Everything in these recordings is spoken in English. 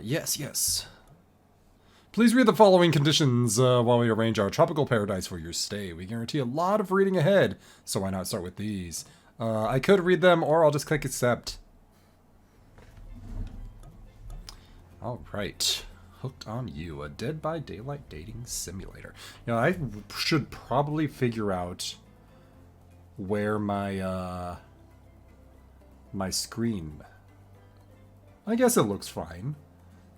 Yes, yes. Please read the following conditions while we arrange our tropical paradise for your stay. We guarantee a lot of reading ahead, so why not start with these? I could read them, or I'll just click accept. Alright. Hooked on You, a Dead by Daylight dating simulator. You know, I should probably figure out where my, my screen... I guess it looks fine.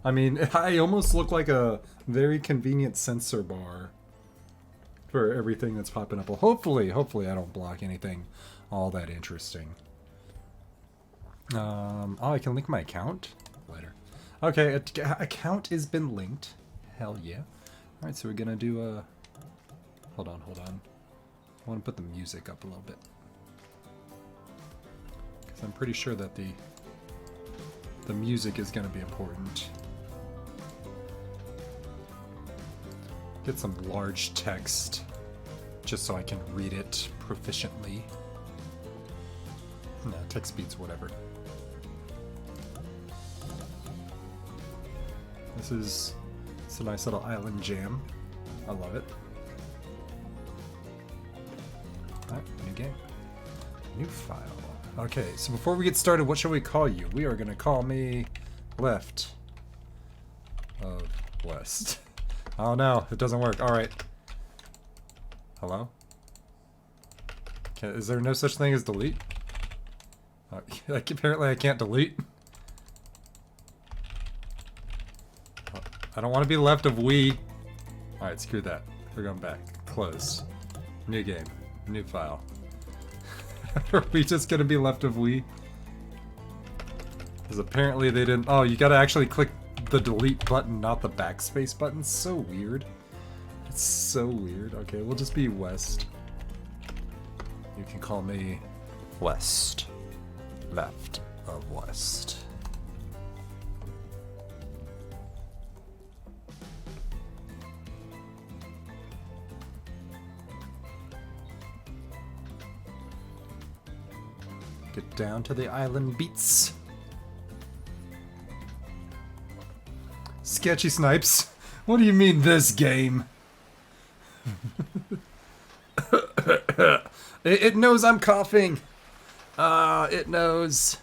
I mean, I almost look like a very convenient sensor bar for everything that's popping up. Well, hopefully I don't block anything all that interesting. Oh, I can link my account later. Okay, account has been linked. Hell yeah. Alright, so we're gonna do a... Hold on. I want to put the music up a little bit. Because I'm pretty sure that the music is gonna be important. Get some large text, just so I can read it proficiently. Nah, text speeds, whatever. It's a nice little island jam. I love it. Alright, new game. New file. Okay, so before we get started, what shall we call you? We are gonna call me LEFTofWEST. Oh no, it doesn't work. Alright. Hello? Is there no such thing as delete? Like, apparently I can't delete. I don't want to be left of we. Alright, screw that. We're going back. Close. New game. New file. Are we just gonna be left of we? Because apparently they didn't... Oh, you gotta actually click the delete button, not the backspace button. So weird. It's so weird. Okay, we'll just be West. You can call me West. Left of West. Get down to the island beats. Sketchy Snipes. What do you mean this game? It knows I'm coughing. It knows.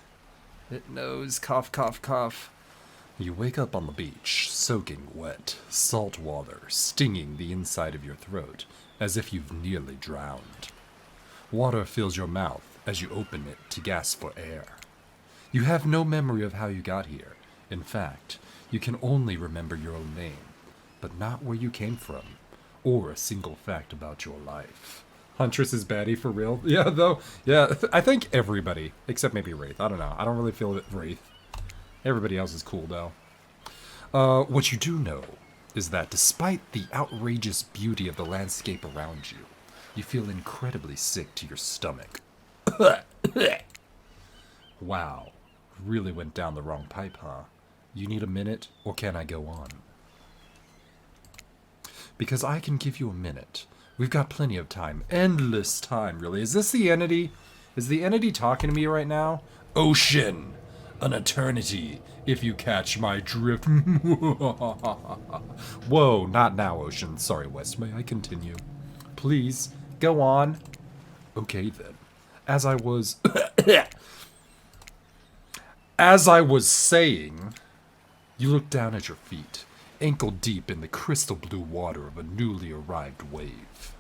It knows. Cough, cough, cough. You wake up on the beach, soaking wet, salt water stinging the inside of your throat, as if you've nearly drowned. Water fills your mouth as you open it to gasp for air. You have no memory of how you got here. In fact, you can only remember your own name, but not where you came from, or a single fact about your life. Huntress is baddie for real? Yeah, though. Yeah, I think everybody, except maybe Wraith. I don't know. I don't really feel it Wraith. Everybody else is cool, though. What you do know is that despite the outrageous beauty of the landscape around you, you feel incredibly sick to your stomach. Wow. Really went down the wrong pipe, huh? You need a minute, or can I go on? Because I can give you a minute. We've got plenty of time. Endless time, really. Is this the entity? Is the entity talking to me right now? Ocean! An eternity, if you catch my drift. Whoa, not now, Ocean. Sorry, West. May I continue? Please, go on. Okay, then. As I was... As I was saying, you look down at your feet, ankle deep in the crystal blue water of a newly arrived wave.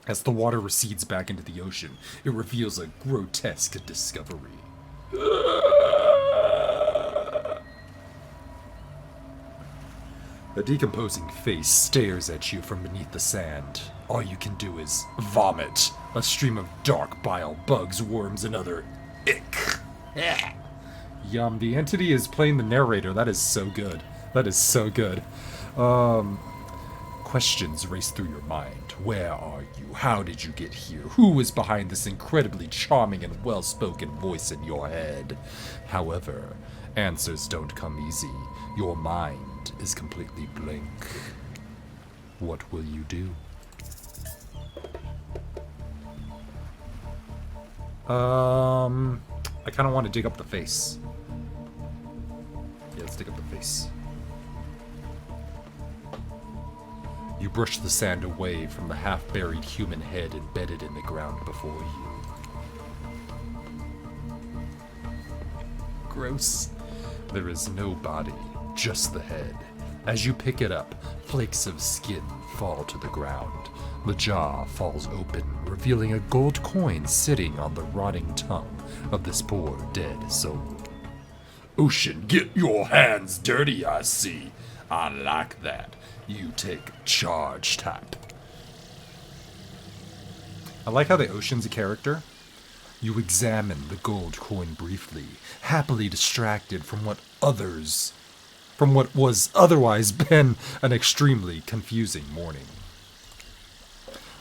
As the water recedes back into the ocean, it reveals a grotesque discovery. A decomposing face stares at you from beneath the sand. All you can do is vomit. A stream of dark bile, bugs, worms, and other ick. Yum, the entity is playing the narrator. That is so good. That is so good. Questions race through your mind. Where are you? How did you get here? Who is behind this incredibly charming and well-spoken voice in your head? However, answers don't come easy. Your mind is completely blank. What will you do? I kind of want to dig up the face. Yeah, let's dig up the face. You brush the sand away from the half-buried human head embedded in the ground before you. Gross. There is no body, just the head. As you pick it up, flakes of skin fall to the ground. The jaw falls open, revealing a gold coin sitting on the rotting tongue of this poor dead soul. Ocean, get your hands dirty, I see. I like that. You take charge type. I like how the Ocean's a character. You examine the gold coin briefly, happily distracted from what was otherwise been an extremely confusing morning.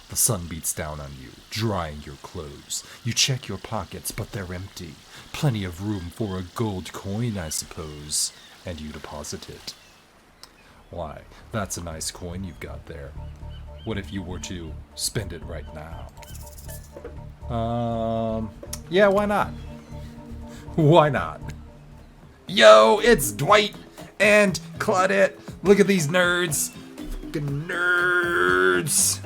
The sun beats down on you, drying your clothes. You check your pockets, but they're empty. Plenty of room for a gold coin, I suppose. And you deposit it. Why, that's a nice coin you've got there. What if you were to spend it right now? Yeah, why not? Why not? Yo, it's Dwight and Claudette. Look at these nerds. Fucking nerds.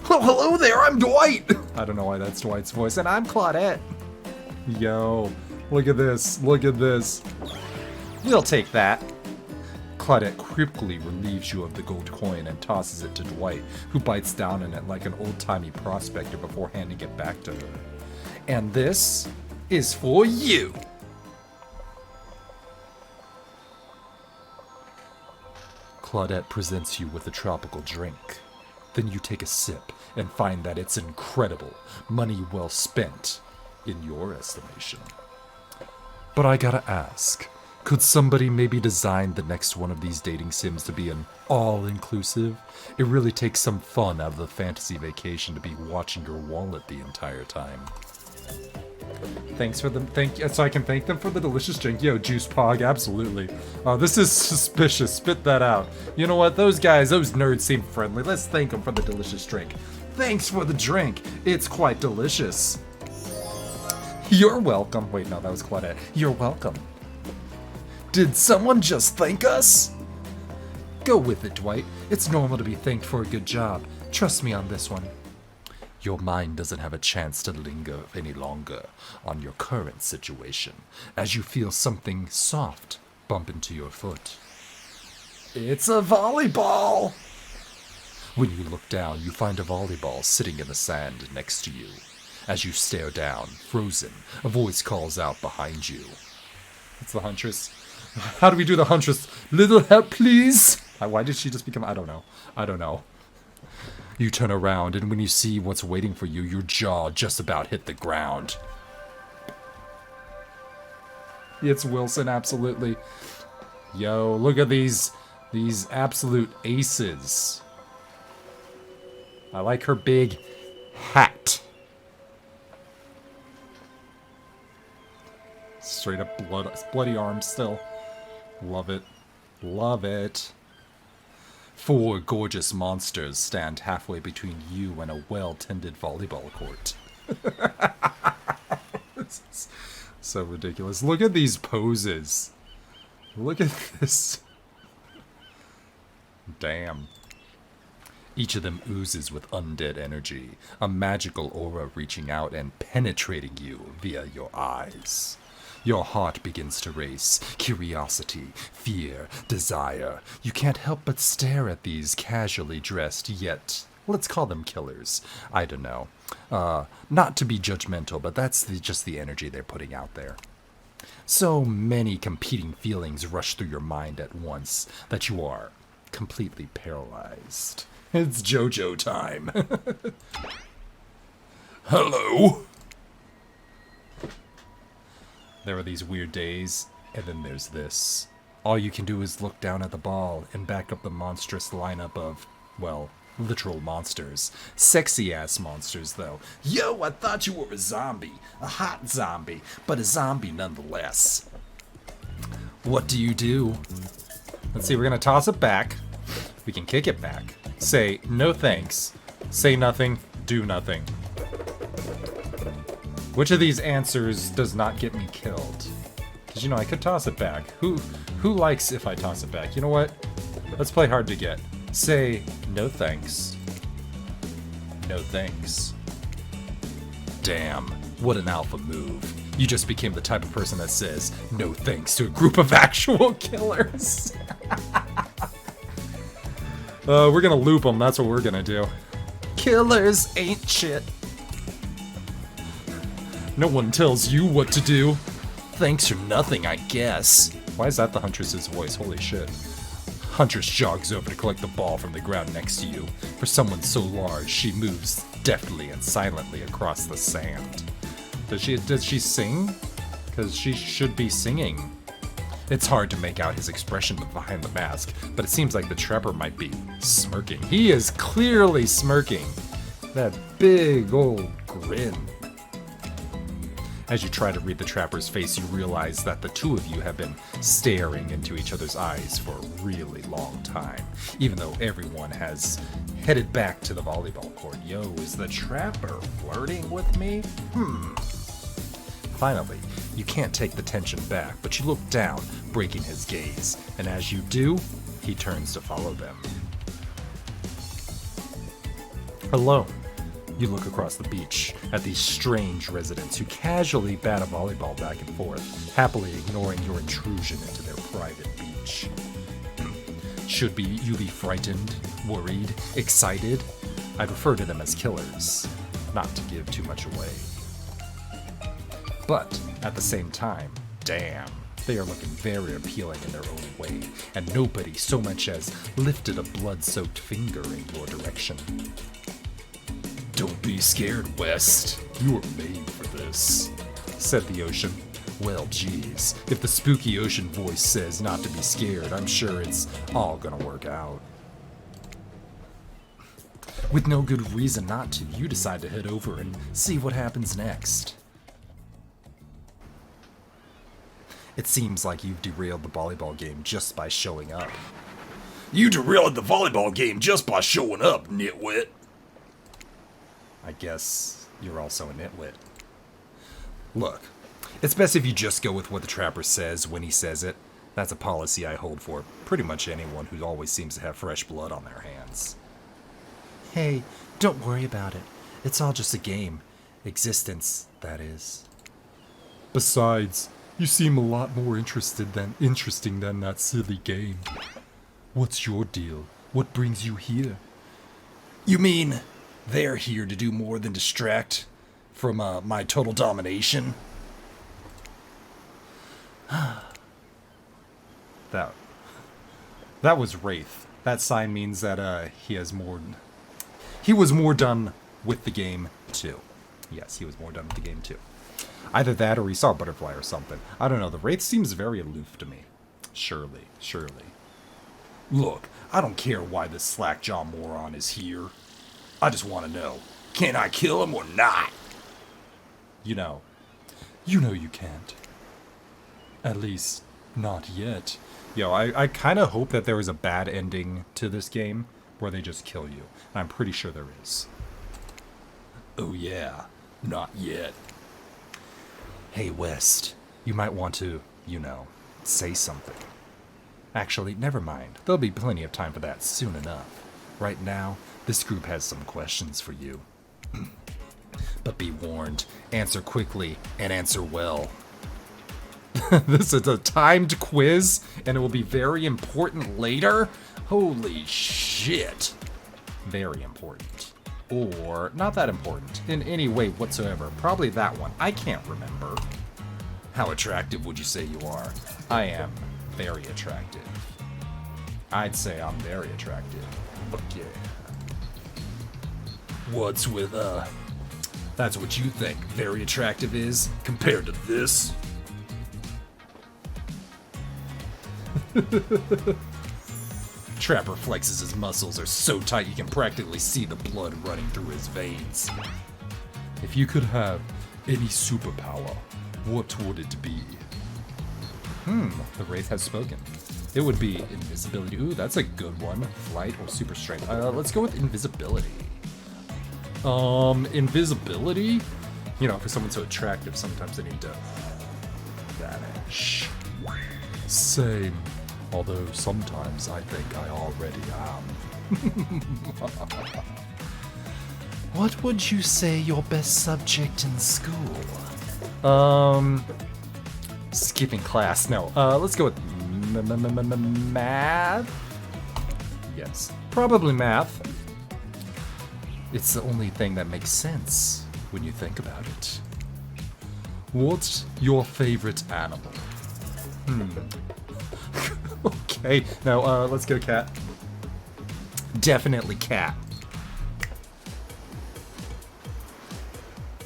Well, hello there, I'm Dwight. I don't know why that's Dwight's voice, and I'm Claudette. Yo, look at this, look at this. We'll take that. Claudette quickly relieves you of the gold coin and tosses it to Dwight, who bites down on it like an old-timey prospector before handing it back to her. And this is for you. Claudette presents you with a tropical drink. Then you take a sip and find that it's incredible. Money well spent, in your estimation. But I gotta ask, could somebody maybe design the next one of these dating sims to be an all-inclusive? It really takes some fun out of the fantasy vacation to be watching your wallet the entire time. Thanks for them. So I can thank them for the delicious drink. Yo, Juice Pog, absolutely. This is suspicious. Spit that out. You know what? Those guys, those nerds seem friendly. Let's thank them for the delicious drink. Thanks for the drink. It's quite delicious. You're welcome. Wait, no, that was Claudette. You're welcome. Did someone just thank us? Go with it, Dwight. It's normal to be thanked for a good job. Trust me on this one. Your mind doesn't have a chance to linger any longer on your current situation, as you feel something soft bump into your foot. It's a volleyball! When you look down, you find a volleyball sitting in the sand next to you. As you stare down, frozen, a voice calls out behind you. It's the Huntress. How do we do the Huntress? Little help, please! Why did she just become... I don't know. You turn around, and when you see what's waiting for you, your jaw just about hit the ground. It's Wilson, absolutely. Yo, look at these absolute aces. I like her big hat. Straight up bloody arms still. Love it. Love it. 4 gorgeous monsters stand halfway between you and a well-tended volleyball court. This is so ridiculous. Look at these poses. Look at this. Damn. Each of them oozes with undead energy, a magical aura reaching out and penetrating you via your eyes. Your heart begins to race. Curiosity, fear, desire. You can't help but stare at these casually dressed, yet, let's call them killers. I don't know. Not to be judgmental, but that's just the energy they're putting out there. So many competing feelings rush through your mind at once that you are completely paralyzed. It's JoJo time. Hello? There are these weird days, and then there's this. All you can do is look down at the ball and back up the monstrous lineup of, well, literal monsters. Sexy-ass monsters, though. Yo, I thought you were a zombie. A hot zombie, but a zombie nonetheless. What do? Let's see, we're gonna toss it back. We can kick it back. Say, no thanks. Say nothing, do nothing. Which of these answers does not get me killed? Because, you know, I could toss it back. Who Who likes if I toss it back? You know what? Let's play hard to get. Say, no thanks. No thanks. Damn, what an alpha move. You just became the type of person that says, no thanks to a group of actual killers. We're gonna loop them, that's what we're gonna do. Killers ain't shit. No one tells you what to do. Thanks or nothing, I guess. Why is that the Huntress's voice? Holy shit. Huntress jogs over to collect the ball from the ground next to you. For someone so large, she moves deftly and silently across the sand. Does she sing? Because she should be singing. It's hard to make out his expression behind the mask, but it seems like the trapper might be smirking. He is clearly smirking. That big old grin. As you try to read the trapper's face, you realize that the two of you have been staring into each other's eyes for a really long time, even though everyone has headed back to the volleyball court. Yo, is the trapper flirting with me? Finally, you can't take the tension back, but you look down, breaking his gaze, and as you do, he turns to follow them. Alone, you look across the beach at these strange residents who casually bat a volleyball back and forth, happily ignoring your intrusion into their private beach. Should you be frightened, worried, excited? I'd refer to them as killers, not to give too much away. But, at the same time, damn, they are looking very appealing in their own way, and nobody so much as lifted a blood-soaked finger in your direction. Don't be scared, West. You are made for this, said the ocean. Well, geez, if the spooky ocean voice says not to be scared, I'm sure it's all gonna work out. With no good reason not to, you decide to head over and see what happens next. It seems like you've derailed the volleyball game just by showing up. You derailed the volleyball game just by showing up, nitwit. I guess you're also a nitwit. Look, it's best if you just go with what the trapper says when he says it. That's a policy I hold for pretty much anyone who always seems to have fresh blood on their hands. Hey, don't worry about it. It's all just a game. Existence, that is. Besides, you seem a lot more interesting than that silly game. What's your deal? What brings you here? You mean they're here to do more than distract from my total domination? That was Wraith. That sign means that he was more done with the game too. Yes, he was more done with the game too. Either that or he saw a butterfly or something. I don't know, the Wraith seems very aloof to me. Surely. Look, I don't care why this slack-jaw moron is here. I just want to know, can I kill him or not? You know you can't. At least, not yet. Yo, I kind of hope that there is a bad ending to this game where they just kill you. And I'm pretty sure there is. Oh yeah, not yet. Hey, West, you might want to, say something. Actually, never mind. There'll be plenty of time for that soon enough. Right now, this group has some questions for you. But be warned, answer quickly and answer well. This is a timed quiz, and it will be very important later? Holy shit. Very important. Or not that important in any way whatsoever. Probably that one. I can't remember. How attractive would you say you are? I am very attractive. I'd say I'm very attractive. Fuck yeah. What's with, that's what you think very attractive is compared to this? Trapper flexes his muscles are so tight you can practically see the blood running through his veins. If you could have any superpower, what would it be? The Wraith has spoken. It would be invisibility. Ooh, that's a good one. Flight or super strength. Let's go with invisibility. Invisibility? For someone so attractive, sometimes they need to vanish. Same. Although sometimes I think I already am. What would you say your best subject in school? Skipping class. No. Let's go with math. Yes, probably math. It's the only thing that makes sense when you think about it. What's your favorite animal? Okay, now let's go cat. Definitely cat.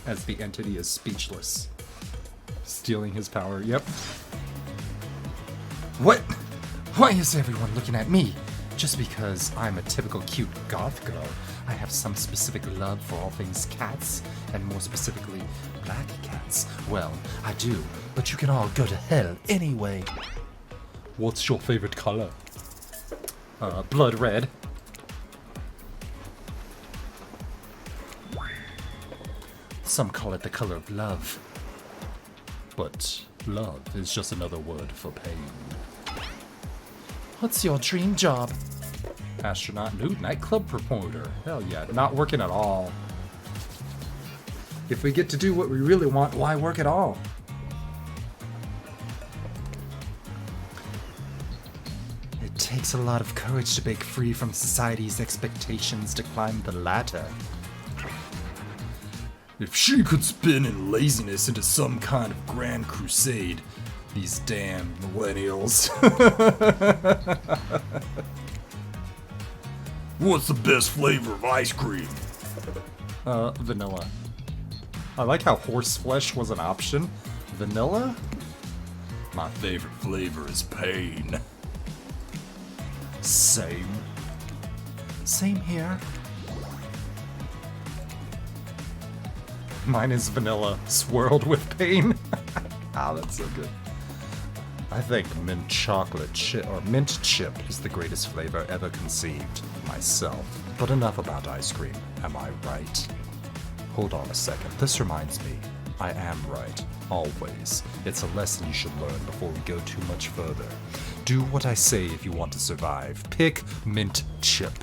As the entity is speechless. Stealing his power, yep. What? Why is everyone looking at me? Just because I'm a typical cute goth girl, I have some specific love for all things cats, and more specifically, black cats. Well, I do, but you can all go to hell anyway. What's your favorite color? Blood red. Some call it the color of love. But love is just another word for pain. What's your dream job? Astronaut, nude, nightclub promoter. Hell yeah, not working at all. If we get to do what we really want, why work at all? It takes a lot of courage to break free from society's expectations to climb the ladder. If she could spin in laziness into some kind of grand crusade, these damn millennials. What's the best flavor of ice cream? Vanilla. I like how horse flesh was an option. Vanilla? My favorite flavor is pain. Same. Same here. Mine is vanilla, swirled with pain. Ah, that's so good. I think mint chocolate chip or mint chip is the greatest flavor ever conceived, myself. But enough about ice cream, am I right? Hold on a second, this reminds me. I am right, always. It's a lesson you should learn before we go too much further. Do what I say if you want to survive. Pick mint chip.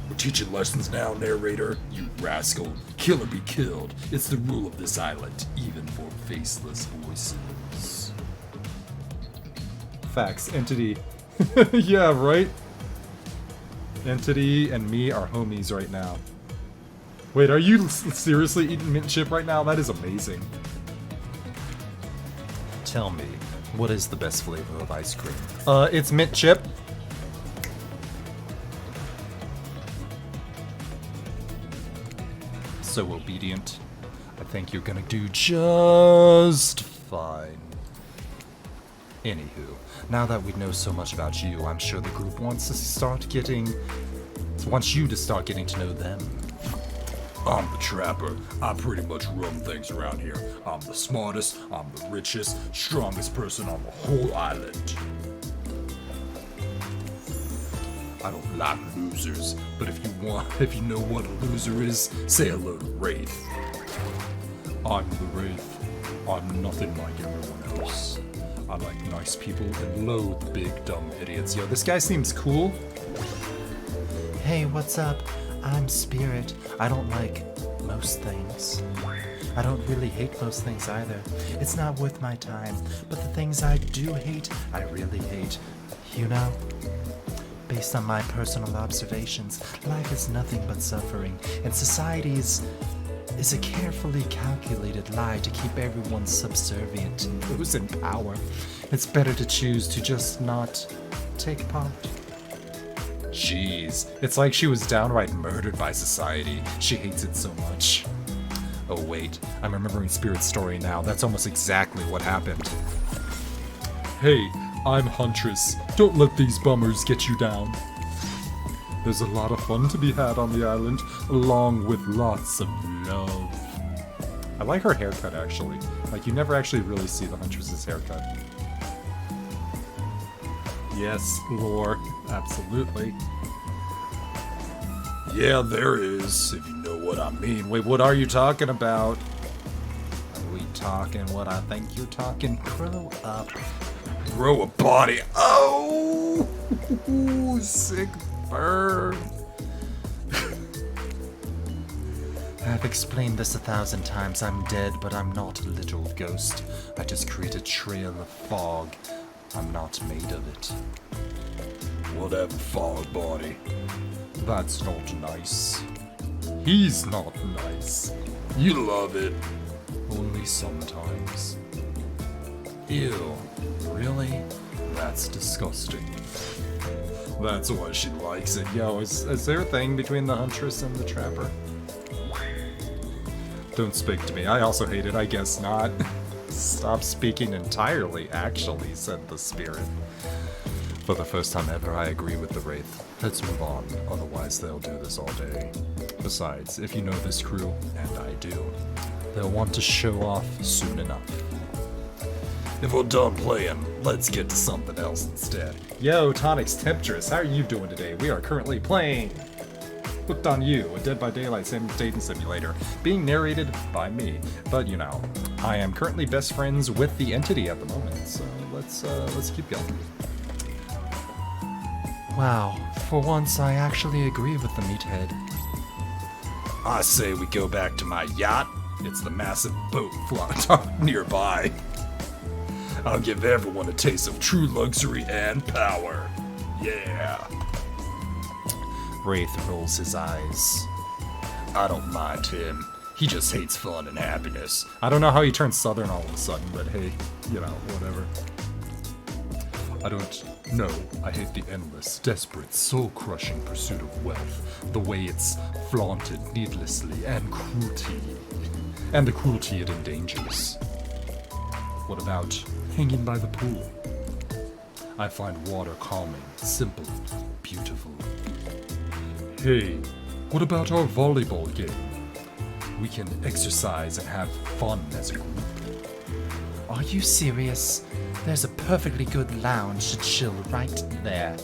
We're teaching lessons now, narrator. You rascal. Kill or be killed. It's the rule of this island, even for faceless voices. Facts. Entity. Yeah, right? Entity and me are homies right now. Wait, are you seriously eating mint chip right now? That is amazing. Tell me, what is the best flavor of ice cream? It's mint chip. So obedient. I think you're gonna do just fine. Anywho, now that we know so much about you, I'm sure the group wants you to start getting to know them. I'm the trapper. I pretty much run things around here. I'm the smartest, I'm the richest, strongest person on the whole island. I don't like losers, but if you know what a loser is, say hello to Wraith. I'm the Wraith. I'm nothing like everyone else. I like nice people and loathe big dumb idiots. Yo, this guy seems cool. Hey, what's up? I'm Spirit. I don't like most things. I don't really hate most things either. It's not worth my time. But the things I do hate, I really hate. You know? Based on my personal observations, life is nothing but suffering, and society is a carefully calculated lie to keep everyone subservient to those in power. It's better to choose to just not take part. Jeez, it's like she was downright murdered by society. She hates it so much. Oh wait, I'm remembering Spirit's story now. That's almost exactly what happened. Hey, I'm Huntress. Don't let these bummers get you down. There's a lot of fun to be had on the island, along with lots of love. I like her haircut, actually. Like, you never actually really see the Huntress's haircut. Yes, lore. Absolutely. Yeah, there is, if you know what I mean. Wait, what are you talking about? Are we talking what I think you're talking? Grow up. Grow a body. Oh! Sick burn. I've explained this 1,000 times. I'm dead, but I'm not a literal ghost. I just create a trail of fog. I'm not made of it. Whatever, fog body. That's not nice. He's not nice. You love it. Only sometimes. Ew. Really? That's disgusting. That's why she likes it. Yo, is there a thing between the Huntress and the Trapper? Don't speak to me. I also hate it. I guess not. Stop speaking entirely, actually, said the spirit. For the first time ever, I agree with the Wraith. Let's move on, otherwise they'll do this all day. Besides, if you know this crew, and I do, they'll want to show off soon enough. If we're done playing, let's get to something else instead. Yo, Tonic's Temptress, how are you doing today? We are currently playing Hooked on You, a Dead by Daylight dating simulator, being narrated by me. But you know, I am currently best friends with the entity at the moment, so let's keep going. Wow, for once I actually agree with the meathead. I say we go back to my yacht. It's the massive boat float nearby. I'll give everyone a taste of true luxury and power. Yeah. Wraith rolls his eyes. I don't mind him. He just hates fun and happiness. I don't know how he turned southern all of a sudden, but hey, you know, whatever. I don't know. I hate the endless, desperate, soul-crushing pursuit of wealth. The way it's flaunted needlessly and cruelty. And the cruelty it endangers. What about hanging by the pool? I find water calming, simple, beautiful. Hey, what about our volleyball game? We can exercise and have fun as a group. Are you serious? There's a perfectly good lounge to chill right there.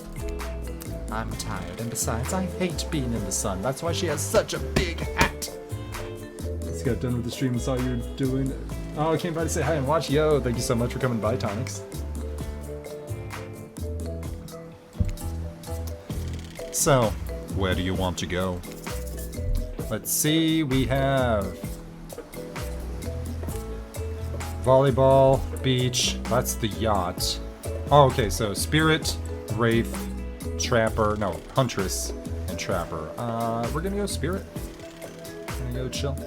I'm tired, and besides, I hate being in the sun. That's why she has such a big hat. Just got done with the stream and saw you were doing. Oh, I came by to say hi and watch. Yo, thank you so much for coming by, Tonics. So, where do you want to go? Let's see, we have volleyball, beach, that's the yacht. Oh, okay, so Spirit, Wraith, Trapper, no, Huntress, and Trapper. We're gonna go Spirit. We're gonna go chill.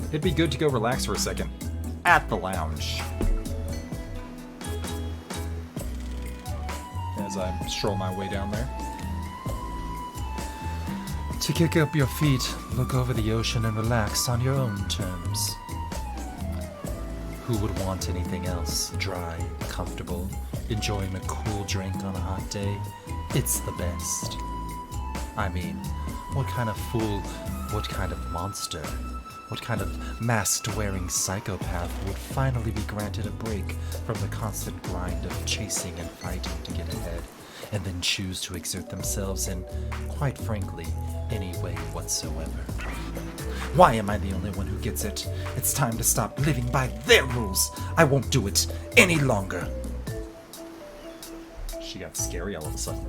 It'd be good to go relax for a second at the lounge. As I stroll my way down there. To kick up your feet, look over the ocean and relax on your own terms. Who would want anything else? Dry, comfortable, enjoying a cool drink on a hot day? It's the best. I mean, what kind of fool, what kind of monster, what kind of mask-wearing psychopath would finally be granted a break from the constant grind of chasing and fighting to get ahead, and then choose to exert themselves in, quite frankly, any way whatsoever? Why am I the only one who gets it? It's time to stop living by their rules. I won't do it any longer. She got scary all of a sudden.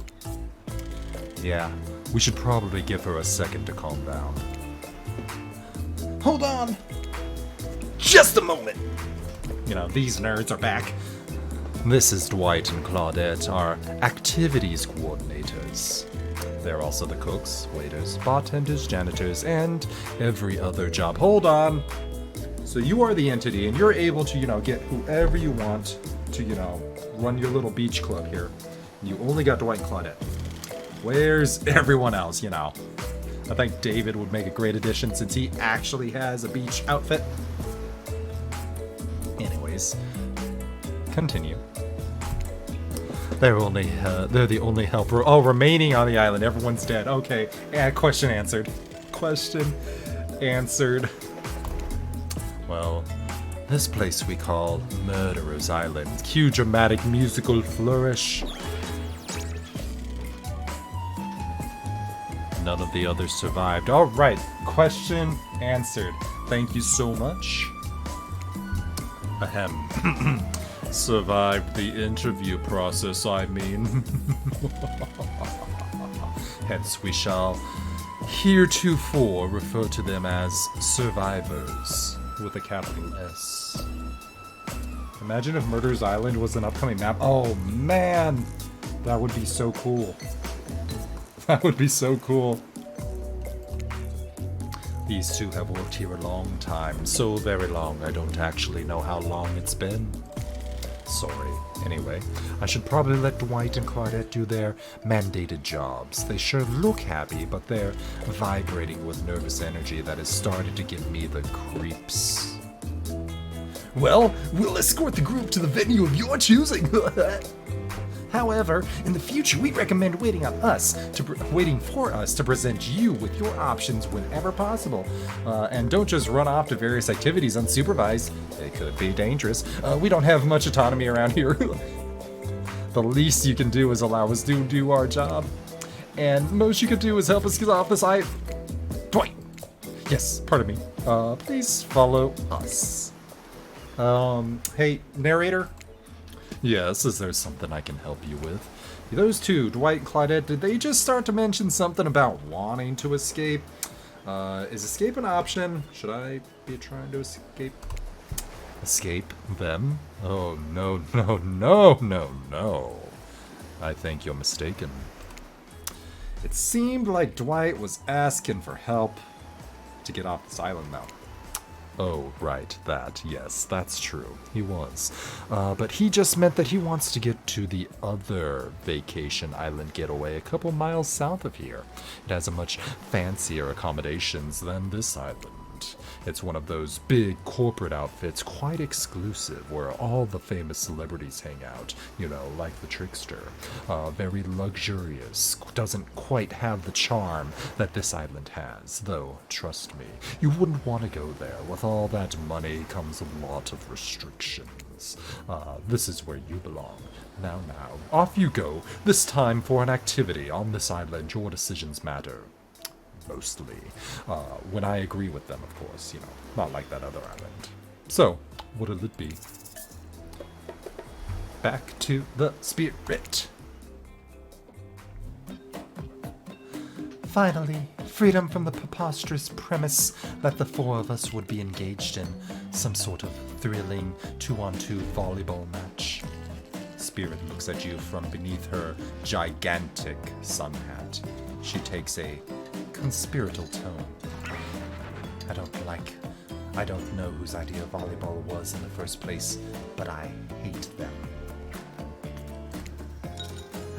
Yeah, we should probably give her a second to calm down. Hold on! Just a moment! You know, these nerds are back. This is Dwight and Claudette, our activities coordinators. They're also the cooks, waiters, bartenders, janitors, and every other job. Hold on! So you are the entity, and you're able to, you know, get whoever you want to, you know, run your little beach club here. You only got Dwight and Claudette. Where's everyone else, you know? I think David would make a great addition since he actually has a beach outfit. Anyways, continue. They're the only helper. Oh, remaining on the island. Everyone's dead. Okay. Yeah, question answered. Question answered. Well, this place we call Murderer's Island. Cue dramatic musical flourish. None of the others survived. All right. Question answered. Thank you so much. Ahem. Survived the interview process, I mean. Hence we shall heretofore refer to them as survivors with a capital S. Imagine if Murder's Island was an upcoming map. Oh man, that would be so cool. That would be so cool. These two have worked here a long time, so very long I don't actually know how long it's been. Sorry. Anyway, I should probably let Dwight and Claudette do their mandated jobs. They sure look happy, but they're vibrating with nervous energy that has started to give me the creeps. Well, we'll escort the group to the venue of your choosing. However, in the future, we recommend waiting for us to present you with your options whenever possible. And don't just run off to various activities unsupervised. It could be dangerous. We don't have much autonomy around here. The least you can do is allow us to do our job. And most you can do is help us get off this island. Dwight! Yes, pardon me. Please follow us. Hey, narrator? Yes, is there something I can help you with? Those two, Dwight and Claudette, did they just start to mention something about wanting to escape? Is escape an option? Should I be trying to escape? Escape them? Oh, no, no, no, no, no. I think you're mistaken. It seemed like Dwight was asking for help to get off this island now. Oh, right, that, yes, that's true. He was. But he just meant that he wants to get to the other vacation island getaway a couple miles south of here. It has a much fancier accommodations than this island. It's one of those big corporate outfits, quite exclusive, where all the famous celebrities hang out, you know, like the Trickster. Very luxurious, doesn't quite have the charm that this island has, though, trust me, you wouldn't want to go there. With all that money comes a lot of restrictions. This is where you belong. Now, off you go, this time for an activity on this island. Your decisions matter. Mostly. When I agree with them, of course, you know, not like that other island. So, what'll it be? Back to the spirit. Finally, freedom from the preposterous premise that the four of us would be engaged in some sort of thrilling 2-on-2 volleyball match. Spirit looks at you from beneath her gigantic sun hat. She takes a conspiratorial tone. I don't know whose idea volleyball was in the first place, but I hate them.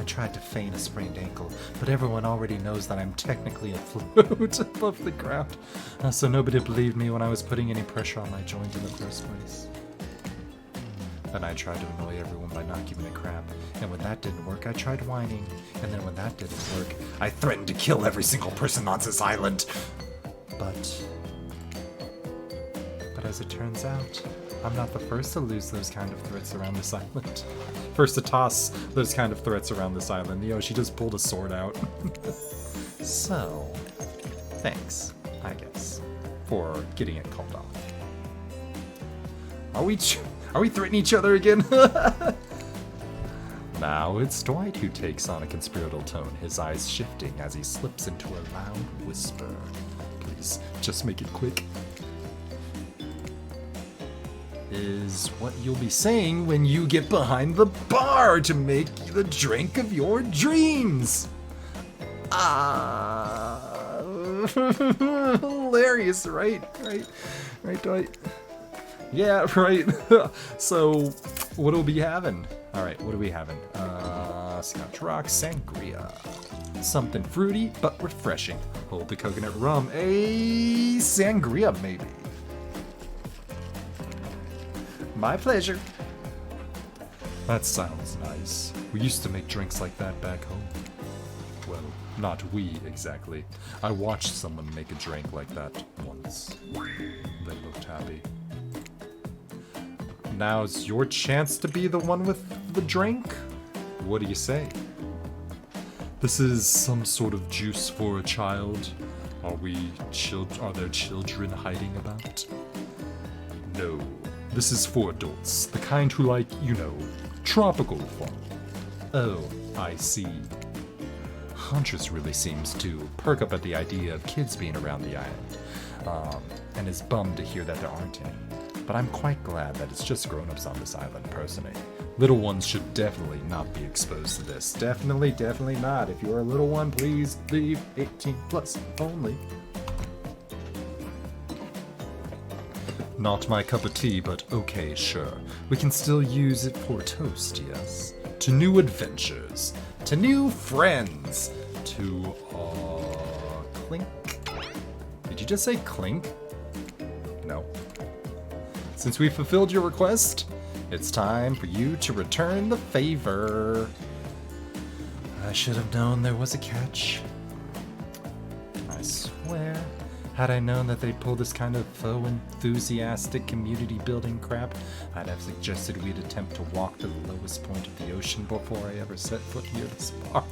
I tried to feign a sprained ankle, but everyone already knows that I'm technically afloat above the ground, so nobody believed me when I was putting any pressure on my joint in the first place. Then I tried to annoy everyone by not giving a crap, and when that didn't work, I tried whining, and then when that didn't work, I threatened to kill every single person on this island. But as it turns out, I'm not the first to lose those kind of threats around this island. First to toss those kind of threats around this island. You know, she just pulled a sword out. So, thanks, I guess, for getting it called off. Are we threatening each other again? Now it's Dwight who takes on a conspiratorial tone, his eyes shifting as he slips into a loud whisper. Please, just make it quick. Is what you'll be saying when you get behind the bar to make the drink of your dreams. Hilarious, right, Dwight? Yeah, right. So, what will we having? Alright, what are we having? Scotch Rock Sangria. Something fruity, but refreshing. Hold the coconut rum. A sangria, maybe. My pleasure. That sounds nice. We used to make drinks like that back home. Well, not we, exactly. I watched someone make a drink like that once. They looked happy. Now's your chance to be the one with the drink? What do you say? This is some sort of juice for a child. Are there children hiding about? No. This is for adults, the kind who like, you know, tropical fun. Oh, I see. Huntress really seems to perk up at the idea of kids being around the island, and is bummed to hear that there aren't any. But I'm quite glad that it's just grown-ups on this island, personally. Little ones should definitely not be exposed to this. Definitely not. If you're a little one, please leave 18 plus only. Not my cup of tea, but okay, sure. We can still use it for toast, yes. To new adventures. To new friends. To, clink? Did you just say clink? No. Since we fulfilled your request, it's time for you to return the favor. I should have known there was a catch. I swear, had I known that they'd pull this kind of faux enthusiastic community building crap, I'd have suggested we'd attempt to walk to the lowest point of the ocean before I ever set foot near this bar.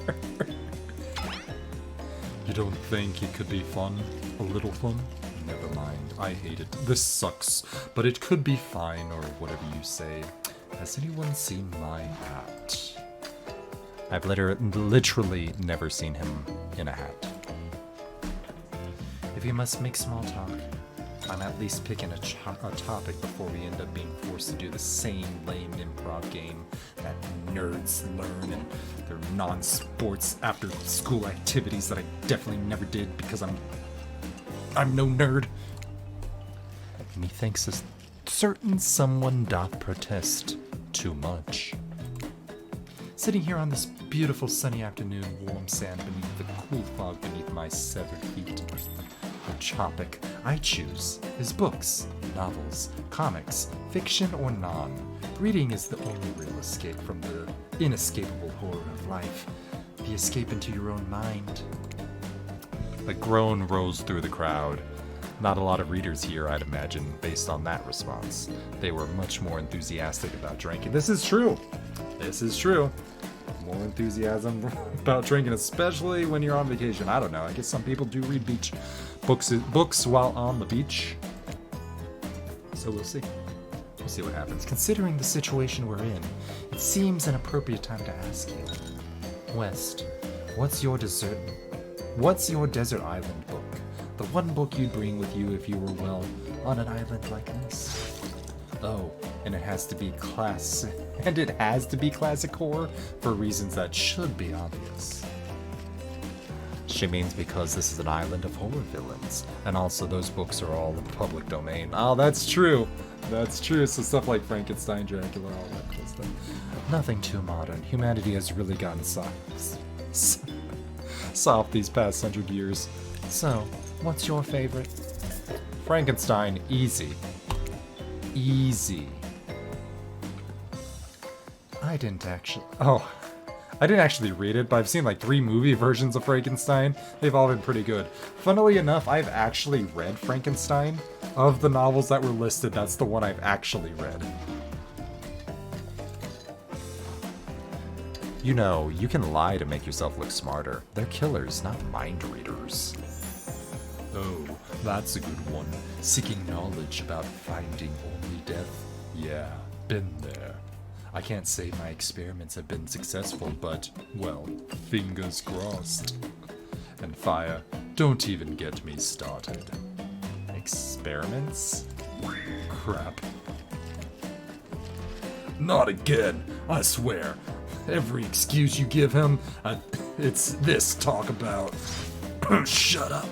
You don't think it could be fun? A little fun? Never mind, I hate it. This sucks, but it could be fine, or whatever you say. Has anyone seen my hat? I've literally never seen him in a hat. If you must make small talk, I'm at least picking a topic before we end up being forced to do the same lame improv game that nerds learn in their non-sports after-school activities that I definitely never did because I'm no nerd. And he thinks a certain someone doth protest too much. Sitting here on this beautiful sunny afternoon, warm sand beneath the cool fog beneath my severed feet. The topic I choose is books, novels, comics, fiction or non. Reading is the only real escape from the inescapable horror of life. The escape into your own mind. A groan rose through the crowd. Not a lot of readers here, I'd imagine, based on that response. They were much more enthusiastic about drinking. This is true. This is true. More enthusiasm about drinking, especially when you're on vacation. I don't know. I guess some people do read books while on the beach. So we'll see. We'll see what happens. Considering the situation we're in, it seems an appropriate time to ask you. West, what's your desert island book? The one book you'd bring with you if you were, well, on an island like this. Oh, and it has to be classic horror for reasons that should be obvious. She means because this is an island of horror villains, and also those books are all in public domain. Oh, that's true. That's true. So stuff like Frankenstein, Dracula, all that cool stuff. Nothing too modern. Humanity has really gotten soft these past 100 years. So, what's your favorite? Frankenstein, easy. Easy. I didn't actually read it, but I've seen like 3 movie versions of Frankenstein. They've all been pretty good. Funnily enough, I've actually read Frankenstein. Of the novels that were listed, that's the one I've actually read. You know, you can lie to make yourself look smarter. They're killers, not mind readers. Oh, that's a good one. Seeking knowledge about finding only death? Yeah, been there. I can't say my experiments have been successful, but, well, fingers crossed. And fire, don't even get me started. Experiments? Crap. Not again, I swear. Every excuse you give him, it's this talk about. Shut up.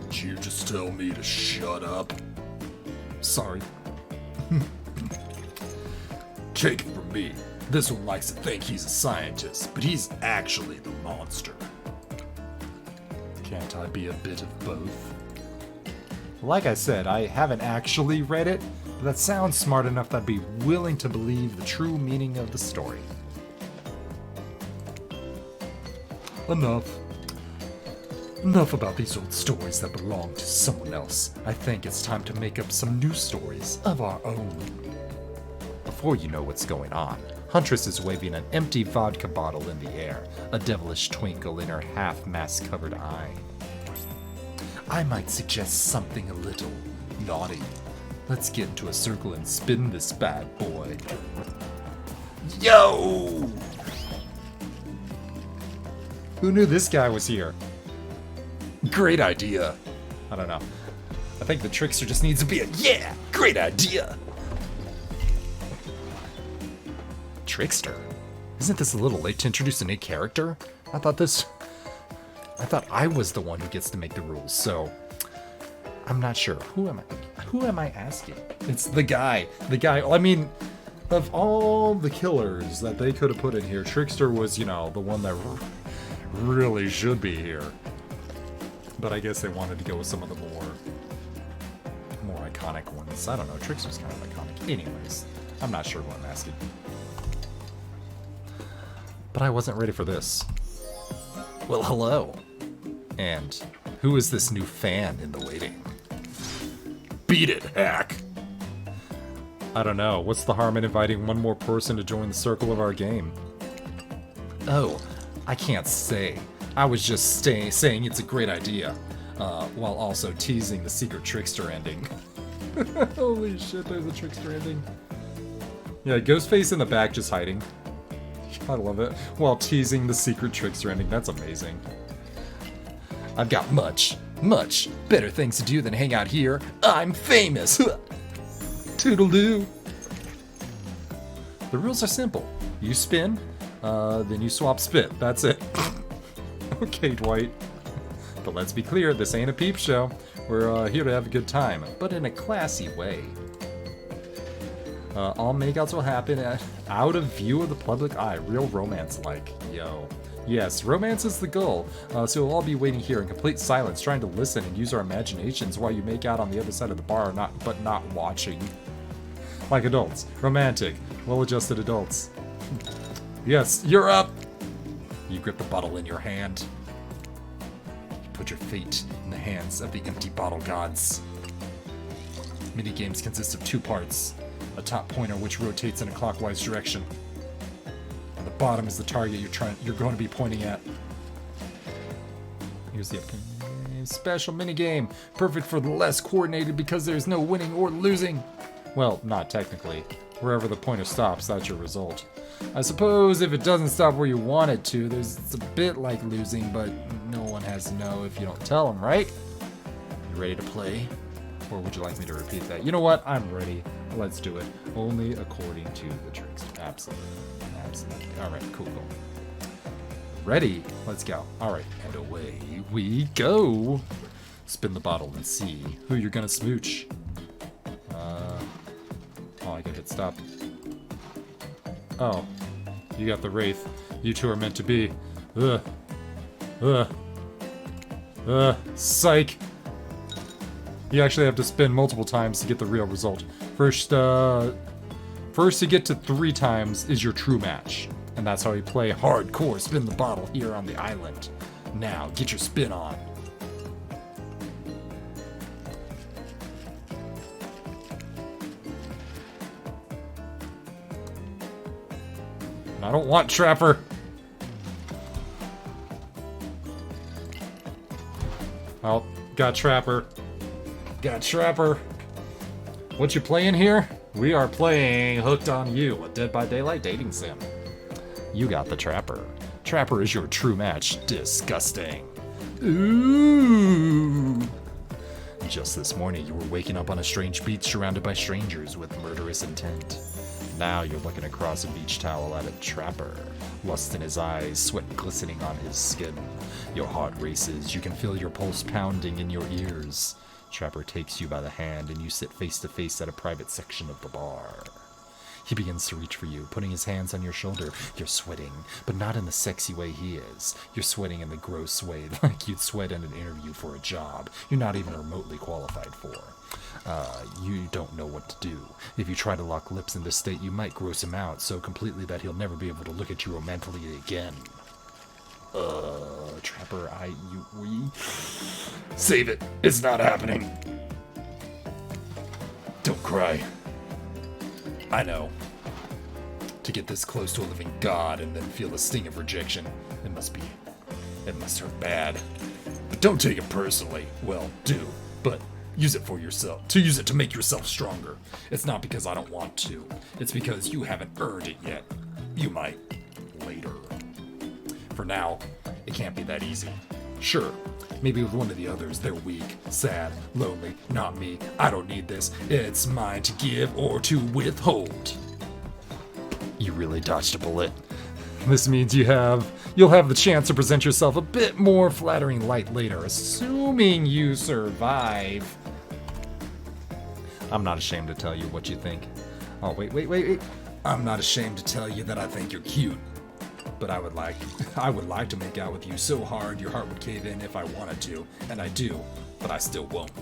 Did you just tell me to shut up? Sorry. Take it from me. This one likes to think he's a scientist, but he's actually the monster. Can't I be a bit of both? Like I said, I haven't actually read it, but that sounds smart enough that I'd be willing to believe the true meaning of the story. Enough about these old stories that belong to someone else. I think it's time to make up some new stories of our own. Before you know what's going on, Huntress is waving an empty vodka bottle in the air, a devilish twinkle in her half-mask-covered eye. I might suggest something a little naughty. Let's get into a circle and spin this bad boy. Yo! Who knew this guy was here? Great idea. I don't know. I think the Trickster just needs to be a yeah! Great idea! Trickster? Isn't this a little late to introduce a new character? I thought I was the one who gets to make the rules, so I'm not sure. Who am I asking? It's the guy. I mean, of all the killers that they could have put in here, Trickster was, the one that really should be here. But I guess they wanted to go with some of the more iconic ones. I don't know. Trickster's kind of iconic. Anyways, I'm not sure who I'm asking. But I wasn't ready for this. Well, hello. And who is this new fan in the waiting? Beat it, hack! I don't know. What's the harm in inviting one more person to join the circle of our game? Oh, I can't say. I was just saying it's a great idea, while also teasing the secret Trickster ending. Holy shit, there's a Trickster ending. Yeah, Ghostface in the back just hiding. I love it. While teasing the secret Trickster ending. That's amazing. I've got much better things to do than hang out here. I'm famous! Toodaloo! The rules are simple. You spin, then you swap spit. That's it. Okay, Dwight. But let's be clear, this ain't a peep show. We're here to have a good time, but in a classy way. All makeouts will happen out of view of the public eye. Real romance-like. Yo. Yes, romance is the goal, so we'll all be waiting here in complete silence, trying to listen and use our imaginations while you make out on the other side of the bar, but not watching. Like adults. Romantic. Well-adjusted adults. Yes, you're up! You grip the bottle in your hand. You put your fate in the hands of the empty bottle gods. Minigames consist of 2 parts. A top pointer which rotates in a clockwise direction. On the bottom is the target you're going to be pointing at. Here's the upcoming special minigame. Perfect for the less coordinated because there's no winning or losing. Well, not technically. Wherever the pointer stops, that's your result. I suppose if it doesn't stop where you want it to, it's a bit like losing, but no one has to know if you don't tell them, right? You ready to play? Or would you like me to repeat that? You know what? I'm ready. Let's do it. Only according to the Trickster. Absolutely. Absolutely. Alright, cool. Ready? Let's go. Alright, and away we go. Spin the bottle and see who you're gonna smooch. Oh, I can hit stop. Oh, you got the Wraith. You two are meant to be. Psych. You actually have to spin multiple times to get the real result. First to get to 3 times is your true match. And that's how you play hardcore spin the bottle here on the island. Now, get your spin on. I don't want Trapper. Oh, got Trapper. Got Trapper. What you playing here? We are playing Hooked on You, a Dead by Daylight dating sim. You got the Trapper. Trapper is your true match. Disgusting. Ooh. Just this morning, you were waking up on a strange beach surrounded by strangers with murderous intent. Now you're looking across a beach towel at a Trapper. Lust in his eyes, sweat glistening on his skin. Your heart races, you can feel your pulse pounding in your ears. Trapper takes you by the hand and you sit face to face at a private section of the bar. He begins to reach for you, putting his hands on your shoulder. You're sweating, but not in the sexy way he is. You're sweating in the gross way, like you'd sweat in an interview for a job you're not even remotely qualified for. You don't know what to do. If you try to lock lips in this state, you might gross him out so completely that he'll never be able to look at you romantically again. Trapper, we... Save it. It's not happening. Don't cry. I know. To get this close to a living god and then feel the sting of rejection, it must hurt bad. But don't take it personally. Well, do. But use it for yourself, to use it to make yourself stronger. It's not because I don't want to. It's because you haven't earned it yet. You might later. For now, it can't be that easy. Sure, maybe with one of the others, they're weak, sad, lonely. Not me. I don't need this. It's mine to give or to withhold. You really dodged a bullet. This means you'll have the chance to present yourself a bit more flattering light later, assuming you survive. I'm not ashamed to tell you what you think. Oh, wait. I'm not ashamed to tell you that I think you're cute. But I would like to make out with you so hard your heart would cave in if I wanted to, and I do, but I still won't.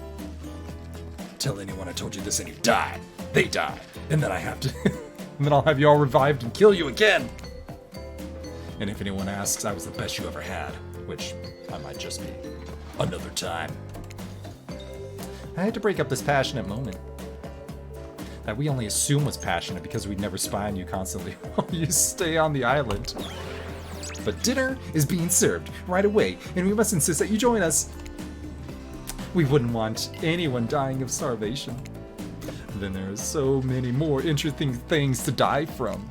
Tell anyone I told you this and you die. They die, and then I have to, and then I'll have you all revived and kill you again. And if anyone asks, I was the best you ever had, which I might just be. Another time. I had to break up this passionate moment that we only assume was passionate because we'd never spy on you constantly while you stay on the island. But dinner is being served right away, and we must insist that you join us. We wouldn't want anyone dying of starvation. Then there are so many more interesting things to die from.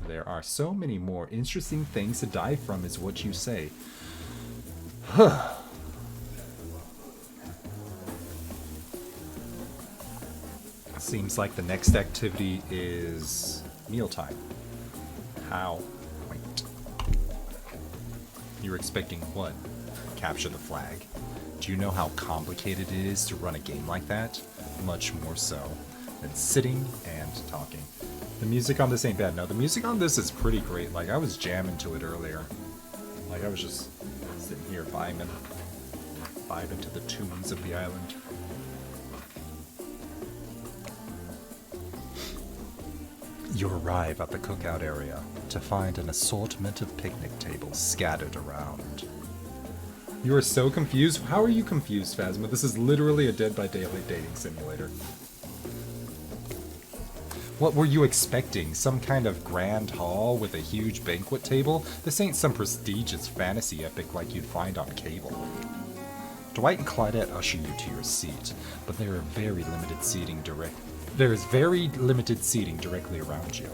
There are so many more interesting things to die from, is what you say. Seems like the next activity is mealtime. How? Wait. You're expecting what? Capture the flag. Do you know how complicated it is to run a game like that? Much more so than sitting and talking. The music on this ain't bad. No, the music on this is pretty great. Like, I was jamming to it earlier. Like, I was just sitting here vibing to the tunes of the island. You arrive at the cookout area to find an assortment of picnic tables scattered around. You are so confused. How are you confused, Phasma? This is literally a Dead by Daylight dating simulator. What were you expecting? Some kind of grand hall with a huge banquet table? This ain't some prestigious fantasy epic like you'd find on cable. Dwight and Claudette usher you to your seat, but there is very limited seating directly around you.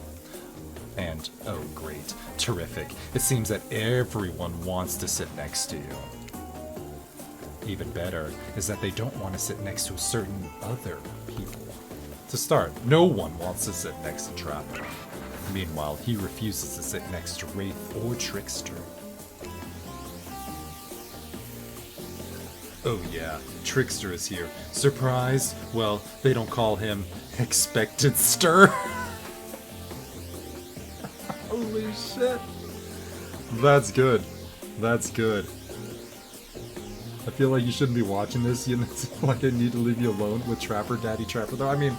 And, oh great, terrific, it seems that everyone wants to sit next to you. Even better is that they don't want to sit next to certain other people. To start, no one wants to sit next to Trapper. Meanwhile, he refuses to sit next to Wraith or Trickster. Oh yeah, Trickster is here. Surprised? Well, they don't call him Expected Stir. Holy shit. That's good. That's good. I feel like you shouldn't be watching this. You know, it's like I need to leave you alone with Trapper, Daddy Trapper. Though I mean,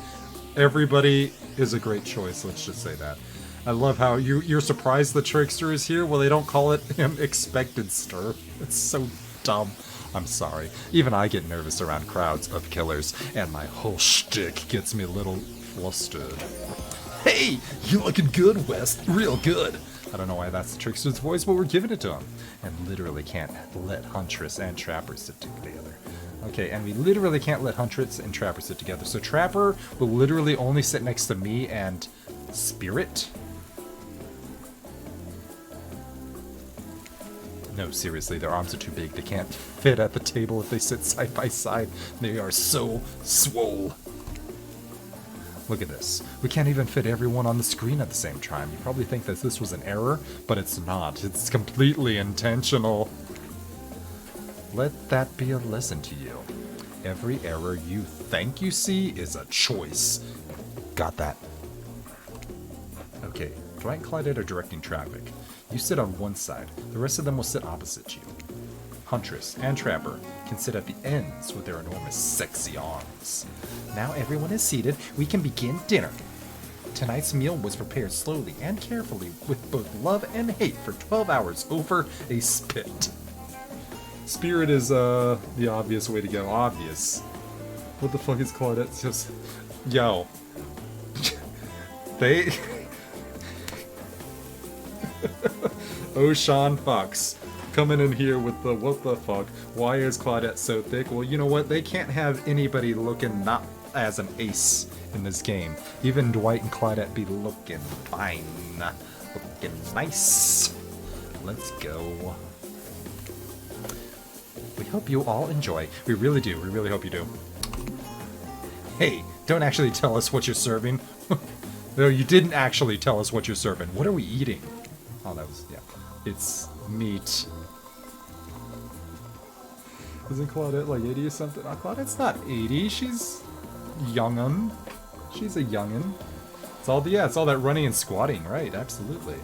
everybody is a great choice. Let's just say that. I love how you're surprised the Trickster is here. Well, they don't call it him Expected Stir. It's so dumb. I'm sorry. Even I get nervous around crowds of killers, and my whole shtick gets me a little flustered. Hey, you looking good, West. Real good. I don't know why that's the Trickster's voice, but we're giving it to him. And literally can't let Huntress and Trapper sit together. Okay, and we literally can't let Huntress and Trapper sit together. So Trapper will literally only sit next to me and Spirit? No, seriously, their arms are too big. They can't fit at the table if they sit side by side. They are so swole. Look at this. We can't even fit everyone on the screen at the same time. You probably think that this was an error, but it's not. It's completely intentional. Let that be a lesson to you. Every error you think you see is a choice. Got that? Okay, Dwight and Claudette are directing traffic. You sit on one side. The rest of them will sit opposite you. Huntress and Trapper can sit at the ends with their enormous sexy arms. Now everyone is seated, we can begin dinner. Tonight's meal was prepared slowly and carefully with both love and hate for 12 hours over a spit. Spirit is the obvious way to go. Obvious. What the fuck is Claudette? Just, yo. They... Ocean Fox. coming in here with the what the fuck? Why is Claudette so thick? Well, you know what? They can't have anybody looking not as an ace in this game. Even Dwight and Claudette be looking fine. Looking nice. Let's go. We hope you all enjoy. We really do. We really hope you do. Hey, don't actually tell us what you're serving. No, you didn't actually tell us what you're serving. What are we eating? Oh, that was, yeah. It's meat. Isn't Claudette like 80 or something? Oh, Claudette's not 80. She's young'un. She's a young'un. It's all, yeah, it's all that running and squatting, right? Absolutely.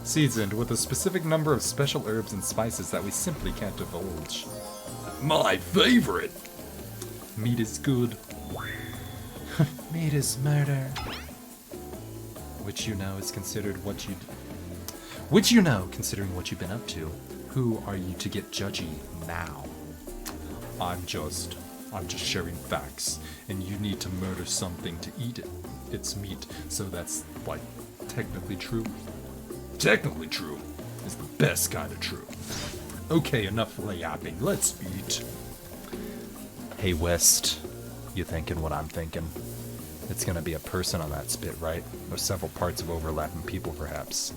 Seasoned with a specific number of special herbs and spices that we simply can't divulge. My favorite! Meat is good. Meat is murder. Which you know is considered what you... Which you know, considering what you've been up to. Who are you to get judgy now? I'm just sharing facts, and you need to murder something to eat it. It's meat, so that's, like, technically true. Technically true is the best kind of true. Okay, enough yapping. Let's eat. Hey, West. You thinking what I'm thinking? It's gonna be a person on that spit, right? Or several parts of overlapping people, perhaps.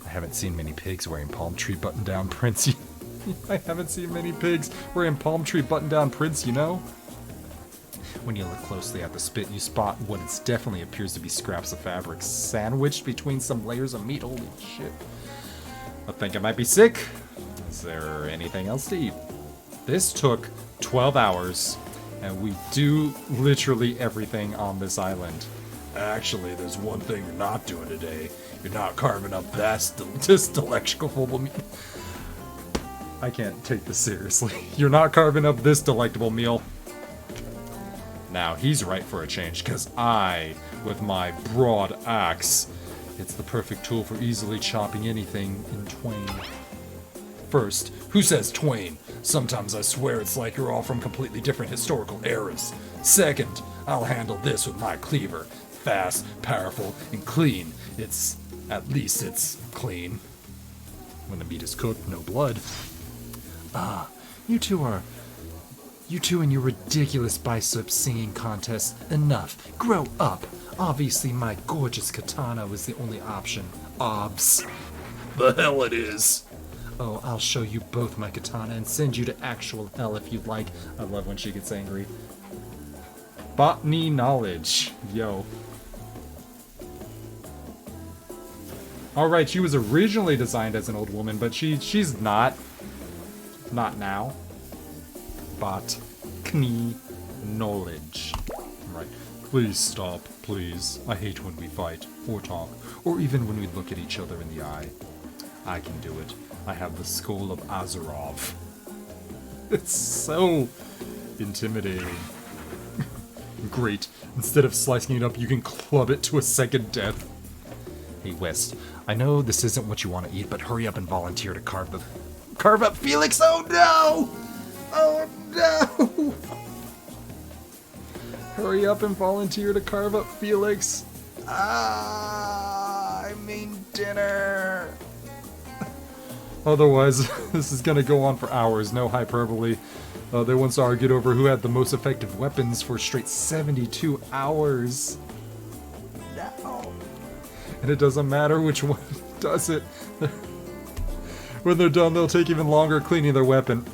I haven't seen many pigs wearing palm tree button-down prints. I haven't seen many pigs wearing palm tree button-down prints, you know? When you look closely at the spit, you spot what it definitely appears to be scraps of fabric sandwiched between some layers of meat. Holy shit. I think I might be sick. Is there anything else to eat? This took 12 hours, and we do literally everything on this island. Actually, there's one thing you're not doing today. You're not carving up this delectable meat. I can't take this seriously. You're not carving up this delectable meal. Now, he's right for a change, because I, with my broad axe, it's the perfect tool for easily chopping anything in twain. First, who says twain? Sometimes I swear it's like you're all from completely different historical eras. Second, I'll handle this with my cleaver. Fast, powerful, and clean. At least it's clean. When the meat is cooked, no blood. Ah, you two and your ridiculous bicep singing contest. Enough. Grow up. Obviously my gorgeous katana was the only option. Obs. The hell it is. Oh, I'll show you both my katana and send you to actual hell if you'd like. I love when she gets angry. Botany knowledge. Yo. Alright, she was originally designed as an old woman, but she's not. Not now. Botany knowledge. Right. Please stop, please. I hate when we fight, or talk, or even when we look at each other in the eye. I can do it. I have the skull of Azarov. It's so intimidating. Great. Instead of slicing it up, you can club it to a second death. Hey, West. I know this isn't what you want to eat, but hurry up and volunteer to carve up Felix! Oh no! Oh no! Hurry up and volunteer to carve up Felix. I mean dinner. Otherwise, this is gonna go on for hours, no hyperbole. They once argued over who had the most effective weapons for straight 72 hours. No. And it doesn't matter which one does it. When they're done, they'll take even longer cleaning their weapon.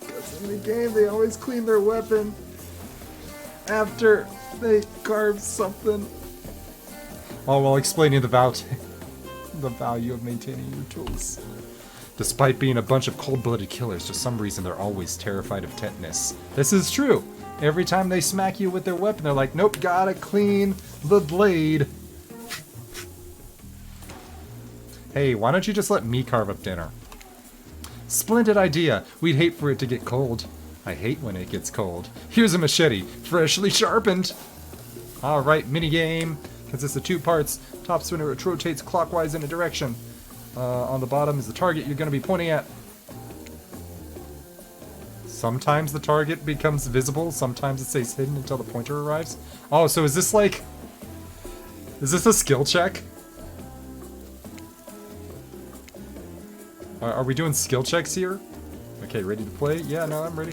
Because in the game, they always clean their weapon after they carve something. All while explaining the value of maintaining your tools. Despite being a bunch of cold-blooded killers, for some reason they're always terrified of tetanus. This is true. Every time they smack you with their weapon, they're like, nope, gotta clean the blade. Hey, why don't you just let me carve up dinner? Splendid idea. We'd hate for it to get cold. I hate when it gets cold. Here's a machete, freshly sharpened. Alright, minigame. Consists of 2 parts. Top spinner, it rotates clockwise in a direction. On the bottom is the target you're going to be pointing at. Sometimes the target becomes visible, sometimes it stays hidden until the pointer arrives. Oh, so is this like... Is this a skill check? Are we doing skill checks here? Okay, ready to play? Yeah, no, I'm ready.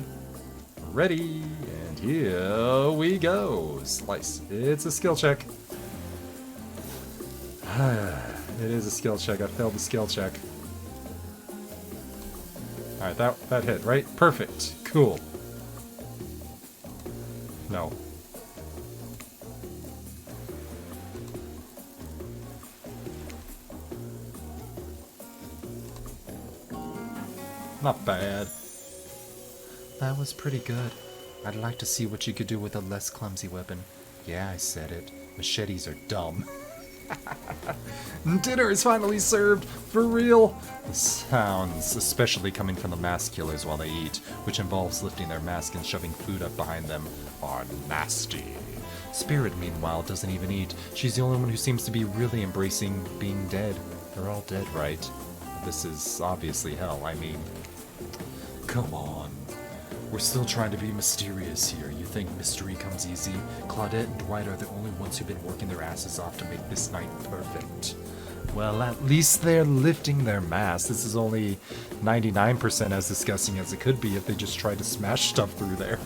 Ready, and here we go. Slice. It's a skill check. It is a skill check. I failed the skill check. Alright, that hit, right? Perfect. Cool. No. Not bad. That was pretty good. I'd like to see what you could do with a less clumsy weapon. Yeah, I said it. Machetes are dumb. Dinner is finally served, for real. The sounds, especially coming from the mask killers while they eat, which involves lifting their mask and shoving food up behind them, are nasty. Spirit, meanwhile, doesn't even eat. She's the only one who seems to be really embracing being dead. They're all dead, right? This is obviously hell, I mean. Come on. We're still trying to be mysterious here. You think mystery comes easy? Claudette and Dwight are the only ones who've been working their asses off to make this night perfect. Well, at least they're lifting their masks. This is only 99% as disgusting as it could be if they just tried to smash stuff through there.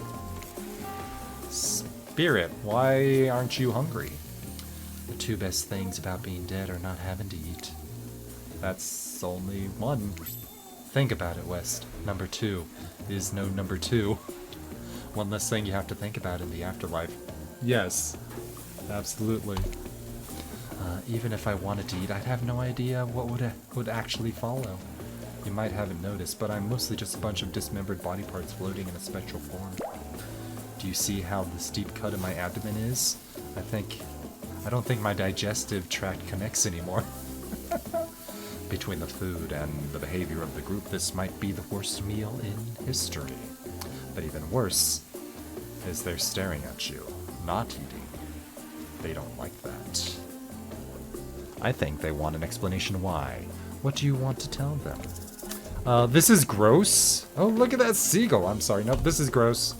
Spirit, why aren't you hungry? The two best things about being dead are not having to eat. That's only one. Think about it, West. Number 2 is no number 2. One less thing you have to think about in the afterlife. Yes, absolutely. Even if I wanted to eat, I'd have no idea what would actually follow. You might haven't noticed, but I'm mostly just a bunch of dismembered body parts floating in a spectral form. Do you see how this deep cut in my abdomen is? I don't think my digestive tract connects anymore. Between the food and the behavior of the group, this might be the worst meal in history. But even worse is they're staring at you, not eating. They don't like that. I think they want an explanation why. What do you want to tell them? This is gross. Oh, look at that seagull. I'm sorry. Nope, this is gross.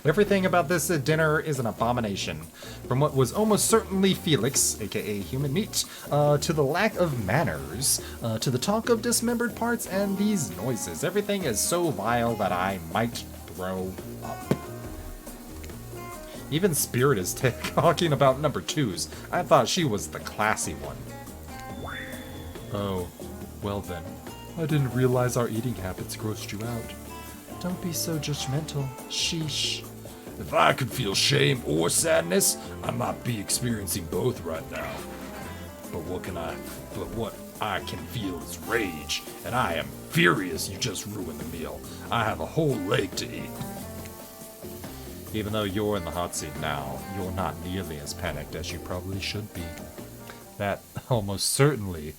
Everything about this dinner is an abomination. From what was almost certainly Felix, aka human meat, to the lack of manners, to the talk of dismembered parts and these noises. Everything is so vile that I might throw up. Even Spirit is talking about number 2s. I thought she was the classy one. Oh, well then. I didn't realize our eating habits grossed you out. Don't be so judgmental. Sheesh. If I could feel shame or sadness, I might be experiencing both right now. But what I can feel is rage, and I am furious you just ruined the meal. I have a whole leg to eat. Even though you're in the hot seat now, you're not nearly as panicked as you probably should be. That's almost certainly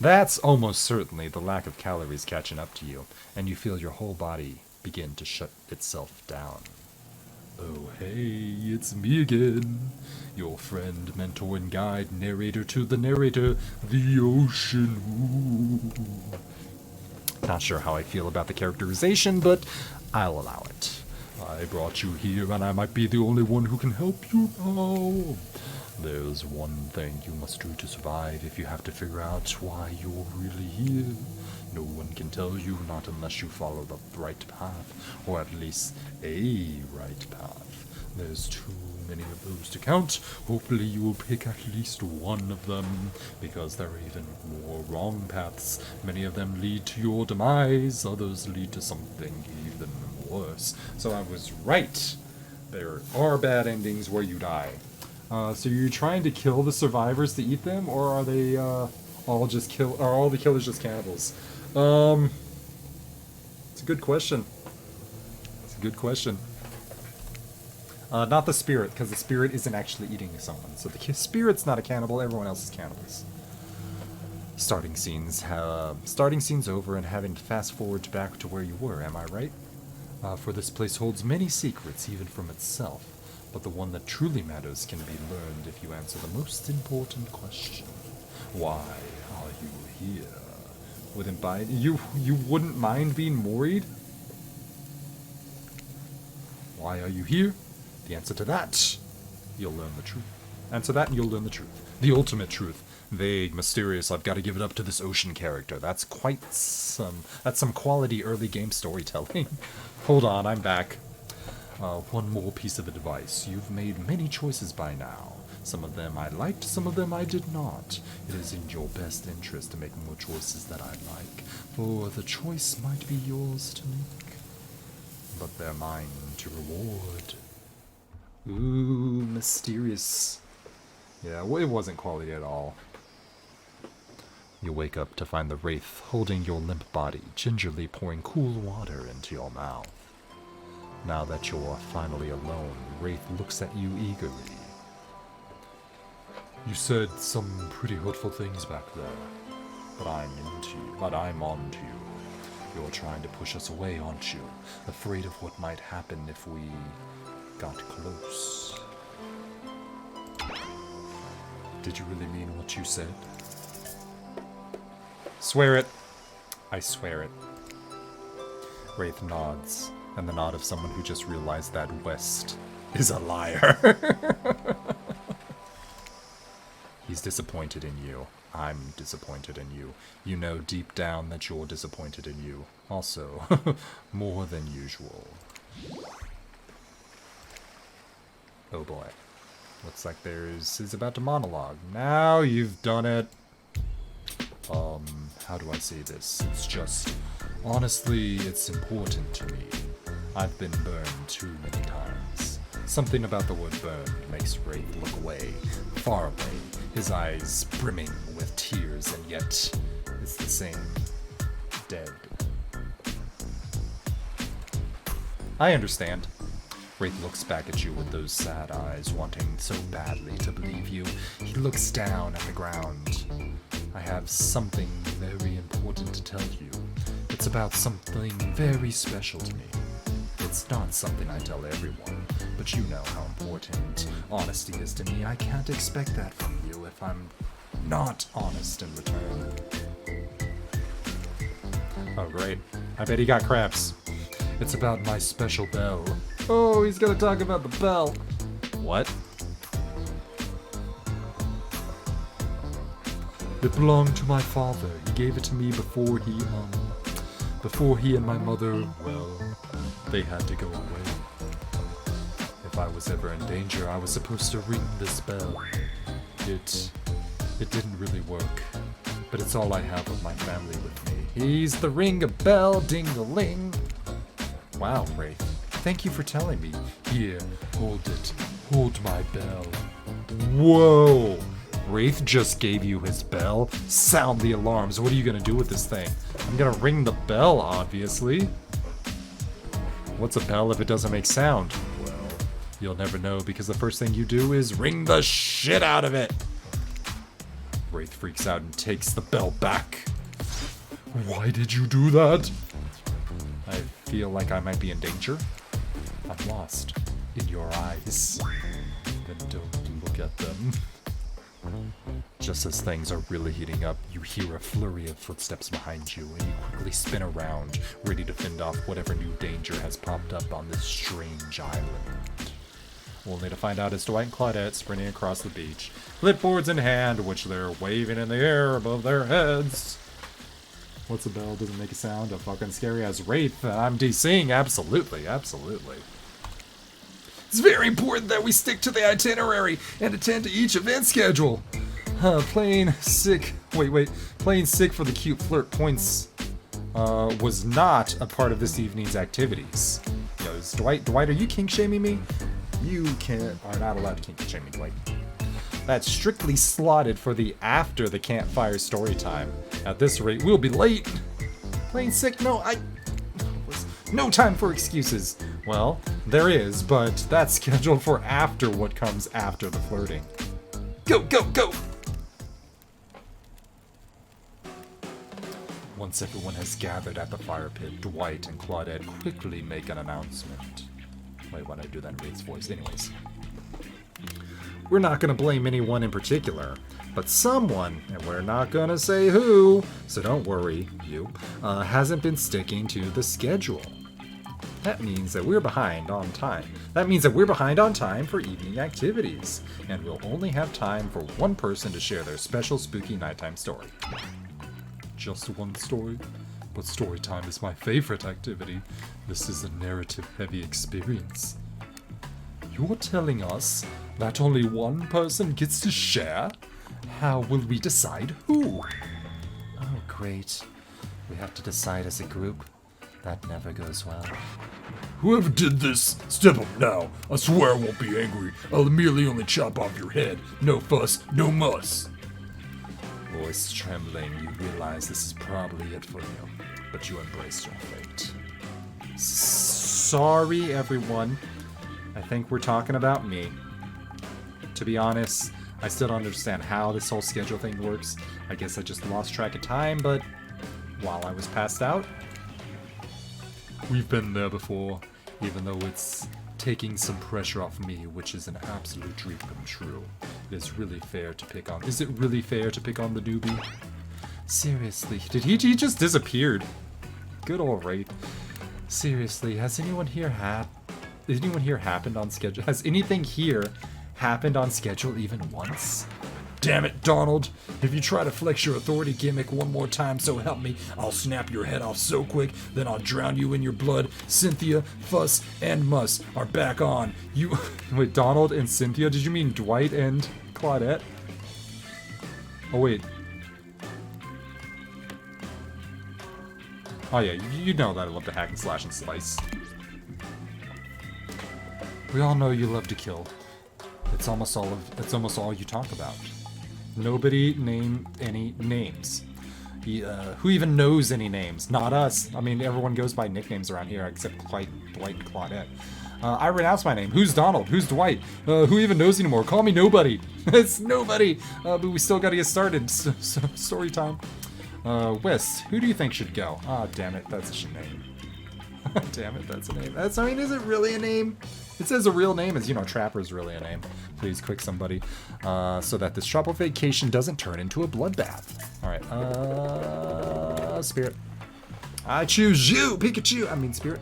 the lack of calories catching up to you, and you feel your whole body begin to shut itself down. Oh hey, it's me again, your friend, mentor, and guide, narrator to the narrator, the ocean. Ooh. Not sure how I feel about the characterization, but I'll allow it. I brought you here, and I might be the only one who can help you now. There's one thing you must do to survive if you have to figure out why you're really here. No one can tell you, not unless you follow the right path, or at least a right path. There's too many of those to count. Hopefully you will pick at least one of them, because there are even more wrong paths. Many of them lead to your demise, others lead to something even worse. So I was right. There are bad endings where you die. So you're trying to kill the survivors to eat them, or are they are all the killers just cannibals? It's a good question. It's a good question. Not the spirit, because the spirit isn't actually eating someone. So the spirit's not a cannibal, everyone else is cannibals. Starting scenes over and having to fast forward back to where you were, am I right? For this place holds many secrets, even from itself. But the one that truly matters can be learned if you answer the most important question. Why are you here? You wouldn't mind being worried? Why are you here? The answer to that, you'll learn the truth. Answer that and you'll learn the truth. The ultimate truth. Vague, mysterious, I've got to give it up to this ocean character. That's some quality early game storytelling. Hold on, I'm back. One more piece of advice. You've made many choices by now. Some of them I liked, some of them I did not. It is in your best interest to make more choices that I like, for the choice might be yours to make, but they're mine to reward. Ooh, mysterious. Yeah, well, it wasn't quality at all. You wake up to find the Wraith holding your limp body, gingerly pouring cool water into your mouth. Now that you're finally alone, Wraith looks at you eagerly. You said some pretty hurtful things back there, but I'm on to you. You're trying to push us away, aren't you? Afraid of what might happen if we got close. Did you really mean what you said? Swear it. I swear it. Wraith nods, and the nod of someone who just realized that West is a liar. He's disappointed in you. I'm disappointed in you. You know deep down that you're disappointed in you. Also, more than usual. Oh boy. Looks like he's about to monologue. Now you've done it. How do I say this? It's just, honestly, it's important to me. I've been burned too many times. Something about the word burn makes Wraith look away, far away, his eyes brimming with tears, and yet it's the same. Dead. I understand. Wraith looks back at you with those sad eyes, wanting so badly to believe you. He looks down at the ground. I have something very important to tell you. It's about something very special to me. It's not something I tell everyone, but you know how important honesty is to me. I can't expect that from you if I'm not honest in return. Oh, great. I bet he got cramps. It's about my special bell. Oh, he's gonna talk about the bell. What? It belonged to my father. He gave it to me before he and my mother, well, they had to go away. If I was ever in danger, I was supposed to ring this bell. It didn't really work, but it's all I have of my family with me. He's the ring-a-bell, ding-a-ling. Wow, Wraith. Thank you for telling me. Here, hold it. Hold my bell. Whoa! Wraith just gave you his bell? Sound the alarms. What are you gonna do with this thing? I'm gonna ring the bell, obviously. What's a bell if it doesn't make sound? Well, you'll never know because the first thing you do is ring the shit out of it. Wraith freaks out and takes the bell back. Why did you do that? I feel like I might be in danger. I'm lost in your eyes. Then don't look at them. Just as things are really heating up, you hear a flurry of footsteps behind you, and you quickly spin around, ready to fend off whatever new danger has popped up on this strange island. Only to find out it's Dwight and Claudette sprinting across the beach, flipboards in hand, which they're waving in the air above their heads. What's a bell? Doesn't make a sound. A fucking scary as Wraith. I'm DCing. Absolutely, absolutely. It's very important that we stick to the itinerary and attend to each event schedule. Playing sick for the cute flirt points was not a part of this evening's activities. Dwight, are you kink shaming me? You are not allowed to kink shame me, Dwight. That's strictly slotted for the after the campfire story time. At this rate, we'll be late. Playing sick? No time for excuses. Well, there is, but that's scheduled for after what comes after the flirting. Go, go, go! Once everyone has gathered at the fire pit, Dwight and Claudette quickly make an announcement. Wait, why'd I do that in Wraith's voice? Anyways. We're not going to blame anyone in particular, but someone, and we're not going to say who, so don't worry, you, hasn't been sticking to the schedule. That means that we're behind on time. That means that we're behind on time for evening activities. And we'll only have time for one person to share their special spooky nighttime story. Just one story? But story time is my favorite activity. This is a narrative-heavy experience. You're telling us that only one person gets to share? How will we decide who? Oh, great. We have to decide as a group. That never goes well. Whoever did this, step up now. I swear I won't be angry. I'll merely only chop off your head. No fuss, no muss. Voice trembling, you realize this is probably it for you, but you embrace your fate. Sorry, everyone. I think we're talking about me. To be honest, I still don't understand how this whole schedule thing works. I guess I just lost track of time, but while I was passed out, we've been there before, even though it's taking some pressure off me, which is an absolute dream come true. Is it really fair to pick on the newbie? Seriously, did he just disappeared? Good old Wraith. Seriously, has anyone here happened on schedule? Has anything here happened on schedule even once? Damn it, Donald. If you try to flex your authority gimmick one more time, so help me, I'll snap your head off so quick, then I'll drown you in your blood. Cynthia, Fuss, and Muss are back on. You... Wait, Donald and Cynthia? Did you mean Dwight and Claudette? Oh, wait. Oh, yeah, you know that I love to hack and slash and slice. We all know you love to kill. It's almost all you talk about. Nobody name any names. Who even knows any names? Not us. I mean, everyone goes by nicknames around here except Dwight and Claudette. I renounce my name. Who's Donald? Who's Dwight? Who even knows anymore? Call me nobody. It's nobody. But we still gotta get started. Story time. West, who do you think should go? Ah, damn it, that's a name. Damn it, that's a name. Is it really a name? It says a real name is, Trapper's really a name. Please, quick somebody. So that this tropical vacation doesn't turn into a bloodbath. Alright, Spirit. I choose you, Pikachu! Spirit.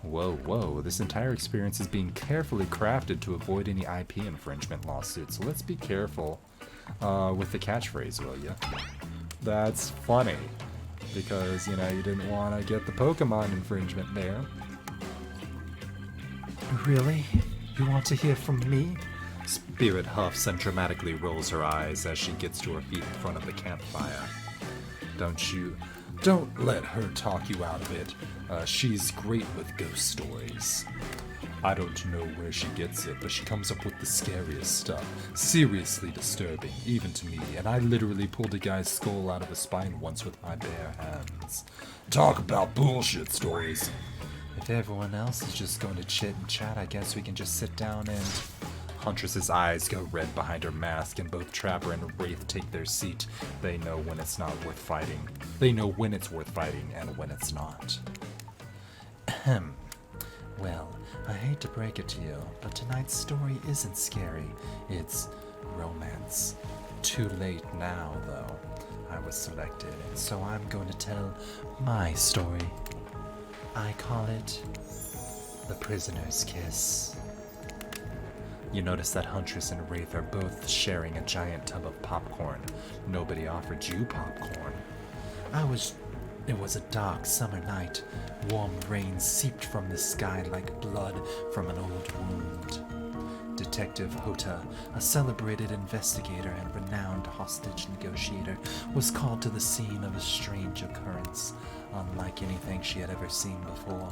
Whoa, this entire experience is being carefully crafted to avoid any IP infringement lawsuits. So let's be careful with the catchphrase, will ya? That's funny. Because, you didn't want to get the Pokemon infringement there. Really? You want to hear from me? Spirit huffs and dramatically rolls her eyes as she gets to her feet in front of the campfire. Don't let her talk you out of it. She's great with ghost stories. I don't know where she gets it, but she comes up with the scariest stuff. Seriously disturbing, even to me, and I literally pulled a guy's skull out of his spine once with my bare hands. Talk about bullshit stories. If everyone else is just going to chit and chat, I guess we can just sit down and... Huntress's eyes go red behind her mask, and both Trapper and Wraith take their seat. They know when it's not worth fighting. They know when it's worth fighting and when it's not. Ahem. Well, I hate to break it to you, but tonight's story isn't scary. It's romance. Too late now, though. I was selected, and so I'm going to tell my story. I call it The Prisoner's Kiss. You notice that Huntress and Wraith are both sharing a giant tub of popcorn. Nobody offered you popcorn. It was a dark summer night. Warm rain seeped from the sky like blood from an old wound. Detective Hota, a celebrated investigator and renowned hostage negotiator, was called to the scene of a strange occurrence, unlike anything she had ever seen before.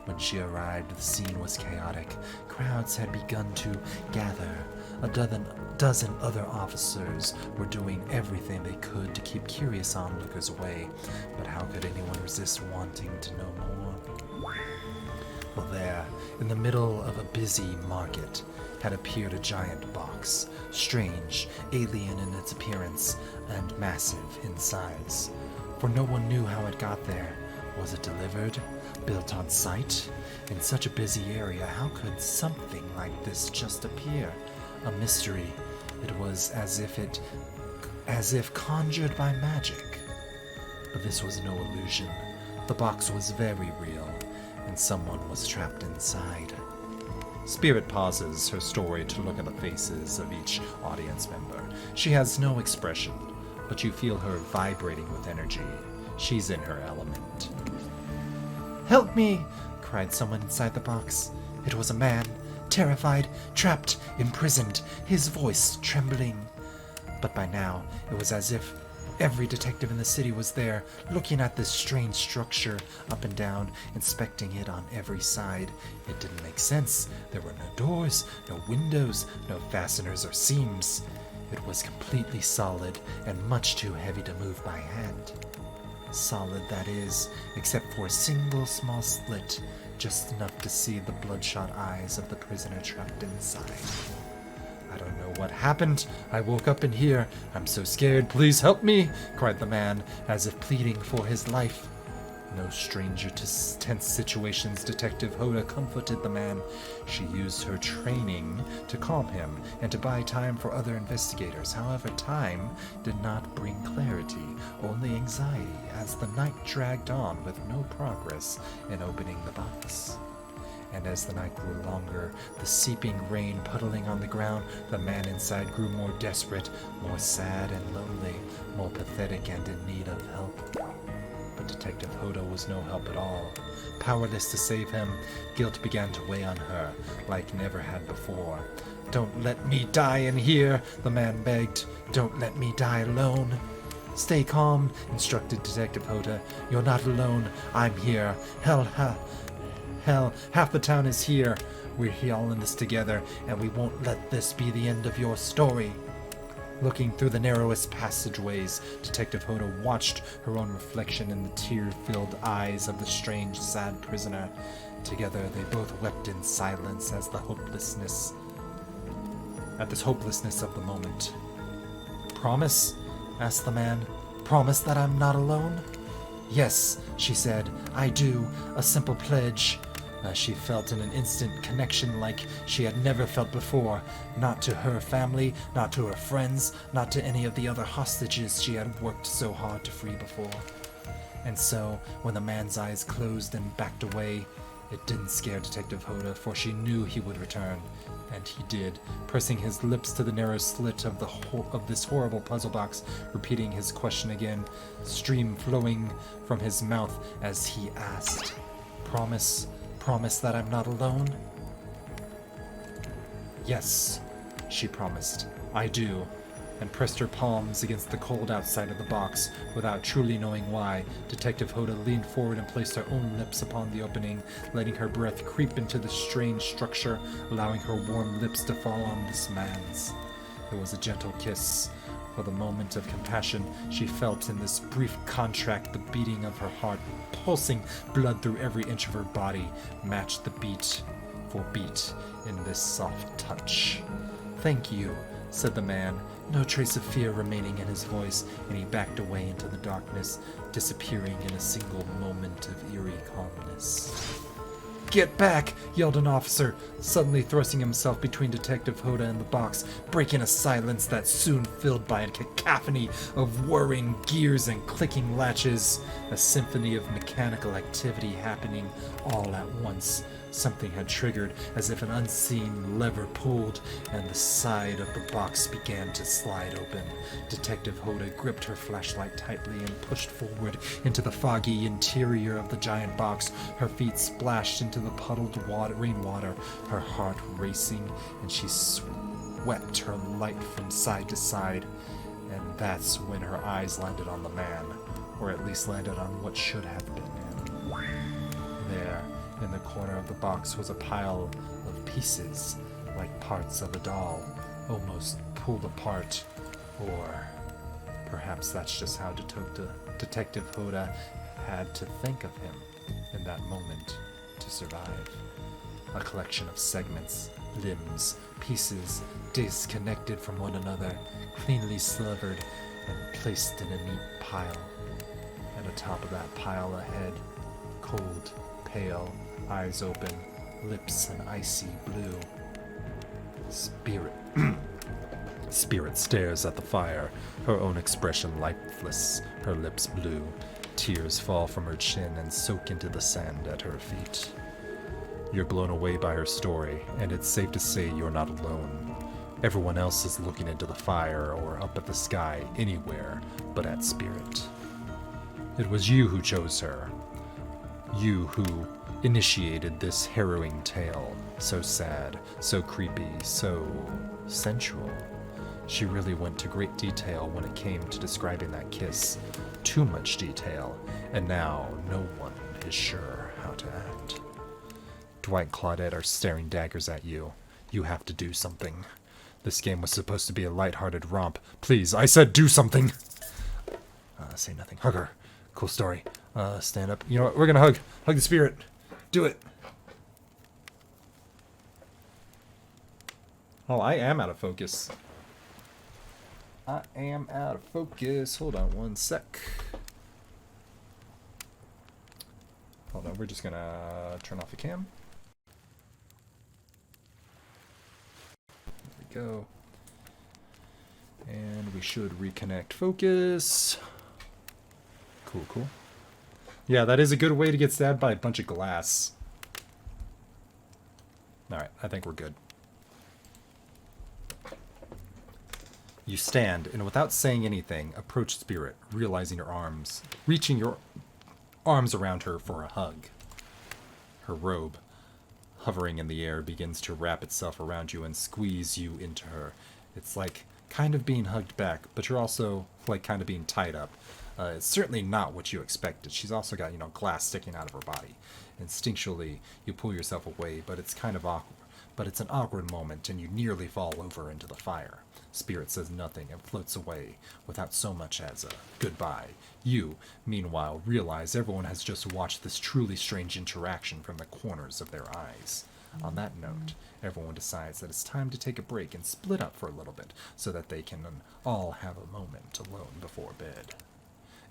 When she arrived, the scene was chaotic. Crowds had begun to gather. A dozen other officers were doing everything they could to keep curious onlookers away, but how could anyone resist wanting to know more? Well, there, in the middle of a busy market, had appeared a giant box, strange, alien in its appearance, and massive in size. For no one knew how it got there. Was it delivered? Built on site? In such a busy area, how could something like this just appear? A mystery. It was as if conjured by magic. But this was no illusion. The box was very real, and someone was trapped inside. Spirit pauses her story to look at the faces of each audience member. She has no expression, but you feel her vibrating with energy. She's in her element. "Help me!" cried someone inside the box. It was a man, terrified, trapped, imprisoned, his voice trembling. But by now, it was as if every detective in the city was there, looking at this strange structure, up and down, inspecting it on every side. It didn't make sense. There were no doors, no windows, no fasteners or seams. It was completely solid and much too heavy to move by hand. Solid, that is, except for a single small slit, just enough to see the bloodshot eyes of the prisoner trapped inside. "I don't know what happened. I woke up in here. I'm so scared. Please help me," cried the man, as if pleading for his life. No stranger to tense situations, Detective Hoda comforted the man. She used her training to calm him and to buy time for other investigators. However, time did not bring clarity, only anxiety, as the night dragged on with no progress in opening the box. And as the night grew longer, the seeping rain puddling on the ground, the man inside grew more desperate, more sad and lonely, more pathetic and in need of help. But Detective Hoda was no help at all. Powerless to save him, guilt began to weigh on her, like never had before. "Don't let me die in here," the man begged. "Don't let me die alone." "Stay calm," instructed Detective Hoda. "You're not alone. I'm here. Hell, half the town is here. We're here all in this together, and we won't let this be the end of your story." Looking through the narrowest passageways, Detective Hoda watched her own reflection in the tear-filled eyes of the strange, sad prisoner. Together, they both wept in silence at this hopelessness of the moment. "Promise?" asked the man. "Promise that I'm not alone?" "Yes," she said, "I do. A simple pledge." She felt in an instant connection like she had never felt before, not to her family, not to her friends, not to any of the other hostages she had worked so hard to free before. And so, when the man's eyes closed and backed away, it didn't scare Detective Hoda, for she knew he would return. And he did, pressing his lips to the narrow slit of this horrible puzzle box, repeating his question again, stream flowing from his mouth as he asked, Promise that I'm not alone?" "Yes," she promised, "I do," and pressed her palms against the cold outside of the box. Without truly knowing why, Detective Hoda leaned forward and placed her own lips upon the opening, letting her breath creep into the strange structure, allowing her warm lips to fall on this man's. It was a gentle kiss. For the moment of compassion she felt in this brief contract, the beating of her heart, pulsing blood through every inch of her body, matched the beat for beat in this soft touch. "Thank you," said the man, no trace of fear remaining in his voice, and he backed away into the darkness, disappearing in a single moment of eerie calmness. "Get back!" yelled an officer, suddenly thrusting himself between Detective Hoda and the box, breaking a silence that soon filled by a cacophony of whirring gears and clicking latches, a symphony of mechanical activity happening all at once. Something had triggered, as if an unseen lever pulled, and the side of the box began to slide open. Detective Hoda gripped her flashlight tightly and pushed forward into the foggy interior of the giant box. Her feet splashed into the puddled rainwater, her heart racing, and she swept her light from side to side. And that's when her eyes landed on the man, or at least landed on what should have been him. There, in the corner of the box, was a pile of pieces, like parts of a doll, almost pulled apart. Or perhaps that's just how Detective Hoda had to think of him in that moment to survive. A collection of segments, limbs, pieces, disconnected from one another, cleanly slivered and placed in a neat pile. And atop of that pile a head, cold, pale, eyes open, lips an icy blue. Spirit stares at the fire, her own expression lifeless, her lips blue. Tears fall from her chin and soak into the sand at her feet. You're blown away by her story, and it's safe to say you're not alone. Everyone else is looking into the fire or up at the sky anywhere but at Spirit. It was you who chose her. You who initiated this harrowing tale. So sad, so creepy, so sensual. She really went to great detail when it came to describing that kiss. Too much detail, and now no one is sure how to act. Dwight and Claudette are staring daggers at you. You have to do something. This game was supposed to be a lighthearted romp. Please, I said do something! Say nothing. Hug her. Cool story. Stand up. You know what? We're gonna hug. Hug the spirit. Do it. Oh, I am out of focus. I am out of focus. Hold on one sec. Hold on, we're just gonna turn off the cam. There we go. And we should reconnect focus. Cool, cool. Yeah, that is a good way to get stabbed by a bunch of glass. Alright, I think we're good. You stand, and without saying anything, approach Spirit, reaching your arms around her for a hug. Her robe, hovering in the air, begins to wrap itself around you and squeeze you into her. It's like kind of being hugged back, but you're also like kind of being tied up. It's certainly not what you expected. She's also got, glass sticking out of her body. Instinctually, you pull yourself away, but it's kind of awkward. But it's an awkward moment, and you nearly fall over into the fire. Spirit says nothing and floats away without so much as a goodbye. You, meanwhile, realize everyone has just watched this truly strange interaction from the corners of their eyes. On that note, everyone decides that it's time to take a break and split up for a little bit so that they can all have a moment alone before bed.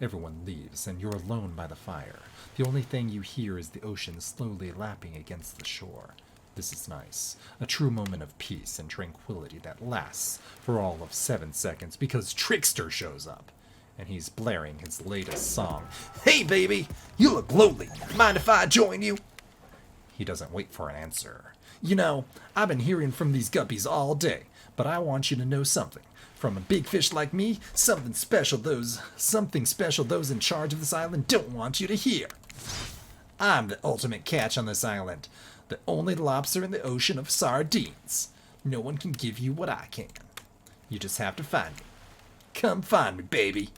Everyone leaves, and you're alone by the fire. The only thing you hear is the ocean slowly lapping against the shore. This is nice. A true moment of peace and tranquility that lasts for all of 7 seconds because Trickster shows up. And he's blaring his latest song. Hey, baby! You look lonely. Mind if I join you? He doesn't wait for an answer. I've been hearing from these guppies all day, but I want you to know something. From a big fish like me, something special those in charge of this island don't want you to hear. I'm the ultimate catch on this island. The only lobster in the ocean of sardines. No one can give you what I can. You just have to find me. Come find me, baby.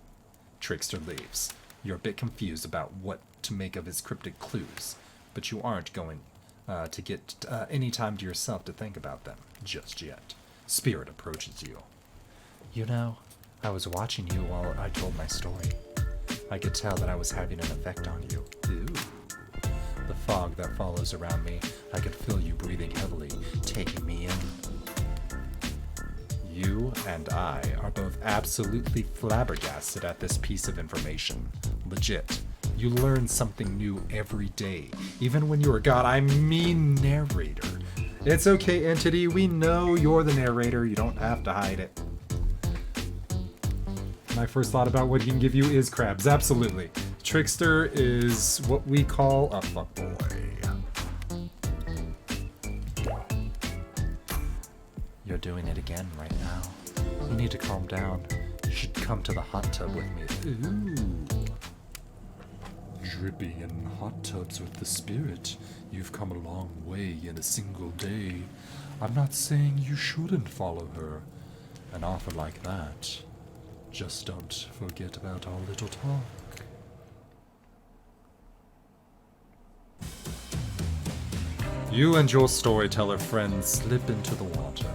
Trickster leaves. You're a bit confused about what to make of his cryptic clues, but you aren't going to get any time to yourself to think about them just yet. Spirit approaches you. I was watching you while I told my story. I could tell that I was having an effect on you. Ooh. The fog that follows around me, I could feel you breathing heavily, taking me in. You and I are both absolutely flabbergasted at this piece of information. Legit. You learn something new every day, even when you're narrator. It's okay, Entity, we know you're the narrator, you don't have to hide it. My first thought about what he can give you is crabs, absolutely. Trickster is what we call a fuckboy. You're doing it again right now. You need to calm down. You should come to the hot tub with me. Ooh. Dripping in hot tubs with the spirit. You've come a long way in a single day. I'm not saying you shouldn't follow her. An offer like that. Just don't forget about our little talk. You and your storyteller friends slip into the water.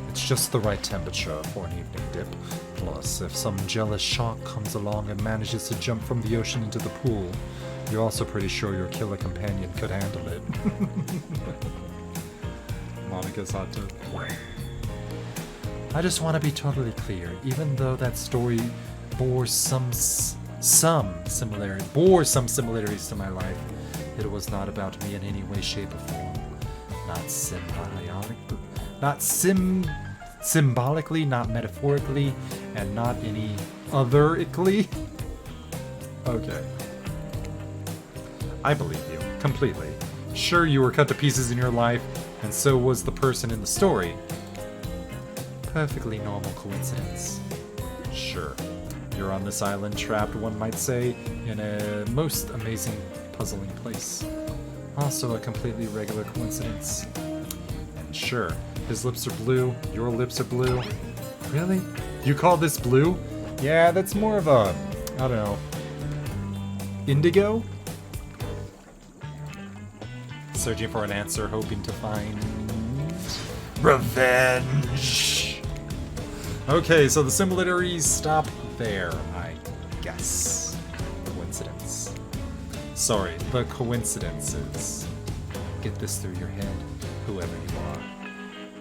It's just the right temperature for an evening dip. Plus, if some jealous shark comes along and manages to jump from the ocean into the pool, you're also pretty sure your killer companion could handle it. Monica's hot tub. I just want to be totally clear, even though that story bore some similarities to my life, it was not about me in any way, shape, or form. Not symbolically, not metaphorically, and not any otherically? Okay. I believe you, completely. Sure, you were cut to pieces in your life, and so was the person in the story. Perfectly normal coincidence. Sure. You're on this island trapped, one might say, in a most amazing, puzzling place. Also a completely regular coincidence. And sure, his lips are blue, your lips are blue. Really? You call this blue? Yeah, that's more of a, I don't know, indigo? Searching for an answer, hoping to find revenge. Okay, so the similarities stop there, I guess. Coincidence. Sorry, the coincidences. Get this through your head, whoever you are.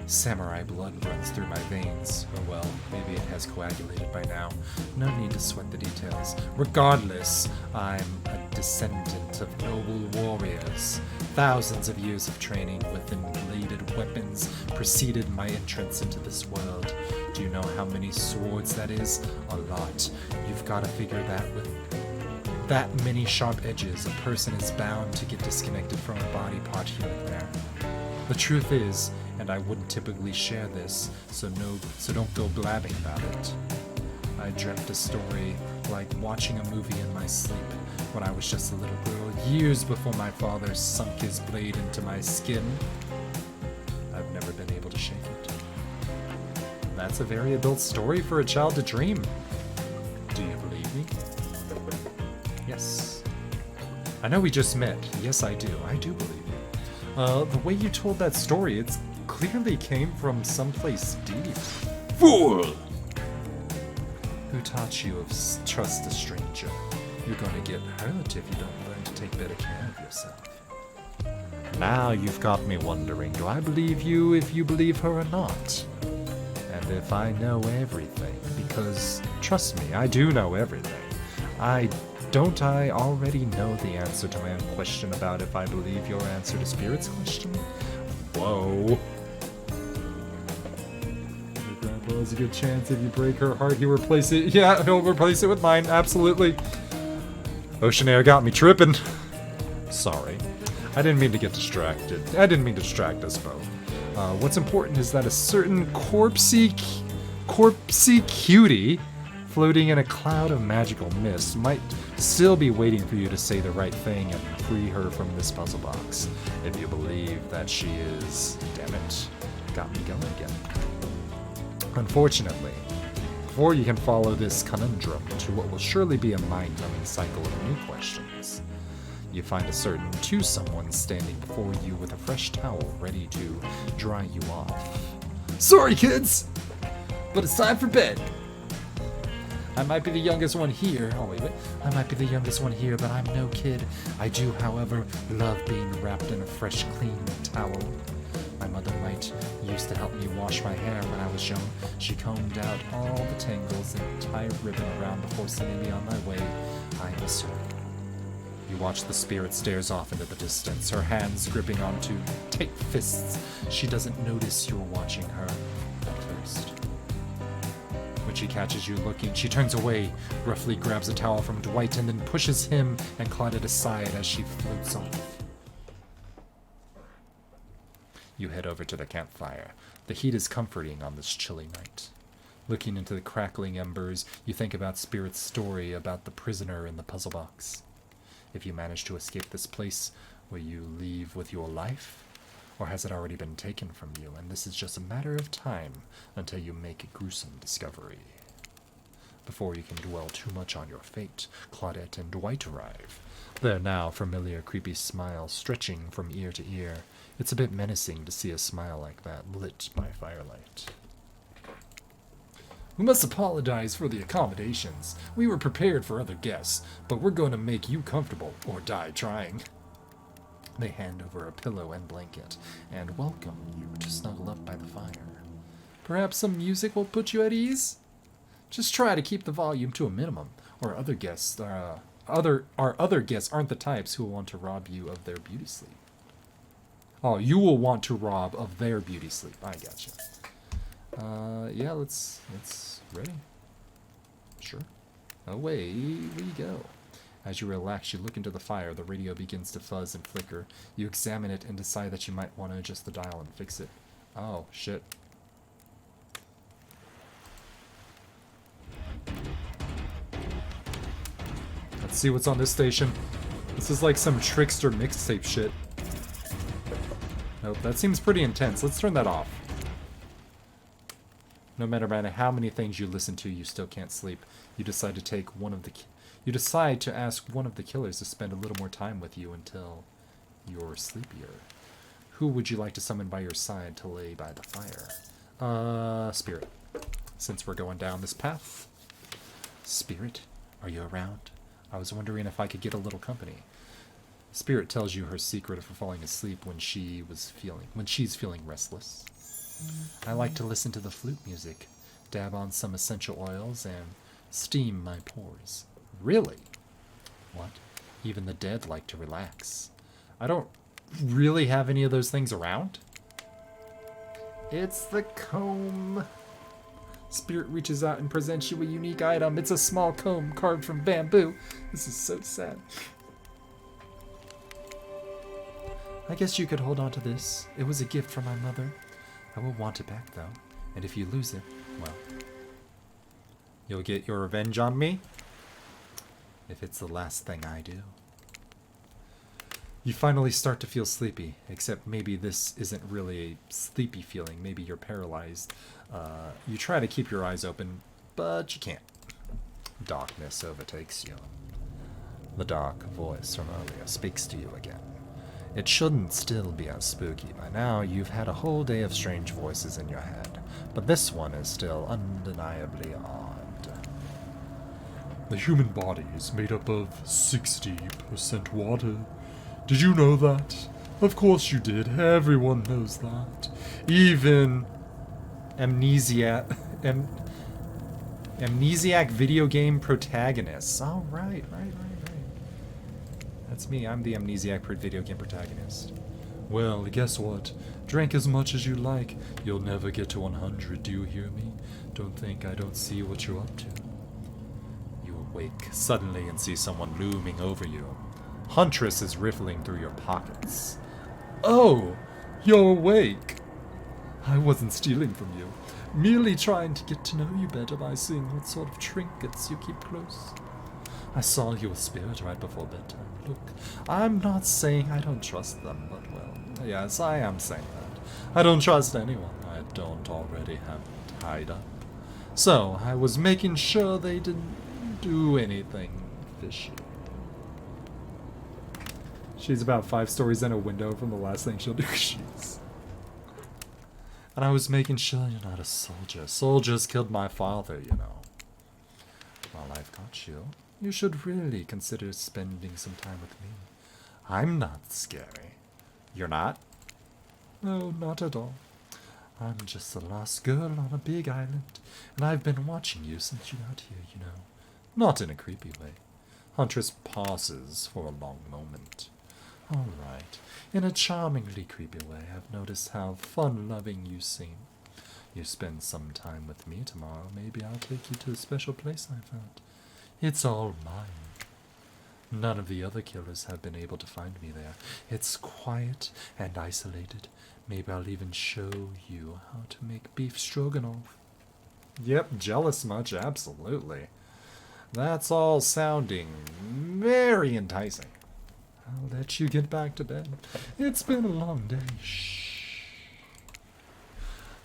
Samurai blood runs through my veins. Oh well, maybe it has coagulated by now. No need to sweat the details. Regardless, I'm a descendant of noble warriors. Thousands of years of training with bladed weapons preceded my entrance into this world. Do you know how many swords that is? A lot. You've got to figure that with that many sharp edges, a person is bound to get disconnected from a body part here and there. The truth is, and I wouldn't typically share this, so don't go blabbing about it. I dreamt a story like watching a movie in my sleep when I was just a little girl, years before my father sunk his blade into my skin. I've never been able to shake it. That's a very adult story for a child to dream. Do you believe me? Yes. I know we just met. Yes, I do. I do believe you. The way you told that story, it's clearly came from someplace deep. Fool! Who taught you of trust a stranger? You're gonna get hurt if you don't learn to take better care of yourself. Now you've got me wondering, do I believe you if you believe her or not? And if I know everything, because, trust me, I do know everything. Don't I already know the answer to my own question about if I believe your answer to Spirit's question? Whoa. Grandpa has a good chance if you break her heart, he'll replace it. Yeah, he'll replace it with mine, absolutely. Ocean air got me tripping. Sorry. I didn't mean to get distracted. I didn't mean to distract us both. What's important is that a certain corpsey cutie floating in a cloud of magical mist might still be waiting for you to say the right thing and free her from this puzzle box. If you believe that she is, damn it, got me going again. Unfortunately, before you can follow this conundrum to what will surely be a mind-numbing cycle of new questions, you find a certain someone standing before you with a fresh towel ready to dry you off. Sorry, kids, but it's time for bed. I might be the youngest one here. Oh, wait. I might be the youngest one here, but I'm no kid. I do, however, love being wrapped in a fresh, clean towel. My mother used to help me wash my hair when I was young. She combed out all the tangles and tied a ribbon around before sending me on my way. I miss her. You watch the spirit stares off into the distance, her hands gripping onto tight fists. She doesn't notice you're watching her at first. When she catches you looking, she turns away, roughly grabs a towel from Dwight, and then pushes him and Claudette aside as she floats off. You head over to the campfire. The heat is comforting on this chilly night. Looking into the crackling embers, you think about Spirit's story about the prisoner in the puzzle box. If you manage to escape this place, will you leave with your life? Or has it already been taken from you, and this is just a matter of time until you make a gruesome discovery? Before you can dwell too much on your fate, Claudette and Dwight arrive. Their now familiar creepy smile stretching from ear to ear. It's a bit menacing to see a smile like that lit by firelight. We must apologize for the accommodations. We were prepared for other guests, but we're going to make you comfortable or die trying. They hand over a pillow and blanket, and welcome you to snuggle up by the fire. Perhaps some music will put you at ease? Just try to keep the volume to a minimum, or our other guests aren't the types who will want to rob you of their beauty sleep. Oh, you will want to rob of their beauty sleep. I gotcha. Yeah, let's ready. Sure. Away we go. As you relax, you look into the fire. The radio begins to fuzz and flicker. You examine it and decide that you might want to adjust the dial and fix it. Oh, shit. Let's see what's on this station. This is like some Trickster mixtape shit. Nope, that seems pretty intense. Let's turn that off. No matter how many things you listen to, you still can't sleep. You decide to take you decide to ask one of the killers to spend a little more time with you until you're sleepier. Who would you like to summon by your side to lay by the fire? Spirit. Since we're going down this path. Spirit, are you around? I was wondering if I could get a little company. Spirit tells you her secret for falling asleep when she's feeling restless. I like to listen to the flute music, dab on some essential oils, and steam my pores. Really? What? Even the dead like to relax. I don't really have any of those things around. It's the comb. Spirit reaches out and presents you a unique item. It's a small comb carved from bamboo. This is so sad. I guess you could hold on to this. It was a gift from my mother. I will want it back, though. And if you lose it, well, you'll get your revenge on me? If it's the last thing I do. You finally start to feel sleepy, except maybe this isn't really a sleepy feeling. Maybe you're paralyzed. You try to keep your eyes open, but you can't. Darkness overtakes you. The dark voice from earlier speaks to you again. It shouldn't still be as spooky by now. You've had a whole day of strange voices in your head, but this one is still undeniably odd. The human body is made up of 60% water. Did you know that? Of course you did. Everyone knows that. Even Amnesiac video game protagonists. Oh, right. That's me. I'm the amnesiac video game protagonist. Well, guess what? Drink as much as you like. You'll never get to 100, do you hear me? Don't think I don't see what you're up to. You awake suddenly and see someone looming over you. Huntress is riffling through your pockets. Oh, you're awake. I wasn't stealing from you. Merely trying to get to know you better by seeing what sort of trinkets you keep close. I saw your spirit right before bedtime. Look, I'm not saying I don't trust them, but well, yes, I am saying that. I don't trust anyone I don't already have tied up. So, I was making sure they didn't do anything fishy. She's about 5 stories in a window from the last thing she'll do. And I was making sure you're not a soldier. Soldiers killed my father, you know. While I've got you, you should really consider spending some time with me. I'm not scary. You're not? No, not at all. I'm just a lost girl on a big island, and I've been watching you since you got here, you know. Not in a creepy way. Huntress pauses for a long moment. All right. In a charmingly creepy way, I've noticed how fun-loving you seem. You spend some time with me tomorrow. Maybe I'll take you to a special place I found. It's all mine. None of the other killers have been able to find me there. It's quiet and isolated. Maybe I'll even show you how to make beef stroganoff. Yep, jealous much, absolutely. That's all sounding very enticing. I'll let you get back to bed. It's been a long day. Shh.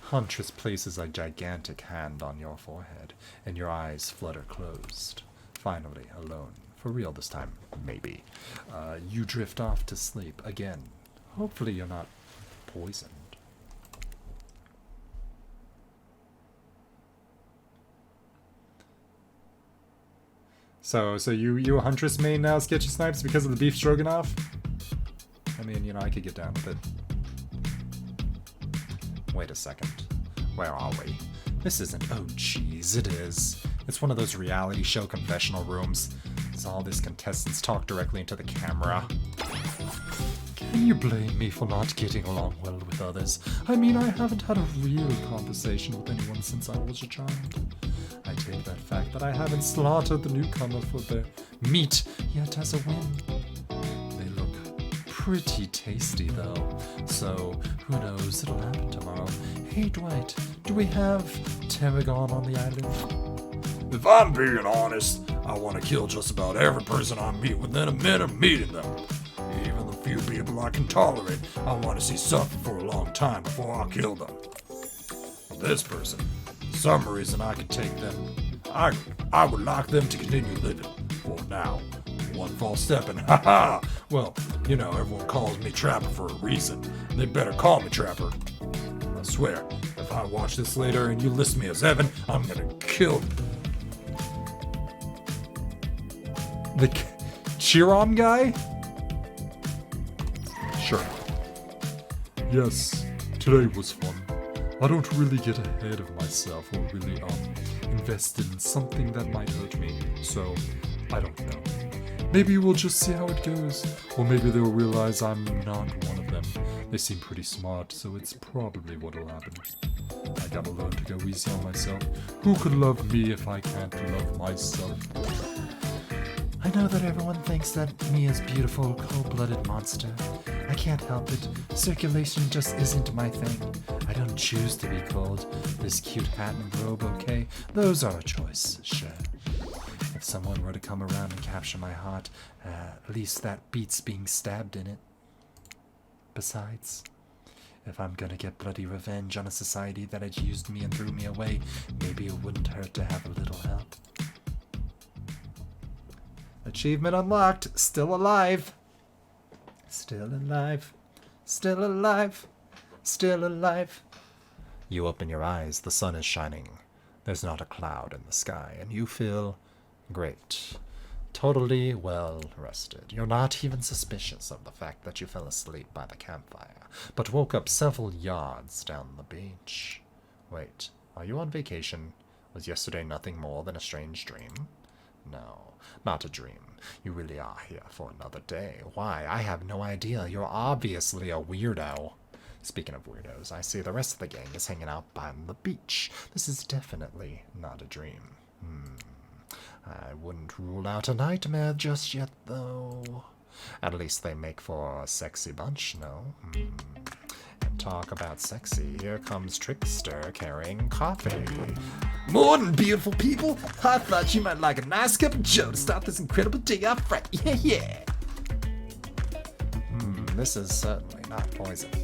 Huntress places a gigantic hand on your forehead, and your eyes flutter closed. Finally, alone. For real this time, maybe. You drift off to sleep again. Hopefully you're not poisoned. So you a Huntress main now, Sketchy Snipes, because of the beef stroganoff? I mean, you know, I could get down with it. Wait a second. Where are we? This isn't... Oh, jeez, it is. It's one of those reality show confessional rooms. It's all these contestants talk directly into the camera. Can you blame me for not getting along well with others? I mean, I haven't had a real conversation with anyone since I was a child. I I take that fact that I haven't slaughtered the newcomer for their meat yet as a win. They look pretty tasty though, so who knows, it'll happen tomorrow. Hey Dwight, do we have tarragon on the island? If I'm being honest, I want to kill just about every person I meet within a minute of meeting them. Even the few people I can tolerate, I want to see suffer for a long time before I kill them. This person, for some reason I could take them. I would like them to continue living. For now. One false step and ha-ha! Well, you know, everyone calls me Trapper for a reason. They better call me Trapper. I swear, if I watch this later and you list me as Evan, I'm gonna kill The Chiron guy? Sure. Yes, today was fun. I don't really get ahead of myself or really invest in something that might hurt me, so I don't know. Maybe we'll just see how it goes, or maybe they'll realize I'm not one of them. They seem pretty smart, so it's probably what'll happen. I gotta learn to go easy on myself. Who could love me if I can't love myself? I know that everyone thinks that me is beautiful, cold-blooded monster. I can't help it. Circulation just isn't my thing. I don't choose to be cold. This cute hat and robe, okay? Those are a choice, sure. If someone were to come around and capture my heart, at least that beats being stabbed in it. Besides, if I'm gonna get bloody revenge on a society that had used me and threw me away, maybe it wouldn't hurt to have a little help. Achievement unlocked. Still alive. Still alive. Still alive. Still alive. You open your eyes, the sun is shining. There's not a cloud in the sky, and you feel great. Totally well rested. You're not even suspicious of the fact that you fell asleep by the campfire, but woke up several yards down the beach. Wait, are you on vacation? Was yesterday nothing more than a strange dream? No, not a dream. You really are here for another day. Why? I have no idea. You're obviously a weirdo. Speaking of weirdos, I see the rest of the gang is hanging out by the beach. This is definitely not a dream. I wouldn't rule out a nightmare just yet, though. At least they make for a sexy bunch, no? And talk about sexy, here comes Trickster carrying coffee. Morning, beautiful people. I thought you might like a nice cup of joe to start this incredible day off right. Yeah. This is certainly not poisoned.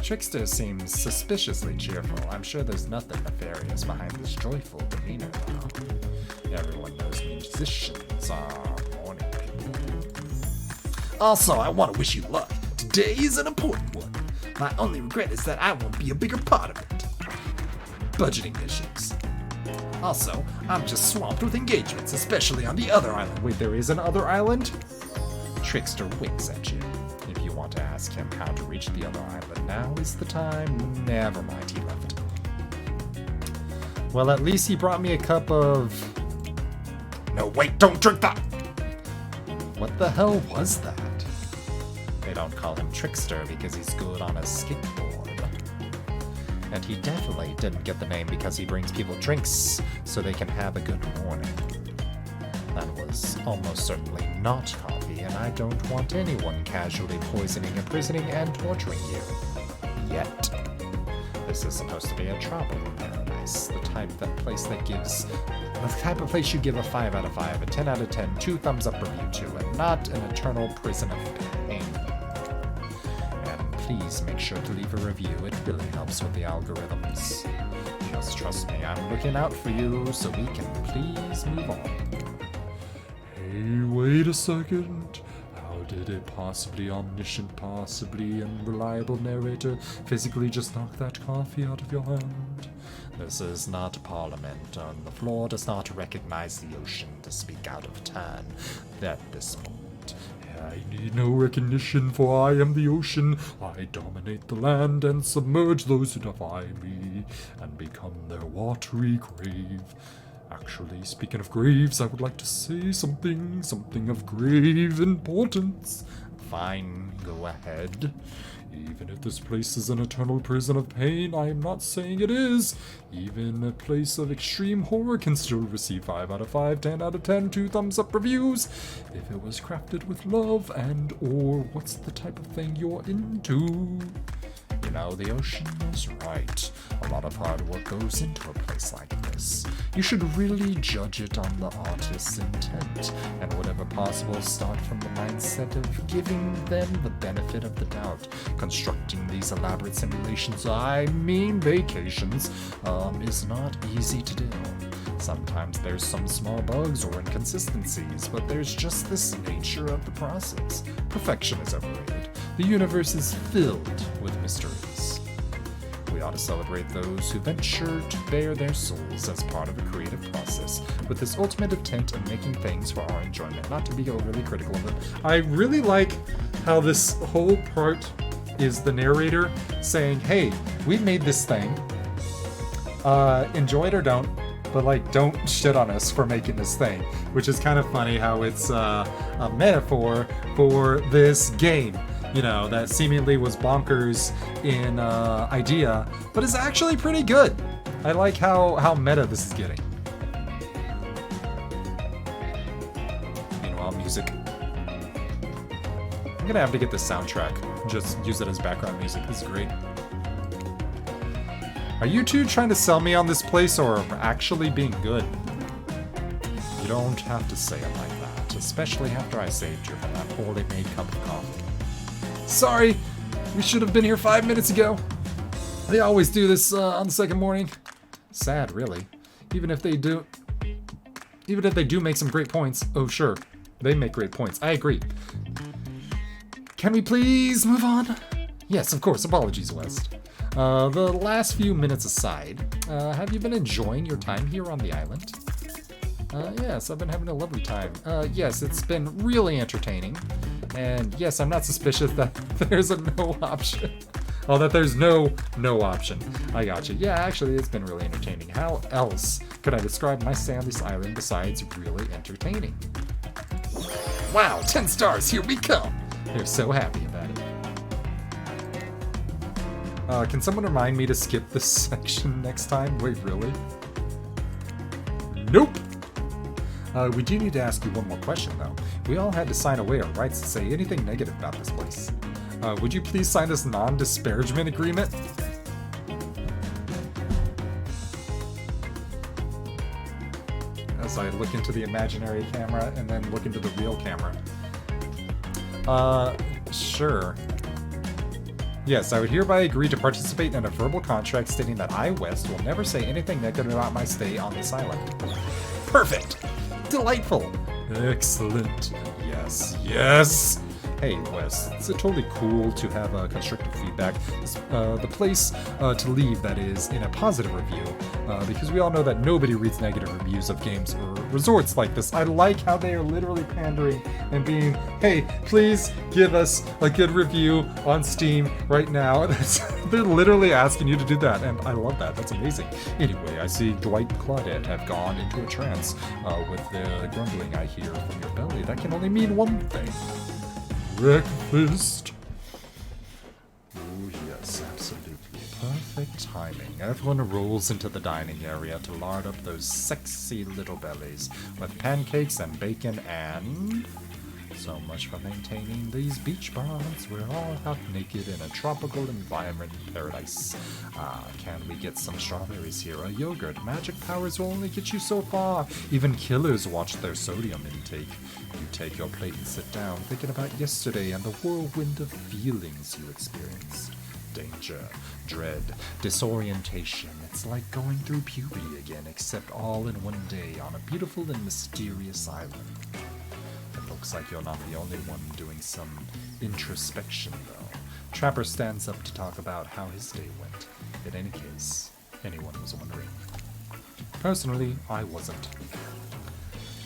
Trickster seems suspiciously cheerful. I'm sure there's nothing nefarious behind this joyful demeanor, though. Everyone knows musicians are morning people. Also, I want to wish you luck. Today is an important one. My only regret is that I won't be a bigger part of it. Budgeting issues. Also, I'm just swamped with engagements, especially on the other island. Wait, there is an other island? Trickster winks at you. If you want to ask him how to reach the other island, now is the time. Never mind, he left. Well, at least he brought me a cup of... No, wait, don't drink that! What the hell was that? They don't call him Trickster because he's good on a skateboard. And he definitely didn't get the name because he brings people drinks so they can have a good morning. That was almost certainly not coffee, and I don't want anyone casually poisoning, imprisoning, and torturing you. Yet. This is supposed to be a tropical paradise, the type of place you give a 5 out of 5, a 10 out of 10, 2 thumbs up review to, and not an eternal prison of pain. And please make sure to leave a review, it really helps with the algorithms. Just trust me, I'm looking out for you, so we can please move on. Hey, wait a second. How did a possibly omniscient, possibly unreliable narrator physically just knock that coffee out of your hand? This is not Parliament, and the floor does not recognize the ocean to speak out of turn at this moment. I need no recognition, for I am the ocean. I dominate the land and submerge those who defy me, and become their watery grave. Actually, speaking of graves, I would like to say something of grave importance. Fine, go ahead. Even if this place is an eternal prison of pain, I am not saying it is. Even a place of extreme horror can still receive 5 out of 5, 10 out of 10, 2 thumbs up reviews. If it was crafted with love and or what's the type of thing you're into. You know, the ocean is right. A lot of hard work goes into a place like this. You should really judge it on the artist's intent, and whatever possible, start from the mindset of giving them the benefit of the doubt. Constructing these elaborate simulations, I mean vacations, is not easy to do. Sometimes there's some small bugs or inconsistencies, but there's just this nature of the process. Perfection is overrated. The universe is filled with mysteries. We ought to celebrate those who venture to bare their souls as part of a creative process, with this ultimate intent of making things for our enjoyment, not to be overly critical of it. I really like how this whole part is the narrator saying, hey, we made this thing. Enjoy it or don't. But, like, don't shit on us for making this thing. Which is kind of funny how it's a metaphor for this game. You know, that seemingly was bonkers in idea, but is actually pretty good. I like how meta this is getting. Meanwhile, music. I'm gonna have to get the soundtrack. Just use it as background music. This is great. Are you two trying to sell me on this place or actually being good? You don't have to say it like that, especially after I saved you from that poorly made cup of coffee. Sorry, we should have been here 5 minutes ago. They always do this on the second morning. Sad, really. Even if they do make some great points. Oh, sure. They make great points. I agree. Can we please move on? Yes, of course. Apologies, West. The last few minutes aside, have you been enjoying your time here on the island? Yes, I've been having a lovely time. Yes, it's been really entertaining. And yes, I'm not suspicious that there's a no option. Oh, that there's no option. I gotcha. Yeah, actually, it's been really entertaining. How else could I describe my stay on this island besides really entertaining? Wow, 10 stars, here we come. They're so happy about it. Can someone remind me to skip this section next time? Wait, really? Nope! We do need to ask you one more question, though. We all had to sign away our rights to say anything negative about this place. Would you please sign this non-disparagement agreement? As I look into the imaginary camera and then look into the real camera. Sure. Yes, I would hereby agree to participate in a verbal contract stating that I, West, will never say anything negative about my stay on this island. Perfect. Delightful. Excellent. Yes. Hey, Wes, it's totally cool to have constructive feedback. The place to leave, that is, in a positive review, because we all know that nobody reads negative reviews of games or resorts like this. I like how they are literally pandering and being, hey, please give us a good review on Steam right now. They're literally asking you to do that, and I love that. That's amazing. Anyway, I see Dwight and Claudette have gone into a trance with the grumbling I hear from your belly. That can only mean one thing. Breakfast. Oh yes, absolutely. Perfect timing. Everyone rolls into the dining area to lard up those sexy little bellies with pancakes and bacon and... So much for maintaining these beach bonds. We're all half naked in a tropical environment paradise. Can we get some strawberries here? A yogurt. Magic powers will only get you so far. Even killers watch their sodium intake. You take your plate and sit down, thinking about yesterday and the whirlwind of feelings you experienced. Danger, dread, disorientation. It's like going through puberty again, except all in one day on a beautiful and mysterious island. It looks like you're not the only one doing some introspection, though. Trapper stands up to talk about how his day went. In any case, anyone was wondering. Personally, I wasn't.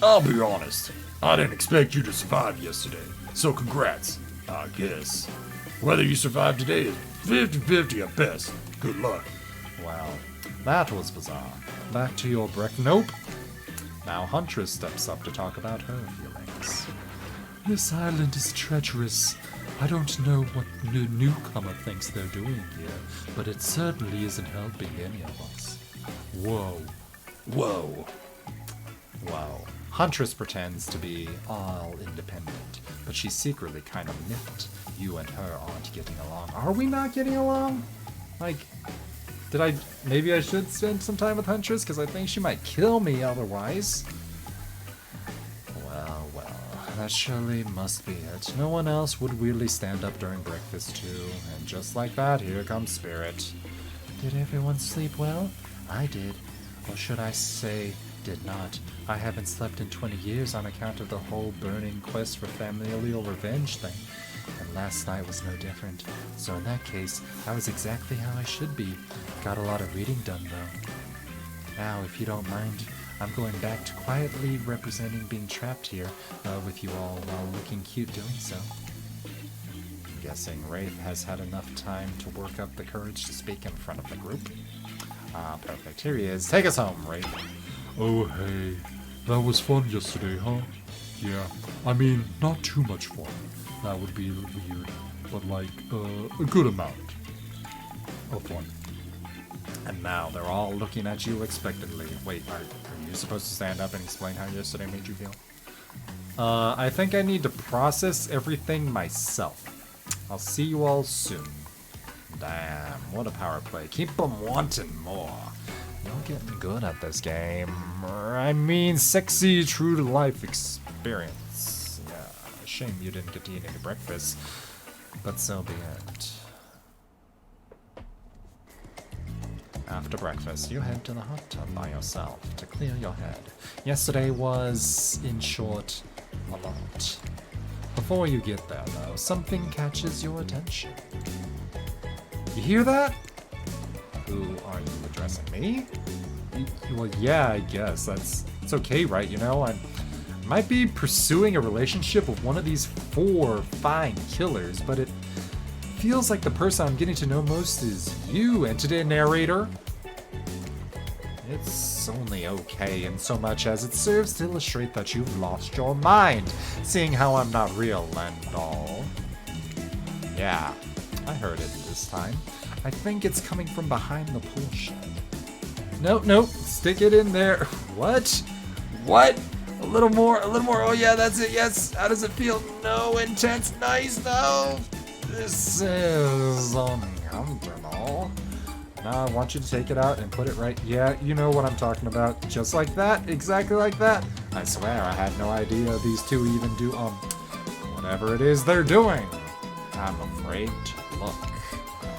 I'll be honest, I didn't expect you to survive yesterday, so congrats, I guess. Whether you survive today is 50-50 at best. Good luck. Wow, that was bizarre. Back to your Nope. Now Huntress steps up to talk about her feelings. This island is treacherous. I don't know what newcomer thinks they're doing here, but it certainly isn't helping any of us. Whoa. Whoa. Wow. Huntress pretends to be all independent, but she's secretly kind of miffed you and her aren't getting along. Are we not getting along? Like, maybe I should spend some time with Huntress, because I think she might kill me otherwise. Well, that surely must be it. No one else would weirdly stand up during breakfast too, and just like that, here comes Spirit. Did everyone sleep well? I did. Or should I say, did not. I haven't slept in 20 years on account of the whole burning quest for familial revenge thing. And last night was no different. So in that case, I was exactly how I should be. Got a lot of reading done though. Now, if you don't mind, I'm going back to quietly representing being trapped here with you all while looking cute doing so. I'm guessing Wraith has had enough time to work up the courage to speak in front of the group. Ah, perfect. Here he is. Take us home, Wraith. Oh, hey. That was fun yesterday, huh? Yeah. I mean, not too much fun. That would be weird. But, like, a good amount of fun. And now they're all looking at you expectantly. Wait, are you supposed to stand up and explain how yesterday made you feel? I think I need to process everything myself. I'll see you all soon. Damn, what a power play. Keep them wanting more. You're getting good at this game. I mean, sexy, true-to-life experience. Yeah, shame you didn't get to eat any breakfast. But so be it. After breakfast, you head to the hot tub by yourself to clear your head. Yesterday was, in short, a lot. Before you get there, though, something catches your attention. You hear that? Who are you addressing? Me? Well, yeah, I guess. It's okay, right? You know, I might be pursuing a relationship with one of these 4 fine killers, but it feels like the person I'm getting to know most is you, and today, narrator. It's only okay in so much as it serves to illustrate that you've lost your mind, seeing how I'm not real and all. Yeah, I heard it this time. I think it's coming from behind the pool shed. Nope, stick it in there. What? A little more, oh yeah, that's it, yes. How does it feel? No, intense, nice, no. This is uncomfortable. Now I want you to take it out and put it right. Yeah, you know what I'm talking about. Just like that, exactly like that. I swear I had no idea these two even do, whatever it is they're doing. I'm afraid to look.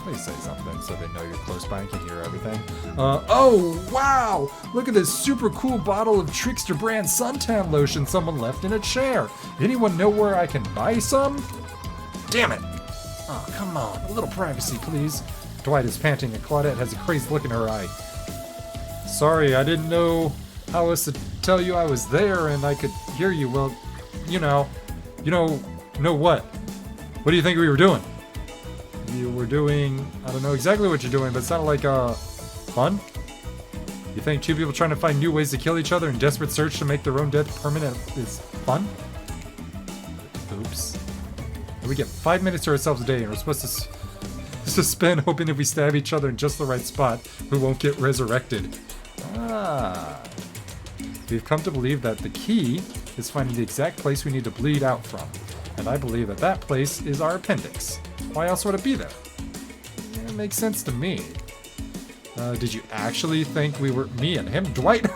Please say something so they know you're close by and can hear everything. Oh, wow! Look at this super cool bottle of Trickster brand suntan lotion someone left in a chair. Anyone know where I can buy some? Damn it! Oh, come on. A little privacy, please. Dwight is panting and Claudette has a crazed look in her eye. Sorry, I didn't know how else to tell you I was there and I could hear you. Well, you know what? What do you think we were doing? You were doing, I don't know exactly what you're doing, but it sounded like, fun? You think 2 people trying to find new ways to kill each other in desperate search to make their own death permanent is fun? Oops. We get 5 minutes to ourselves a day, and we're supposed to spend hoping if we stab each other in just the right spot, we won't get resurrected. Ah. We've come to believe that the key is finding the exact place we need to bleed out from. And I believe that that place is our appendix. Why else would it be there? Yeah, it makes sense to me. Did you actually think we were me and him, Dwight? You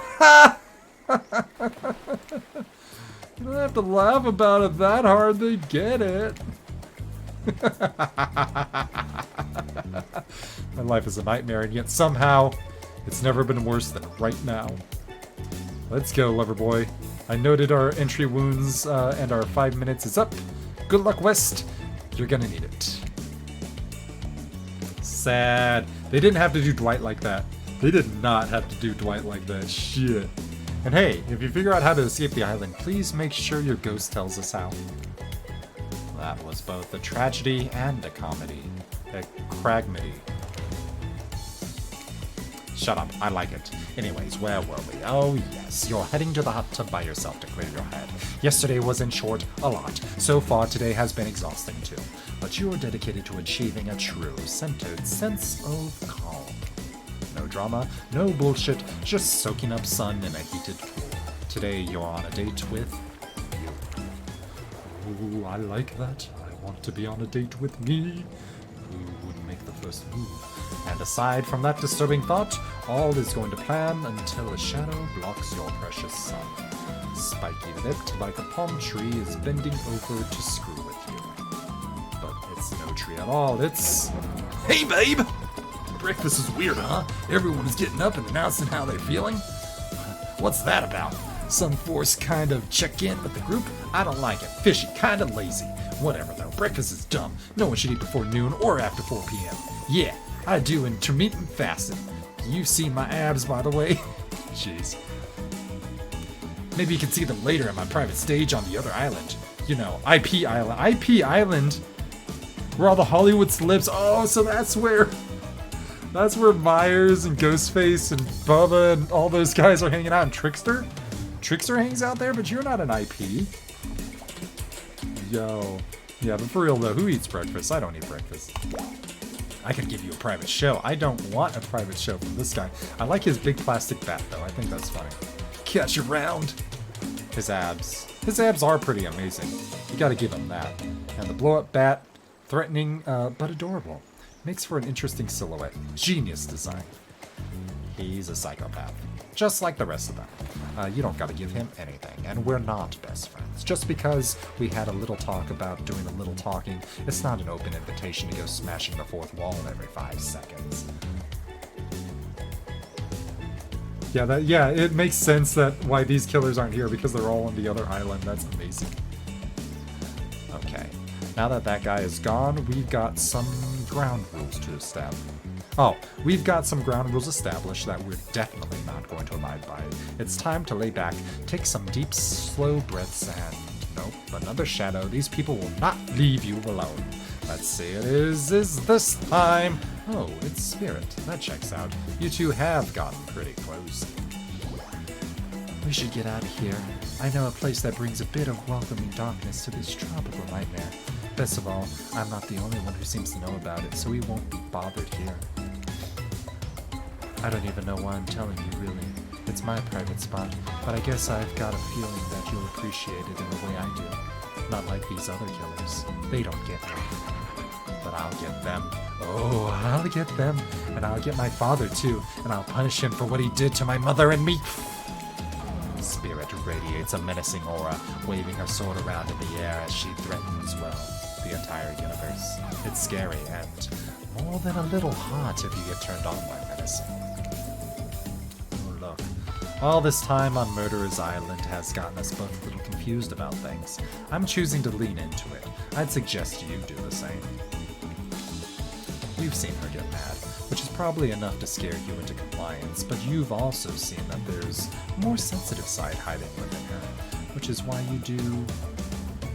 don't have to laugh about it that hard, they get it. My life is a nightmare, and yet somehow it's never been worse than right now. Let's go, lover boy. I noted our entry wounds, and our 5 minutes is up. Good luck, West. You're gonna need it. Sad. They didn't have to do Dwight like that. They did not have to do Dwight like that. Shit. And hey, if you figure out how to escape the island, please make sure your ghost tells us how. That was both a tragedy and a comedy. A cragmedy. Shut up, I like it. Anyways, where were we? Oh yes, you're heading to the hot tub by yourself to clear your head. Yesterday was, in short, a lot. So far, today has been exhausting too. But you're dedicated to achieving a true, centered sense of calm. No drama, no bullshit, just soaking up sun in a heated pool. Today, you're on a date with you. Ooh, I like that. I want to be on a date with me. Who would make the first move? And aside from that disturbing thought, all is going to plan until a shadow blocks your precious sun. Spiky-lipped like a palm tree is bending over to screw with you. But it's no tree at all, it's... Hey, babe! Breakfast is weird, huh? Everyone is getting up and announcing how they're feeling. What's that about? Some forced kind of check-in with the group? I don't like it. Fishy, kind of lazy. Whatever, though. Breakfast is dumb. No one should eat before noon or after 4 p.m. Yeah, I do intermittent fasting. You've seen my abs, by the way. Jeez. Maybe you can see them later at my private stage on the other island. You know, IP Island. IP Island? Where all the Hollywood celebs... Oh, so that's where Myers and Ghostface and Bubba and all those guys are hanging out. And Trickster? Trickster hangs out there, but you're not an IP. Yo. Yeah, but for real though, who eats breakfast? I don't eat breakfast. I could give you a private show. I don't want a private show from this guy. I like his big plastic bat though. I think that's funny. Catch you round. His abs. His abs are pretty amazing. You gotta give him that. And the blow-up bat, threatening but adorable. Makes for an interesting silhouette. Genius design. He's a psychopath. Just like the rest of them. You don't gotta give him anything, and we're not best friends. Just because we had a little talk about doing a little talking, it's not an open invitation to go smashing the fourth wall every 5 seconds. Yeah, it makes sense that why these killers aren't here, because they're all on the other island. That's amazing. Okay, now that that guy is gone, we've got some ground rules to establish. Oh, we've got some ground rules established that we're definitely not going to abide by. It's time to lay back, take some deep, slow breaths, and nope, another shadow. These people will not leave you alone. Let's see, it is this time. Oh, it's Spirit. That checks out. You two have gotten pretty close. We should get out of here. I know a place that brings a bit of welcoming darkness to this tropical nightmare. Best of all, I'm not the only one who seems to know about it, so we won't be bothered here. I don't even know why I'm telling you, really. It's my private spot, but I guess I've got a feeling that you'll appreciate it in the way I do. Not like these other killers. They don't get me. But I'll get them. Oh, I'll get them. And I'll get my father, too. And I'll punish him for what he did to my mother and me. Spirit radiates a menacing aura, waving her sword around in the air as she threatens, well, the entire universe. It's scary and more than a little hot if you get turned on by menacing. Oh, look. All this time on Murderer's Island has gotten us both a little confused about things. I'm choosing to lean into it. I'd suggest you do the same. You've seen her get mad, which is probably enough to scare you into compliance, but you've also seen that there's a more sensitive side hiding within her, which is why you do...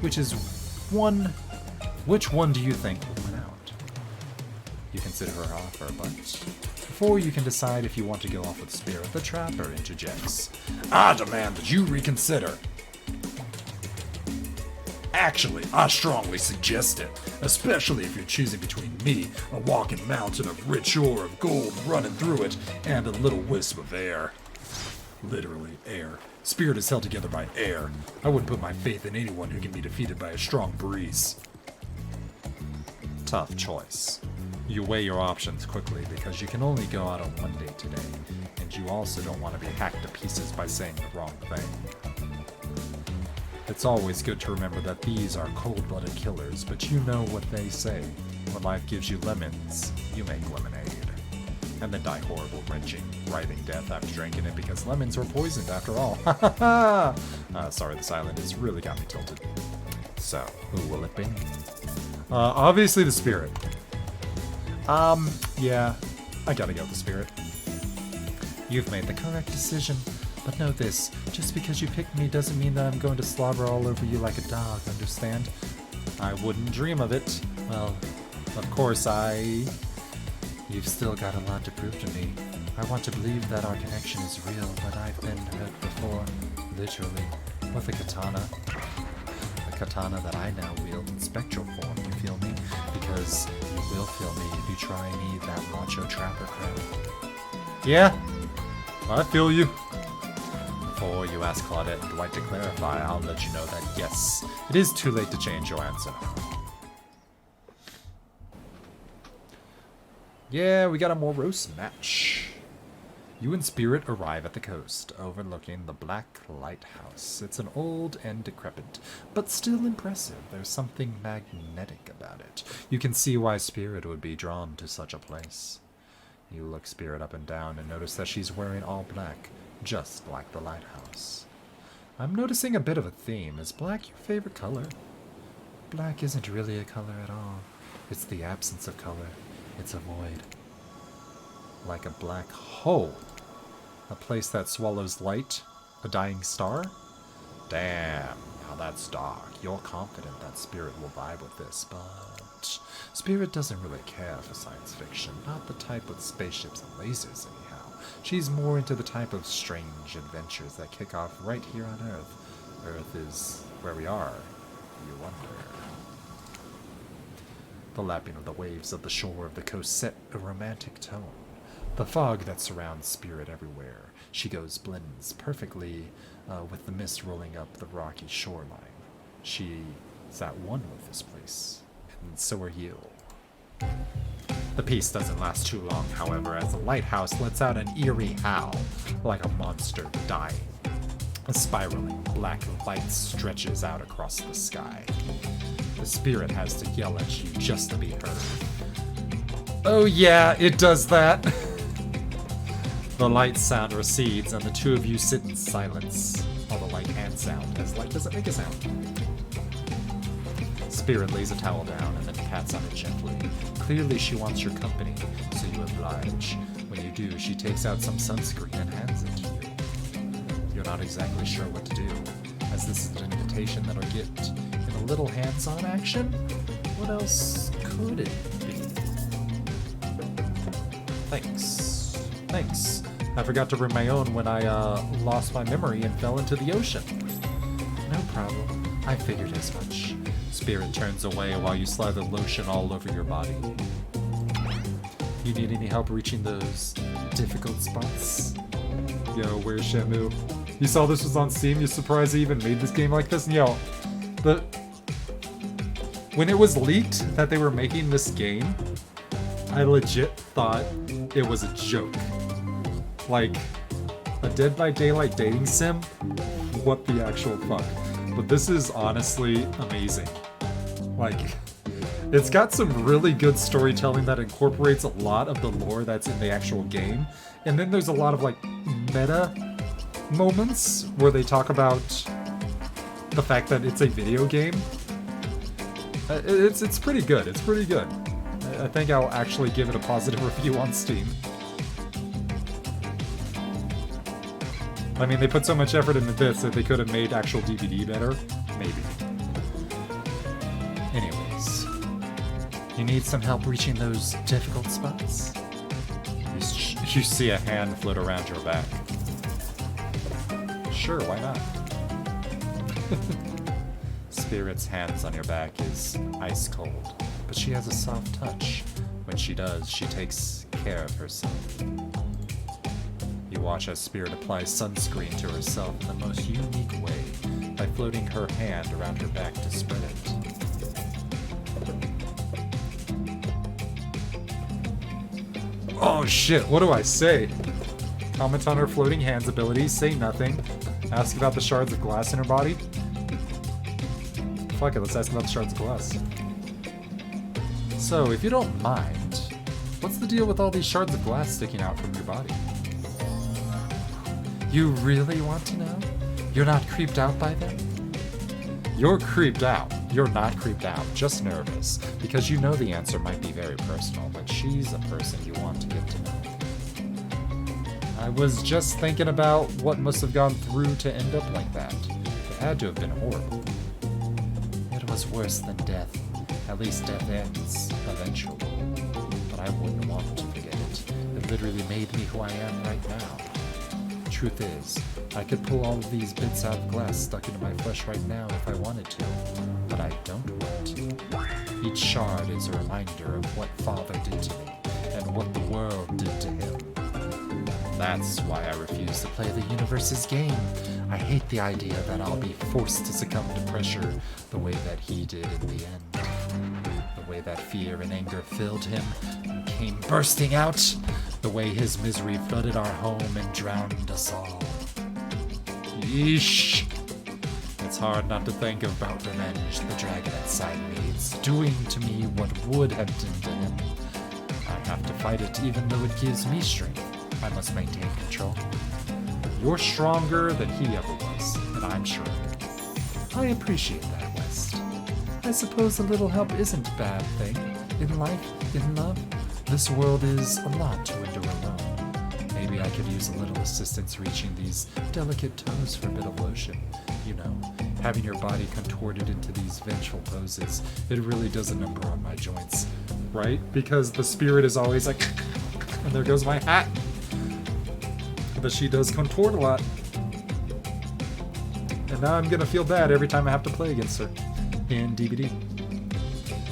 Which one do you think will win out? You consider her offer, but before you can decide if you want to go off with Spirit, the Trapper interjects. I demand that you reconsider. Actually, I strongly suggest it, especially if you're choosing between me, a walking mountain of rich ore of gold running through it, and a little wisp of air. Literally, air. Spirit is held together by air. I wouldn't put my faith in anyone who can be defeated by a strong breeze. Tough choice. You weigh your options quickly because you can only go out on one date today, and you also don't want to be hacked to pieces by saying the wrong thing. It's always good to remember that these are cold-blooded killers, but you know what they say. When life gives you lemons, you make lemonade. And then die horrible, wrenching, writhing death after drinking it because lemons were poisoned after all. Ha ha ha! Sorry, this island has really got me tilted. So, who will it be? Obviously the Spirit. Yeah, I gotta go with the Spirit. You've made the correct decision. But know this, just because you picked me doesn't mean that I'm going to slobber all over you like a dog, understand? I wouldn't dream of it. Well, of course You've still got a lot to prove to me. I want to believe that our connection is real, but I've been hurt before, literally, with a katana. A katana that I now wield in spectral form, you feel me? Because you will feel me if you try and eat that macho trapper crowd. Yeah, I feel you. Before you ask Claudette and Dwight to clarify, I'll let you know that yes, it is too late to change your answer. Yeah, we got a morose match. You and Spirit arrive at the coast, overlooking the Black Lighthouse. It's an old and decrepit, but still impressive. There's something magnetic about it. You can see why Spirit would be drawn to such a place. You look Spirit up and down and notice that she's wearing all black, just like the lighthouse. I'm noticing a bit of a theme. Is black your favorite color? Black isn't really a color at all. It's the absence of color. It's a void. Like a black hole. A place that swallows light. A dying star. Damn, now that's dark. You're confident that Spirit will vibe with this, but Spirit doesn't really care for science fiction. Not the type with spaceships and lasers, anyhow. She's more into the type of strange adventures that kick off right here on Earth. Earth is where we are, you wonder. The lapping of the waves of the shore of the coast set a romantic tone. The fog that surrounds Spirit everywhere she goes blends perfectly with the mist rolling up the rocky shoreline. She's at one with this place, and so are you. The peace doesn't last too long, however, as the lighthouse lets out an eerie howl, like a monster dying. A spiraling black light stretches out across the sky. The Spirit has to yell at you just to be heard. Oh yeah, it does that! The light sound recedes, and the two of you sit in silence, while the light hand sound has light doesn't make a sound. Spirit lays a towel down and then pats on it gently. Clearly she wants your company, so you oblige. When you do, she takes out some sunscreen and hands it to you. You're not exactly sure what to do, as this is an invitation that'll get in a little hands-on action. What else could it be? Thanks. I forgot to bring my own when I lost my memory and fell into the ocean. No problem. I figured as much. Spirit turns away while you slather lotion all over your body. You need any help reaching those difficult spots? Yo, where's Shamu? You saw this was on Steam? You're surprised they even made this game like this? And yo, when it was leaked that they were making this game, I legit thought it was a joke. Like, a Dead by Daylight dating sim? What the actual fuck? But this is honestly amazing. Like, it's got some really good storytelling that incorporates a lot of the lore that's in the actual game. And then there's a lot of, like, meta moments where they talk about the fact that it's a video game. It's pretty good. It's pretty good. I think I'll actually give it a positive review on Steam. I mean, they put so much effort into this that they could have made actual DVD better. Maybe. Anyways. You need some help reaching those difficult spots? You see a hand float around your back. Sure, why not? Spirit's hands on your back is ice cold, but she has a soft touch. When she does, she takes care of herself. You watch as Spirit applies sunscreen to herself in the most unique way by floating her hand around her back to spread it. Oh shit, what do I say? Comment on her floating hands abilities, say nothing. Ask about the shards of glass in her body. Fuck it, let's ask about the shards of glass. So, if you don't mind, what's the deal with all these shards of glass sticking out from your body? You really want to know? You're not creeped out by them? You're creeped out. You're not creeped out, just nervous, because you know the answer might be very personal, but she's a person you want to get to know. I was just thinking about what must have gone through to end up like that. It had to have been horrible. It was worse than death. At least death ends, eventually. But I wouldn't want to forget it. It literally made me who I am right now. Truth is, I could pull all of these bits out of glass stuck into my flesh right now if I wanted to, but I don't want to. Each shard is a reminder of what Father did to me, and what the world did to him. That's why I refuse to play the universe's game. I hate the idea that I'll be forced to succumb to pressure the way that he did in the end. The way that fear and anger filled him and came bursting out. The way his misery flooded our home and drowned us all. Yeesh. It's hard not to think about revenge the dragon inside me is doing to me what would have done to him. I have to fight it even though it gives me strength. I must maintain control. You're stronger than he ever was, and I'm sure of it. I appreciate that, West. I suppose a little help isn't a bad thing. In life, in love, this world is a lot to endure alone. Maybe I could use a little assistance reaching these delicate toes for a bit of lotion. You know, having your body contorted into these vengeful poses, it really does a number on my joints. Right? Because the spirit is always like, and there goes my hat. But she does contort a lot. And now I'm gonna feel bad every time I have to play against her in DBD.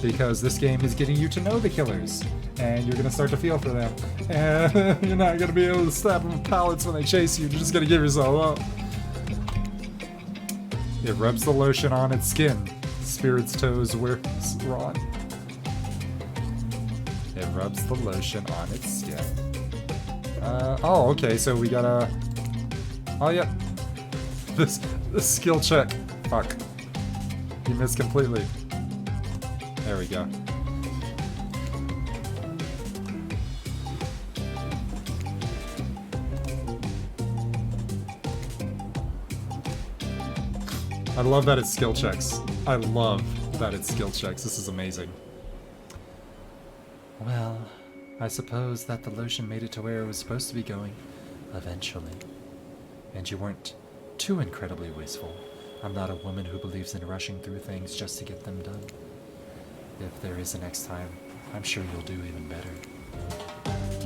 Because this game is getting you to know the killers. And you're gonna start to feel for them. And you're not gonna be able to slap them with pallets when they chase you. You're just gonna give yourself up. It rubs the lotion on its skin. Spirit's toes where it's raw. It rubs the lotion on its skin. Oh, okay, so we gotta... Oh, yeah. This skill check. Fuck. You missed completely. There we go. I love that it's skill checks. I love that it's skill checks. This is amazing. Well, I suppose that the lotion made it to where it was supposed to be going, eventually. And you weren't too incredibly wasteful. I'm not a woman who believes in rushing through things just to get them done. If there is a next time, I'm sure you'll do even better.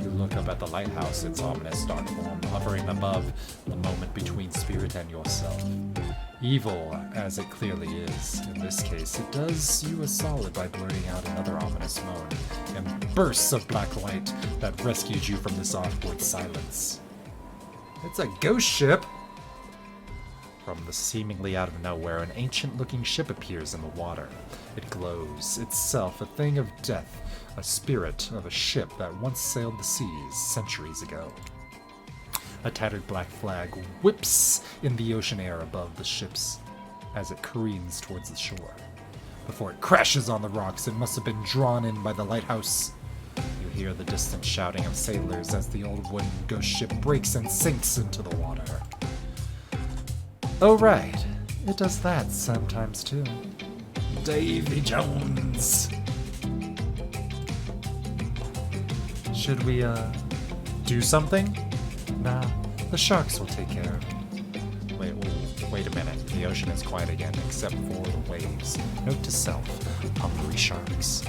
You look up at the lighthouse, its ominous dark form hovering above the moment between spirit and yourself. Evil, as it clearly is, in this case, it does you a solid by blurting out another ominous moan, and bursts of black light that rescued you from this awkward silence. It's a ghost ship! From the seemingly out of nowhere, an ancient-looking ship appears in the water. It glows, itself a thing of death, a spirit of a ship that once sailed the seas centuries ago. A tattered black flag whips in the ocean air above the ships as it careens towards the shore. Before it crashes on the rocks, it must have been drawn in by the lighthouse. You hear the distant shouting of sailors as the old wooden ghost ship breaks and sinks into the water. Oh right, it does that sometimes too. Davy Jones! Should we, do something? Nah, the sharks will take care of it. Wait a minute. The ocean is quiet again, except for the waves. Note to self, hungry sharks.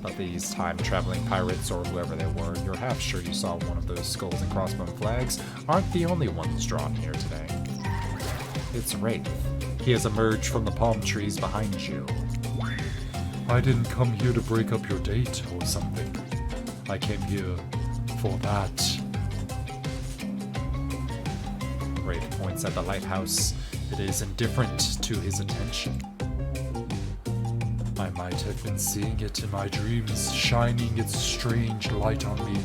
But these time-traveling pirates, or whoever they were, you're half sure you saw one of those skulls and crossbone flags, aren't the only ones drawn here today. It's Wraith. He has emerged from the palm trees behind you. I didn't come here to break up your date or something. I came here for that. Wraith points at the lighthouse. It is indifferent to his attention. I might have been seeing it in my dreams, shining its strange light on me.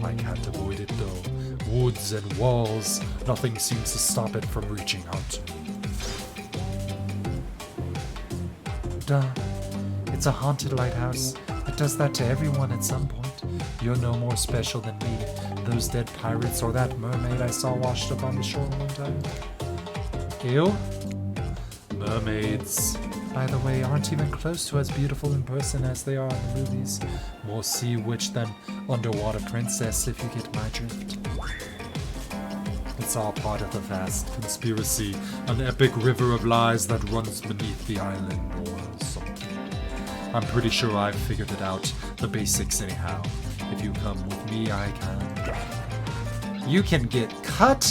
I can't avoid it though. Woods and walls, nothing seems to stop it from reaching out to me. Duh. It's a haunted lighthouse. It does that to everyone at some point. You're no more special than me, those dead pirates, or that mermaid I saw washed up on the shore one time. Ew? Mermaids, by the way, aren't even close to as beautiful in person as they are in the movies. More sea witch than underwater princess, if you get my drift. It's all part of the vast conspiracy, an epic river of lies that runs beneath the island or something. I'm pretty sure I've figured it out, the basics anyhow. If you come with me, I can... You can get cut?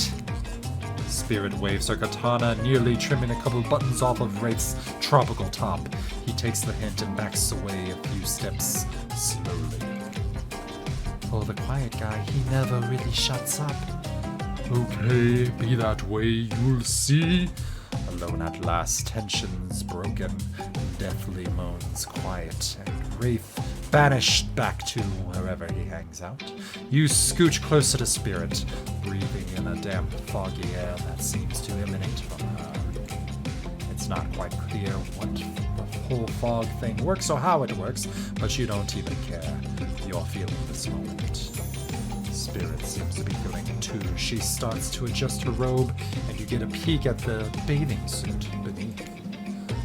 Spirit waves her katana, nearly trimming a couple buttons off of Wraith's tropical top. He takes the hint and backs away a few steps, slowly. For the quiet guy, he never really shuts up. Okay, be that way, you'll see. Alone at last, tensions broken, deathly moans quiet, and Wraith banished back to wherever he hangs out. You scooch closer to Spirit, breathing in a damp, foggy air that seems to emanate from her. It's not quite clear what the whole fog thing works or how it works, but you don't even care. You're feeling this moment. Spirit seems to be feeling it too. She starts to adjust her robe, and you get a peek at the bathing suit beneath.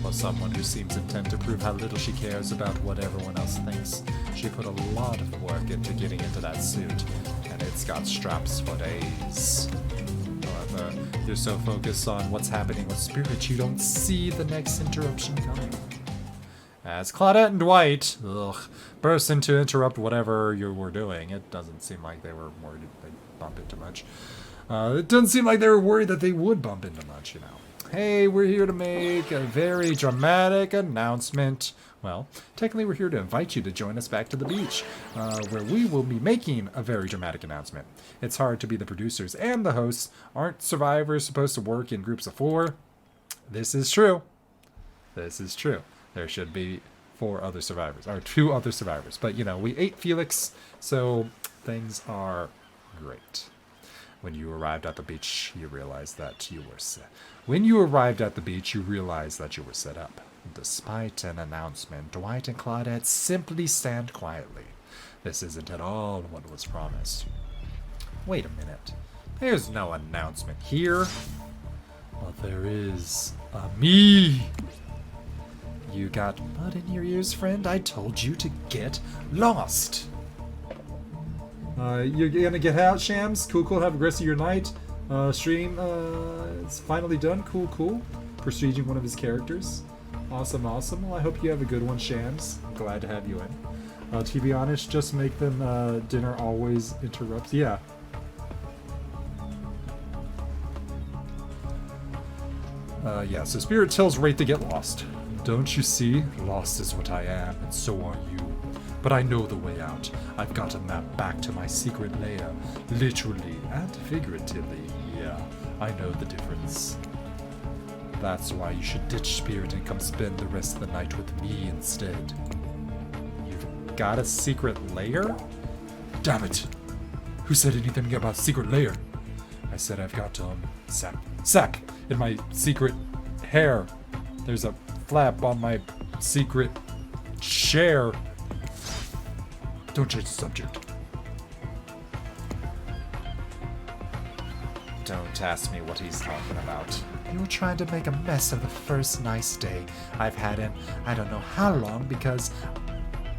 For someone who seems intent to prove how little she cares about what everyone else thinks, she put a lot of work into getting into that suit, and it's got straps for days. However, you're so focused on what's happening with Spirit, you don't see the next interruption coming. As Claudette and Dwight burst in to interrupt whatever you were doing, it doesn't seem like they were worried they'd bump into much. It doesn't seem like they were worried that they would bump into much, you know. Hey, we're here to make a very dramatic announcement. Well, technically we're here to invite you to join us back to the beach, where we will be making a very dramatic announcement. It's hard to be the producers and the hosts. Aren't survivors supposed to work in groups of 4? This is true. This is true. There should be 4 other survivors, or 2 other survivors. But, you know, we ate Felix, so things are great. When you arrived at the beach, you realized that you were set. When you arrived at the beach, you realized that you were set up. Despite an announcement, Dwight and Claudette simply stand quietly. This isn't at all what was promised. Wait a minute. There's no announcement here. But there is me. You got mud in your ears, friend? I told you to get lost. You're gonna get out, Shams? Cool. Have a rest of your night. Stream, it's finally done. Cool. Prestiging one of his characters. Awesome. Well, I hope you have a good one, Shams. I'm glad to have you in. To be honest, just make them dinner always interrupts. Yeah. Yeah, so Spirit tells Wraith to get lost. Don't you see? Lost is what I am, and so are you. But I know the way out. I've got a map back to my secret lair. Literally and figuratively. Yeah, I know the difference. That's why you should ditch Spirit and come spend the rest of the night with me instead. You've got a secret lair? Damn it! Who said anything about secret lair? I said I've got sap in my secret hair. There's a flap on my secret chair. Don't change the subject. Don't ask me what he's talking about. You were trying to make a mess of the first nice day I've had in I don't know how long, because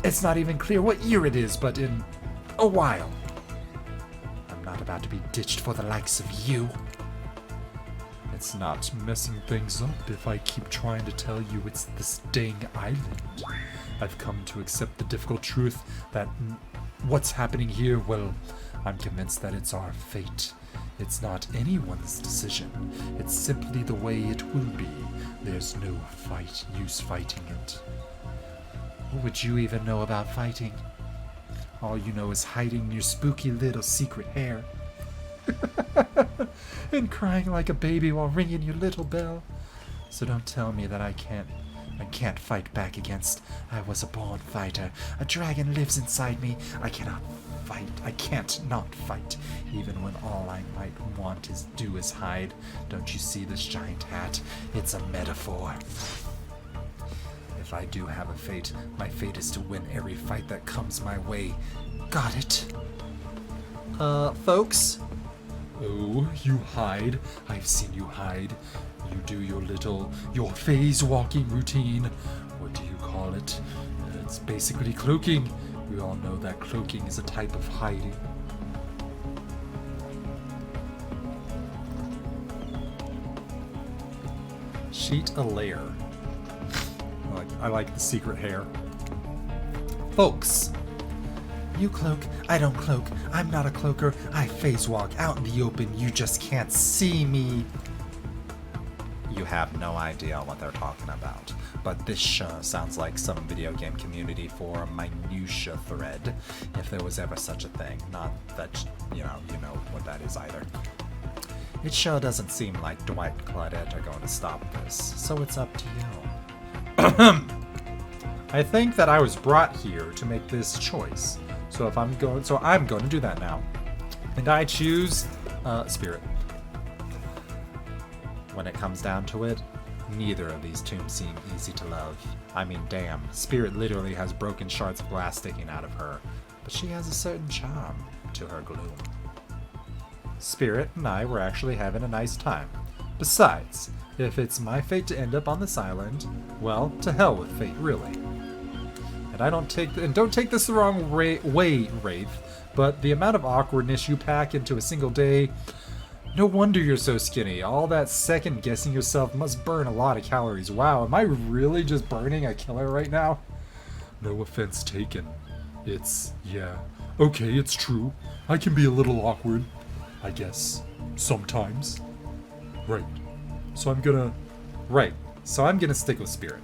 it's not even clear what year it is, but in a while. I'm not about to be ditched for the likes of you. It's not messing things up if I keep trying to tell you it's this dang island. I've come to accept the difficult truth that what's happening here, well, I'm convinced that it's our fate. It's not anyone's decision. It's simply the way it will be. There's no use fighting it. What would you even know about fighting? All you know is hiding your spooky little secret hair. And crying like a baby while ringing your little bell. So don't tell me that I can't fight back against. I was a born fighter. A dragon lives inside me. I cannot fight. I can't not fight. Even when all I might want is hide. Don't you see this giant hat? It's a metaphor. If I do have a fate, my fate is to win every fight that comes my way. Got it? Folks? Oh, you hide. I've seen you hide. You do your phase walking routine. What do you call it? It's basically cloaking. We all know that cloaking is a type of hiding. Sheet a layer. I like the secret hair. folks. You cloak, I don't cloak. I'm not a cloaker. I phase walk out in the open. You just can't see me. You have no idea what they're talking about. But this sure sounds like some video game community forum minutia thread, if there was ever such a thing. Not that, you know what that is either. It sure doesn't seem like Dwight and Claudette are going to stop this, so it's up to you. I think that I was brought here to make this choice. So I'm going to do that now. And I choose Spirit. When it comes down to it, neither of these tombs seem easy to love. I mean, damn, Spirit literally has broken shards of glass sticking out of her, but she has a certain charm to her gloom. Spirit and I were actually having a nice time. Besides, if it's my fate to end up on this island, well, to hell with fate, really. And don't take this the wrong way, Wraith, but the amount of awkwardness you pack into a single day, no wonder you're so skinny. All that second guessing yourself must burn a lot of calories. Wow, am I really just burning a killer right now? No offense taken. Yeah. Okay, it's true. I can be a little awkward, I guess. Sometimes. Right. So I'm gonna stick with Spirit.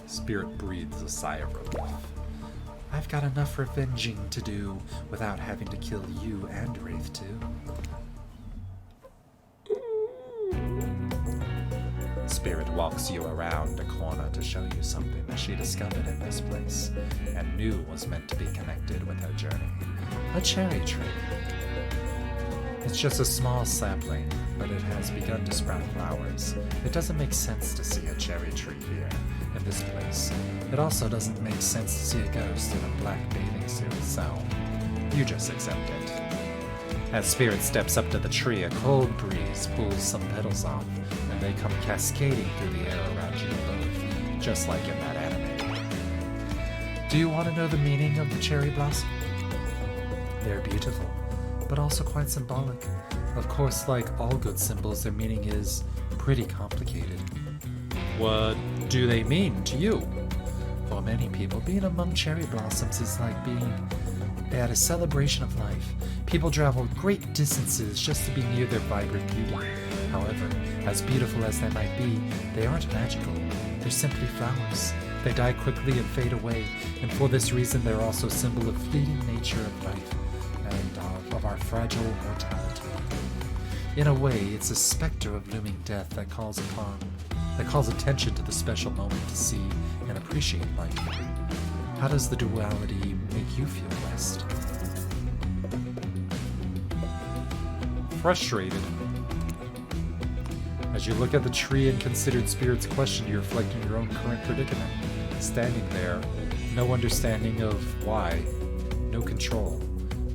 Spirit breathes a sigh of relief. I've got enough revenging to do without having to kill you and Wraith too. Spirit walks you around a corner to show you something that she discovered in this place and knew was meant to be connected with her journey. A cherry tree. It's just a small sapling, but it has begun to sprout flowers. It doesn't make sense to see a cherry tree here, in this place. It also doesn't make sense to see a ghost in a black bathing suit, so you just accept it. As Spirit steps up to the tree, a cold breeze pulls some petals off, and they come cascading through the air around you both, just like in that anime. Do you want to know the meaning of the cherry blossom? They're beautiful, but also quite symbolic. Of course, like all good symbols, their meaning is pretty complicated. What do they mean to you? For many people, being among cherry blossoms is like being at a celebration of life. People travel great distances just to be near their vibrant beauty. However, as beautiful as they might be, they aren't magical. They're simply flowers. They die quickly and fade away, and for this reason they're also a symbol of fleeting nature of life and of our fragile mortality. In a way, it's a specter of looming death that calls attention to the special moment to see and appreciate life. How does the duality make you feel, West? Frustrated. As you look at the tree and considered Spirit's question, you reflect on your own current predicament. Standing there, no understanding of why, no control.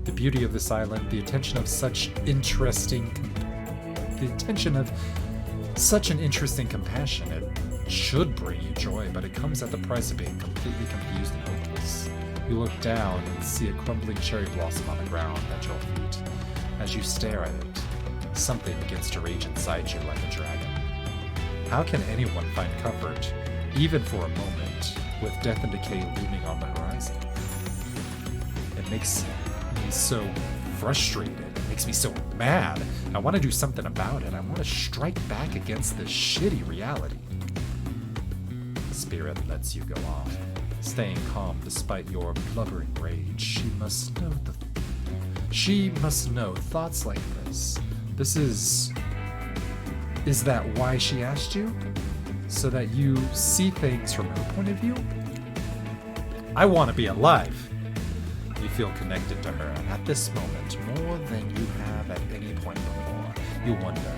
The beauty of this island, the attention of such an interesting compassion, it should bring you joy, but it comes at the price of being completely confused and hopeless. You look down and see a crumbling cherry blossom on the ground at your feet. As you stare at it, something begins to rage inside you like a dragon. How can anyone find comfort, even for a moment, with death and decay looming on the horizon? It makes me so frustrated. It makes me so mad. I want to do something about it. I want to strike back against this shitty reality. Spirit lets you go on, staying calm despite your blubbering rage. She must know thoughts like this. Is that why she asked you? So that you see things from her point of view? I want to be alive. You feel connected to her, and at this moment, more than you have at any point before, you wonder,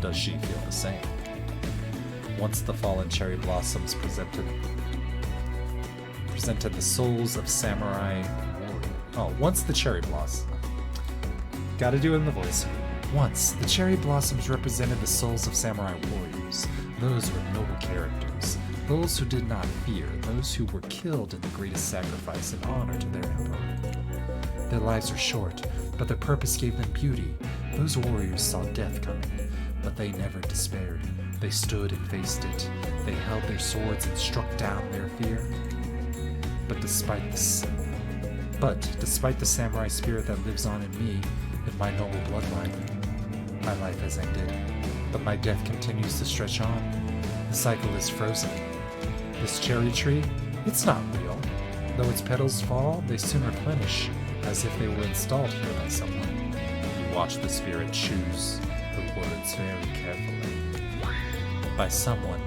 does she feel the same? Once the fallen cherry blossoms presented the souls of samurai warriors. Oh, once the cherry blossom. Gotta do it in the voice. Once, the cherry blossoms represented the souls of samurai warriors, those with noble characters, those who did not fear, those who were killed in the greatest sacrifice in honor to their emperor. Their lives were short, but their purpose gave them beauty. Those warriors saw death coming, but they never despaired. They stood and faced it. They held their swords and struck down their fear. But despite the samurai spirit that lives on in me, in my noble bloodline, my life has ended. But my death continues to stretch on. The cycle is frozen. This cherry tree, it's not real. Though its petals fall, they soon replenish, as if they were installed here by someone. You watch the spirit choose the words very carefully. By someone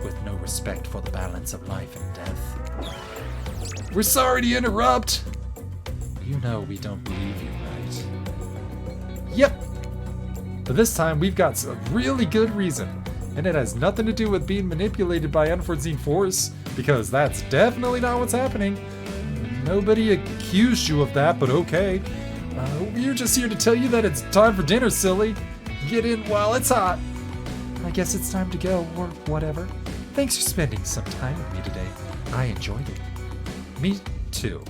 with no respect for the balance of life and death. We're sorry to interrupt. You know we don't believe you, right? Yep. But this time we've got a really good reason. And it has nothing to do with being manipulated by unforeseen force, because that's definitely not what's happening. Nobody accused you of that, but okay. We're just here to tell you that it's time for dinner, silly. Get in while it's hot. I guess it's time to go, or whatever. Thanks for spending some time with me today. I enjoyed it. Me too.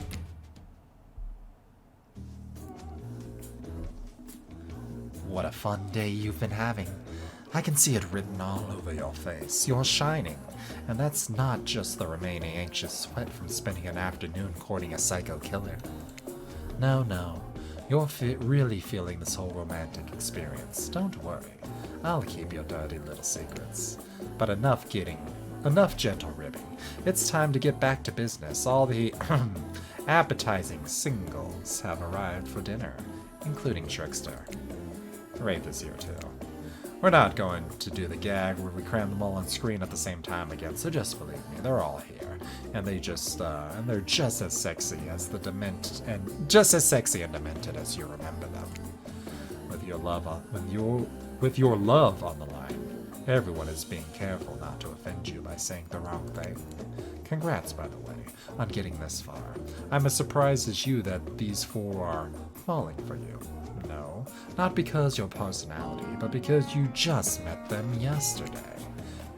What a fun day you've been having. I can see it written all over your face. You're shining. And that's not just the remaining anxious sweat from spending an afternoon courting a psycho killer. No. You're really feeling this whole romantic experience. Don't worry. I'll keep your dirty little secrets. But enough gentle ribbing. It's time to get back to business. All the appetizing singles have arrived for dinner, including Trickster. Wraith is here too. We're not going to do the gag where we cram them all on screen at the same time again, so just believe me, they're all here. And they're just as sexy as the demented and just as sexy and demented as you remember them. With your love on the line, everyone is being careful not to offend you by saying the wrong thing. Congrats, by the way, on getting this far. I'm as surprised as you that these four are falling for you. No, not because your personality, but because you just met them yesterday.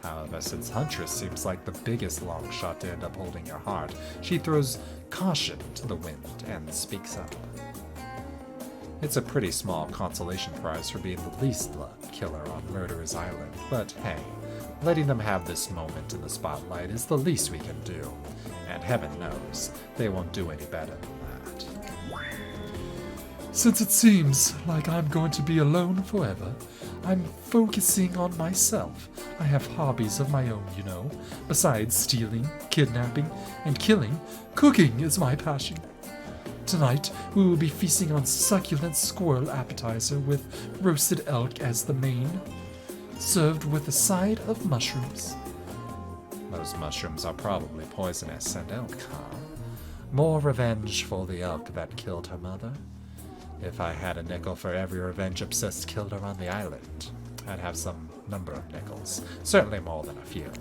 However, since Huntress seems like the biggest long shot to end up holding your heart, she throws caution to the wind and speaks up. It's a pretty small consolation prize for being the least loved killer on Murderer's Island, but hey, letting them have this moment in the spotlight is the least we can do. And heaven knows, they won't do any better than that. Since it seems like I'm going to be alone forever, I'm focusing on myself. I have hobbies of my own, you know. Besides stealing, kidnapping, and killing, cooking is my passion. Tonight, we will be feasting on succulent squirrel appetizer with roasted elk as the main, served with a side of mushrooms. Those mushrooms are probably poisonous and elk, huh? More revenge for the elk that killed her mother? If I had a nickel for every revenge-obsessed killer on the island, I'd have some number of nickels. Certainly more than a few.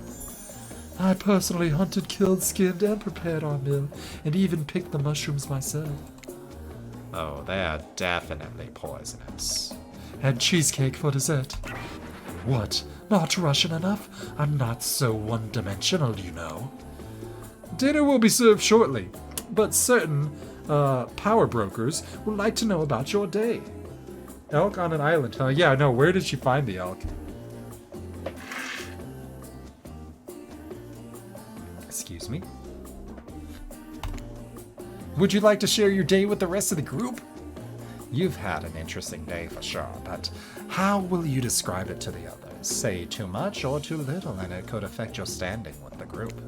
I personally hunted, killed, skinned, and prepared our meal, and even picked the mushrooms myself. Oh, they're definitely poisonous. And cheesecake for dessert. What? Not Russian enough? I'm not so one-dimensional, you know. Dinner will be served shortly, but certain power brokers would like to know about your day. Elk on an island, huh? Yeah, no, where did she find the elk? Excuse me? Would you like to share your day with the rest of the group? You've had an interesting day for sure, but how will you describe it to the others? Say too much or too little, and it could affect your standing with the group.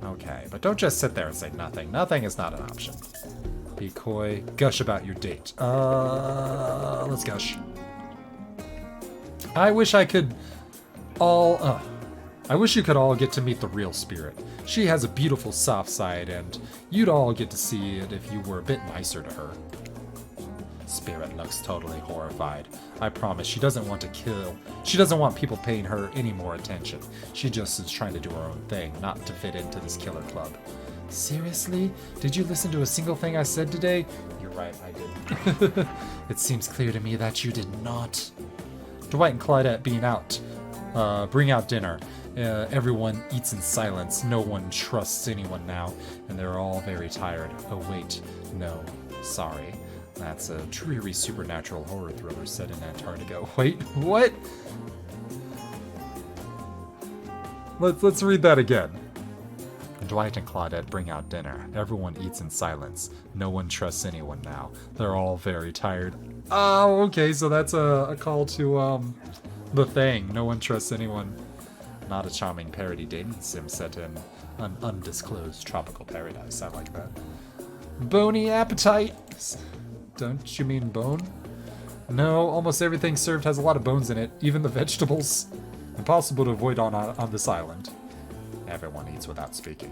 Okay, but don't just sit there and say nothing. Nothing is not an option. Be coy. Gush about your date. Let's gush. I wish you could all get to meet the real Spirit. She has a beautiful soft side, and you'd all get to see it if you were a bit nicer to her. Spirit looks totally horrified. I promise she doesn't want to kill. She doesn't want people paying her any more attention. She just is trying to do her own thing, not to fit into this killer club. Seriously? Did you listen to a single thing I said today? You're right, I didn't. It seems clear to me that you did not. Dwight and Claudette being out. Bring out dinner. Everyone eats in silence. No one trusts anyone now, and they're all very tired. Oh wait, no, sorry. That's a dreary supernatural horror thriller set in Antarctica. Wait, what? Let's read that again. Dwight and Claudette bring out dinner. Everyone eats in silence. No one trusts anyone now. They're all very tired. Oh, okay, so that's a call to, the thing. No one trusts anyone. Not a charming parody dating sim set in an undisclosed tropical paradise. I like that. Bony appetite. Don't you mean bone? No, almost everything served has a lot of bones in it, even the vegetables. Impossible to avoid on this island. Everyone eats without speaking.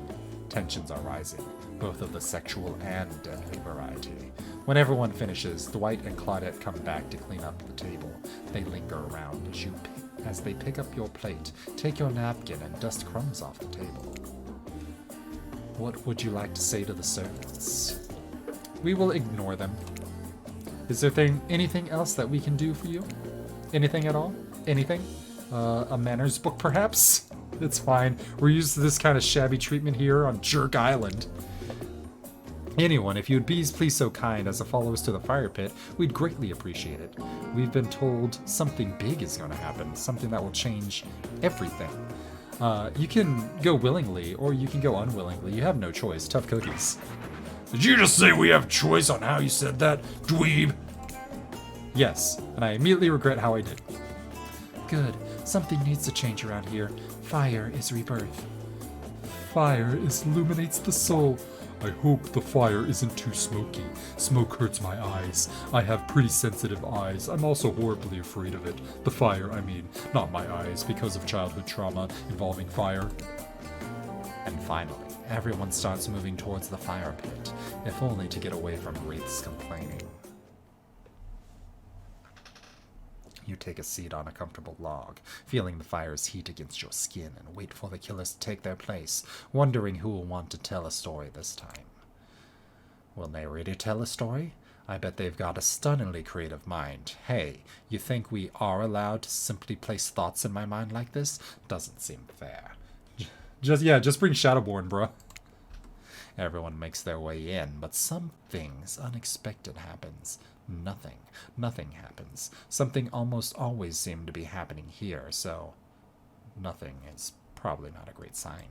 Tensions are rising, both of the sexual and deadly variety. When everyone finishes, Dwight and Claudette come back to clean up the table. They linger around as they pick up your plate, take your napkin, and dust crumbs off the table. What would you like to say to the servants? We will ignore them. Is there anything else that we can do for you? Anything at all? Anything? A manners book, perhaps? It's fine. We're used to this kind of shabby treatment here on Jerk Island. Anyone, if you would be please so kind as to follow us to the fire pit, we'd greatly appreciate it. We've been told something big is going to happen, something that will change everything. You can go willingly, or you can go unwillingly. You have no choice. Tough cookies. Did you just say we have choice on how you said that, dweeb? Yes, and I immediately regret how I did. Good. Something needs to change around here. Fire is rebirth. Fire illuminates the soul. I hope the fire isn't too smoky. Smoke hurts my eyes. I have pretty sensitive eyes. I'm also horribly afraid of it. The fire, I mean, not my eyes, because of childhood trauma involving fire. And finally, everyone starts moving towards the fire pit, if only to get away from Wraith's complaining. You take a seat on a comfortable log, feeling the fire's heat against your skin, and wait for the killers to take their place, wondering who will want to tell a story this time. Will narrated tell a story? I bet they've got a stunningly creative mind. Hey, you think we are allowed to simply place thoughts in my mind like this? Doesn't seem fair. Just bring Shadowborn, bruh. Everyone makes their way in, but something unexpected happens. Nothing happens. Something almost always seemed to be happening here, so nothing is probably not a great sign.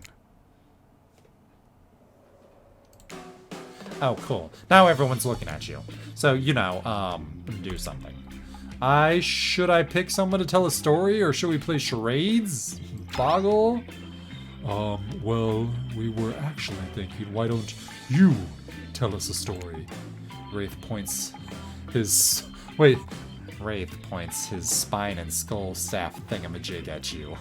Oh, cool. Now everyone's looking at you. So, do something. Should I pick someone to tell a story, or should we play charades? Boggle? Well, we were actually thinking, why don't you tell us a story? Wraith points his spine and skull staff thingamajig at you.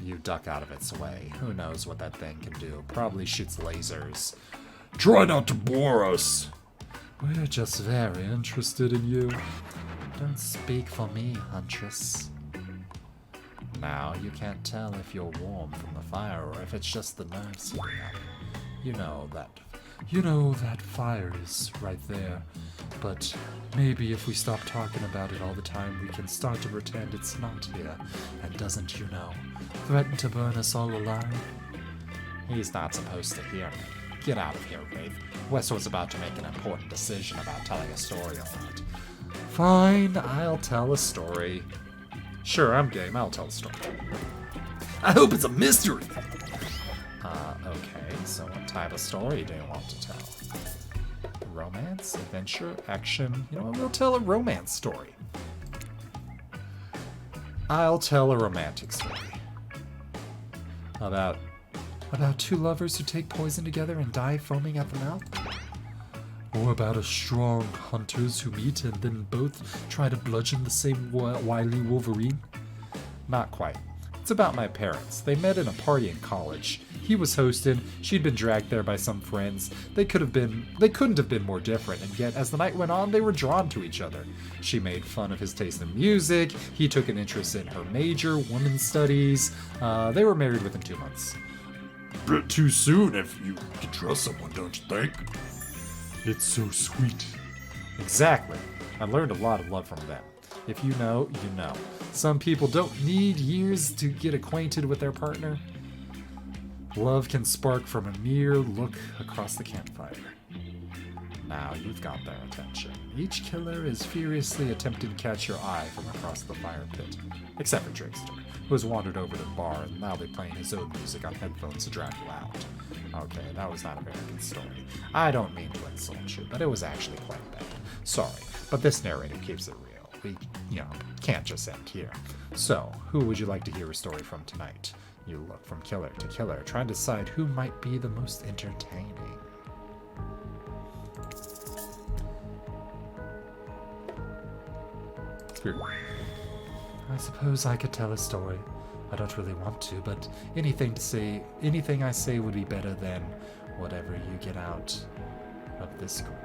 You duck out of its way. Who knows what that thing can do? Probably shoots lasers. Try not to bore us. We're just very interested in you. Don't speak for me, Huntress. Now, you can't tell if you're warm from the fire or if it's just the nerves heating up. You know that fire is right there, but maybe if we stop talking about it all the time, we can start to pretend it's not here, and doesn't, threaten to burn us all alive? He's not supposed to hear me. Get out of here, Wraith. Wes was about to make an important decision about telling a story or not. Fine, I'll tell a story. Sure, I'm game. I'll tell a story. I hope it's a mystery. Okay, so what type of story do you want to tell? Romance, adventure, action? You know what, we'll tell a romance story. I'll tell a romantic story. About two lovers who take poison together and die foaming at the mouth? Or about a strong hunters who meet and then both try to bludgeon the same wily Wolverine? Not quite. It's about my parents. They met in a party in college. He was hosted, she'd been dragged there by some friends. They couldn't have been more different, and yet as the night went on, they were drawn to each other. She made fun of his taste in music, he took an interest in her major, women's studies. They were married within 2 months. Bit too soon if you can trust someone, don't you think? It's so sweet. Exactly. I learned a lot of love from them. If you know, you know. Some people don't need years to get acquainted with their partner. Love can spark from a mere look across the campfire. Now you've got their attention. Each killer is furiously attempting to catch your eye from across the fire pit. Except for Trickster, who has wandered over to the bar and loudly playing his own music on headphones to drown you out. Okay, that was not a very good story. I don't mean to insult you, but it was actually quite bad. Sorry, but this narrator keeps it real. We, can't just end here. So, who would you like to hear a story from tonight? You look from killer to killer, trying to decide who might be the most entertaining. I suppose I could tell a story. I don't really want to, but anything I say would be better than whatever you get out of this group.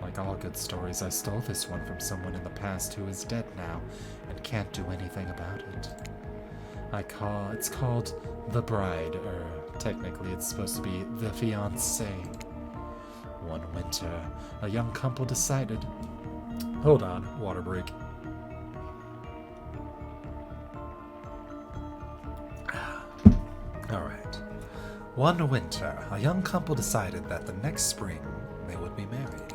Like all good stories, I stole this one from someone in the past who is dead now and can't do anything about it. It's called The Bride, or technically it's supposed to be The Fiancé. One winter, a young couple decided... Hold on, water break. Alright. One winter, a young couple decided that the next spring they would be married.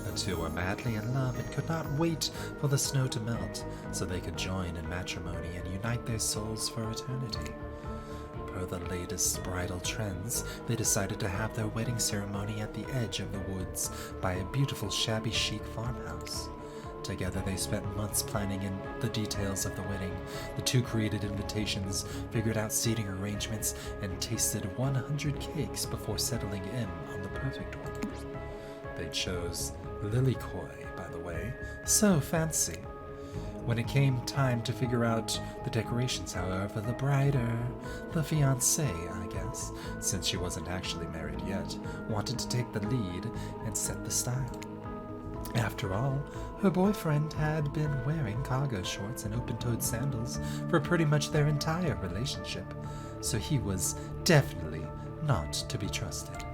The two were madly in love and could not wait for the snow to melt so they could join in matrimony and unite their souls for eternity. Per the latest bridal trends, they decided to have their wedding ceremony at the edge of the woods by a beautiful shabby chic farmhouse. Together they spent months planning in the details of the wedding. The two created invitations, figured out seating arrangements, and tasted 100 cakes before settling in on the perfect one. They chose Lilycoy, by the way. So fancy. When it came time to figure out the decorations, however, the bride, the fiancé, I guess, since she wasn't actually married yet, wanted to take the lead and set the style. After all, her boyfriend had been wearing cargo shorts and open-toed sandals for pretty much their entire relationship, so he was definitely not to be trusted.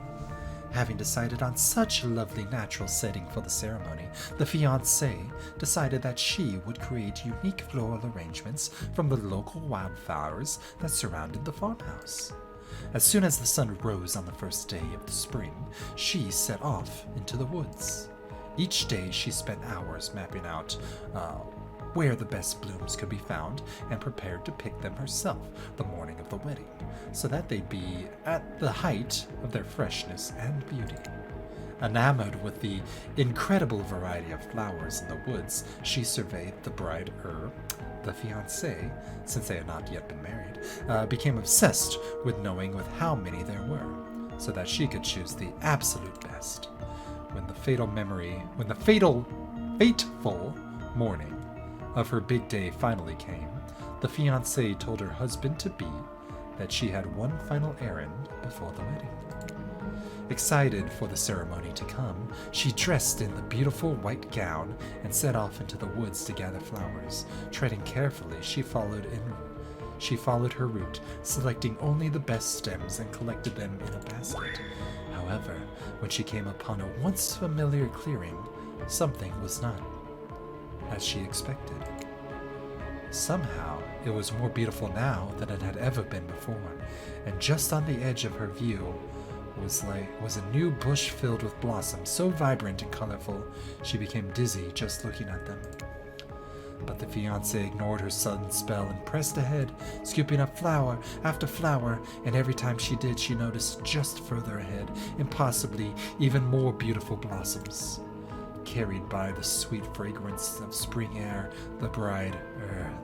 Having decided on such a lovely natural setting for the ceremony, the fiancée decided that she would create unique floral arrangements from the local wildflowers that surrounded the farmhouse. As soon as the sun rose on the first day of the spring, she set off into the woods. Each day she spent hours mapping out where the best blooms could be found and prepared to pick them herself the morning of the wedding, so that they'd be at the height of their freshness and beauty. Enamored with the incredible variety of flowers in the woods, she surveyed the bride, the fiancé, since they had not yet been married, became obsessed with knowing with how many there were, so that she could choose the absolute best. When the fateful morning of her big day finally came, the fiancée told her husband-to-be that she had one final errand before the wedding. Excited for the ceremony to come, she dressed in the beautiful white gown and set off into the woods to gather flowers. Treading carefully, she followed her route, selecting only the best stems and collected them in a basket. However, when she came upon a once familiar clearing, something was not as she expected. Somehow, it was more beautiful now than it had ever been before, and just on the edge of her view was a new bush filled with blossoms so vibrant and colorful she became dizzy just looking at them. But the fiancé ignored her sudden spell and pressed ahead, scooping up flower after flower, and every time she did, she noticed just further ahead, impossibly even more beautiful blossoms. Carried by the sweet fragrance of spring air, the bride,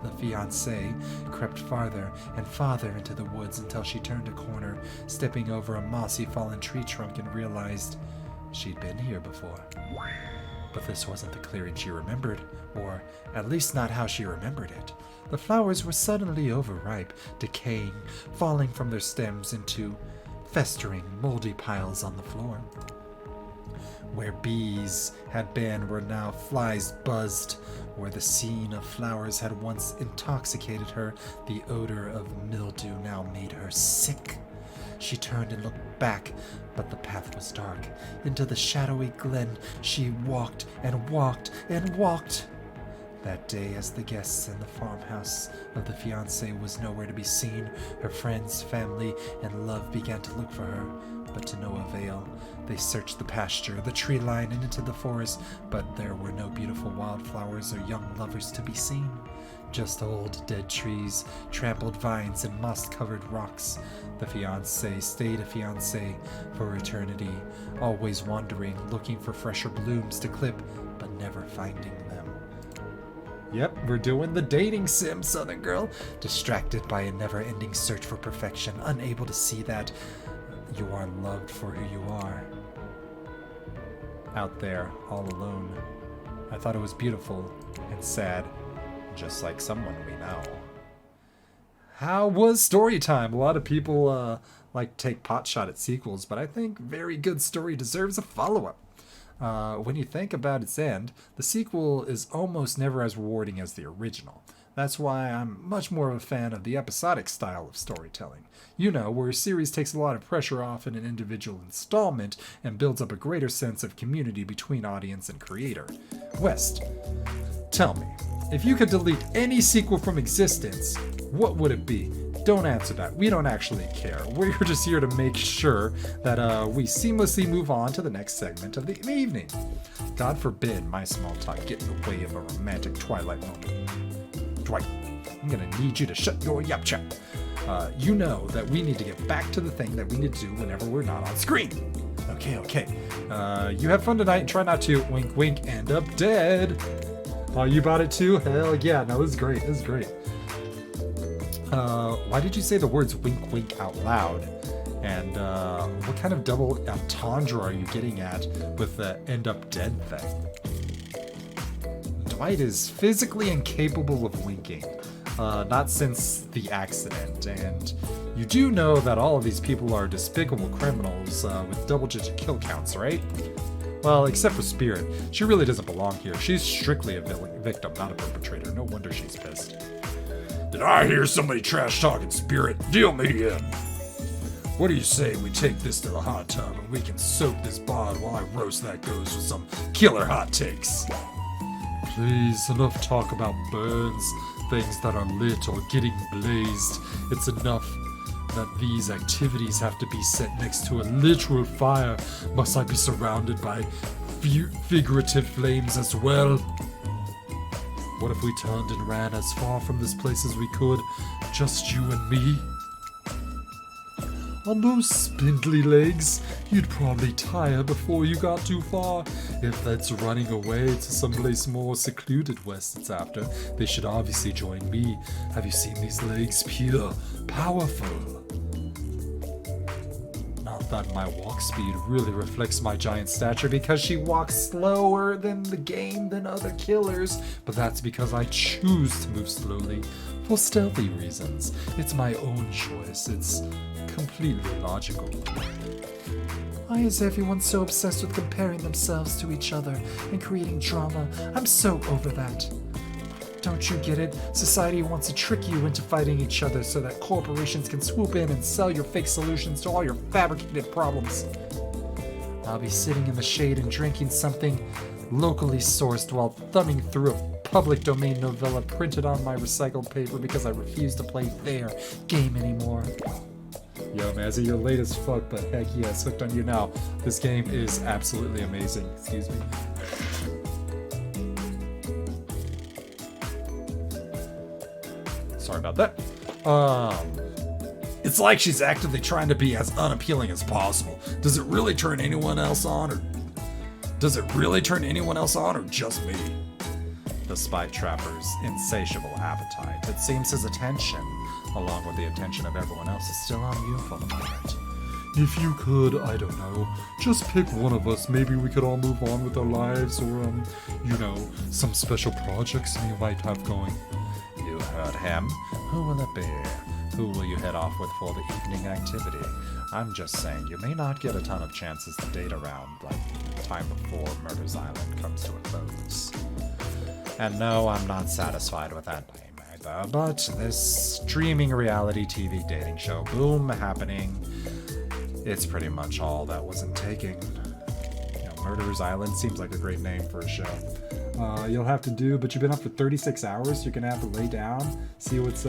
the fiancé, crept farther and farther into the woods until she turned a corner, stepping over a mossy fallen tree trunk and realized she'd been here before. But this wasn't the clearing she remembered, or at least not how she remembered it. The flowers were suddenly overripe, decaying, falling from their stems into festering, moldy piles on the floor. Where bees had been were now flies buzzed. Where the scene of flowers had once intoxicated her, the odor of mildew now made her sick. She turned and looked back, but the path was dark. Into the shadowy glen she walked and walked and walked. That day, as the guests in the farmhouse of the fiancé was nowhere to be seen, her friends, family, and love began to look for her. but to no avail. They searched the pasture, the tree line, and into the forest, but there were no beautiful wildflowers or young lovers to be seen. Just old dead trees, trampled vines, and moss-covered rocks. The fiancé stayed a fiancé for eternity, always wandering, looking for fresher blooms to clip, but never finding them. Yep, we're doing the dating sim, Southern Girl. Distracted by a never-ending search for perfection, unable to see that you are loved for who you are. Out there, all alone. I thought it was beautiful and sad, just like someone we know. How was story time? A lot of people like to take potshot at sequels, but I think very good story deserves a follow-up. When you think about its end, the sequel is almost never as rewarding as the original. That's why I'm much more of a fan of the episodic style of storytelling. You know, where a series takes a lot of pressure off in an individual installment and builds up a greater sense of community between audience and creator. West, tell me, if you could delete any sequel from existence, what would it be? Don't answer that. We don't actually care. We're just here to make sure that we seamlessly move on to the next segment of the evening. God forbid my small talk get in the way of a romantic Twilight moment. Dwight, I'm gonna need you to shut your yap chat. You know that we need to get back to the thing that we need to do whenever we're not on screen. Okay. You have fun tonight and try not to, wink wink, end up dead. Oh, you bought it too? Hell yeah, no, this is great. Why did you say the words wink wink out loud? And what kind of double entendre are you getting at with the end up dead thing? Dwight is physically incapable of winking, not since the accident, and you do know that all of these people are despicable criminals with double-digit kill counts, right? Well, except for Spirit. She really doesn't belong here. She's strictly a victim, not a perpetrator. No wonder she's pissed. Did I hear somebody trash-talking Spirit? Deal me in. What do you say we take this to the hot tub and we can soak this bod while I roast that ghost with some killer hot takes? Please, enough talk about burns, things that are lit or getting blazed. It's enough that these activities have to be set next to a literal fire. Must I be surrounded by figurative flames as well? What if we turned and ran as far from this place as we could, just you and me? On those spindly legs, you'd probably tire before you got too far. If that's running away to someplace more secluded west it's after, they should obviously join me. Have you seen these legs? Pure, powerful. Not that my walk speed really reflects my giant stature, because she walks slower than the game than other killers, but that's because I choose to move slowly for stealthy reasons. It's my own choice. It's completely logical. Why is everyone so obsessed with comparing themselves to each other and creating drama? I'm so over that. Don't you get it? Society wants to trick you into fighting each other so that corporations can swoop in and sell your fake solutions to all your fabricated problems. I'll be sitting in the shade and drinking something locally sourced while thumbing through a public domain novella printed on my recycled paper because I refuse to play their game anymore. Yo, Mazzy, you're late as fuck, but heck yes, hooked on you now. This game is absolutely amazing. Excuse me. Sorry about that. It's like she's actively trying to be as unappealing as possible. Does it really turn anyone else on, or just me? Despite Trapper's insatiable appetite, it seems his attention, along with the attention of everyone else, is still on you for the moment. If you could, I don't know, just pick one of us. Maybe we could all move on with our lives, or, some special projects we might have going. You heard him. Who will it be? Who will you head off with for the evening activity? I'm just saying, you may not get a ton of chances to date around, like, time before Murder's Island comes to a close. And no, I'm not satisfied with that name either, but this streaming reality TV dating show boom happening, it's pretty much all that wasn't taking. Murder's Island seems like a great name for a show. You'll have to do, but you've been up for 36 hours, you're gonna have to lay down, see what's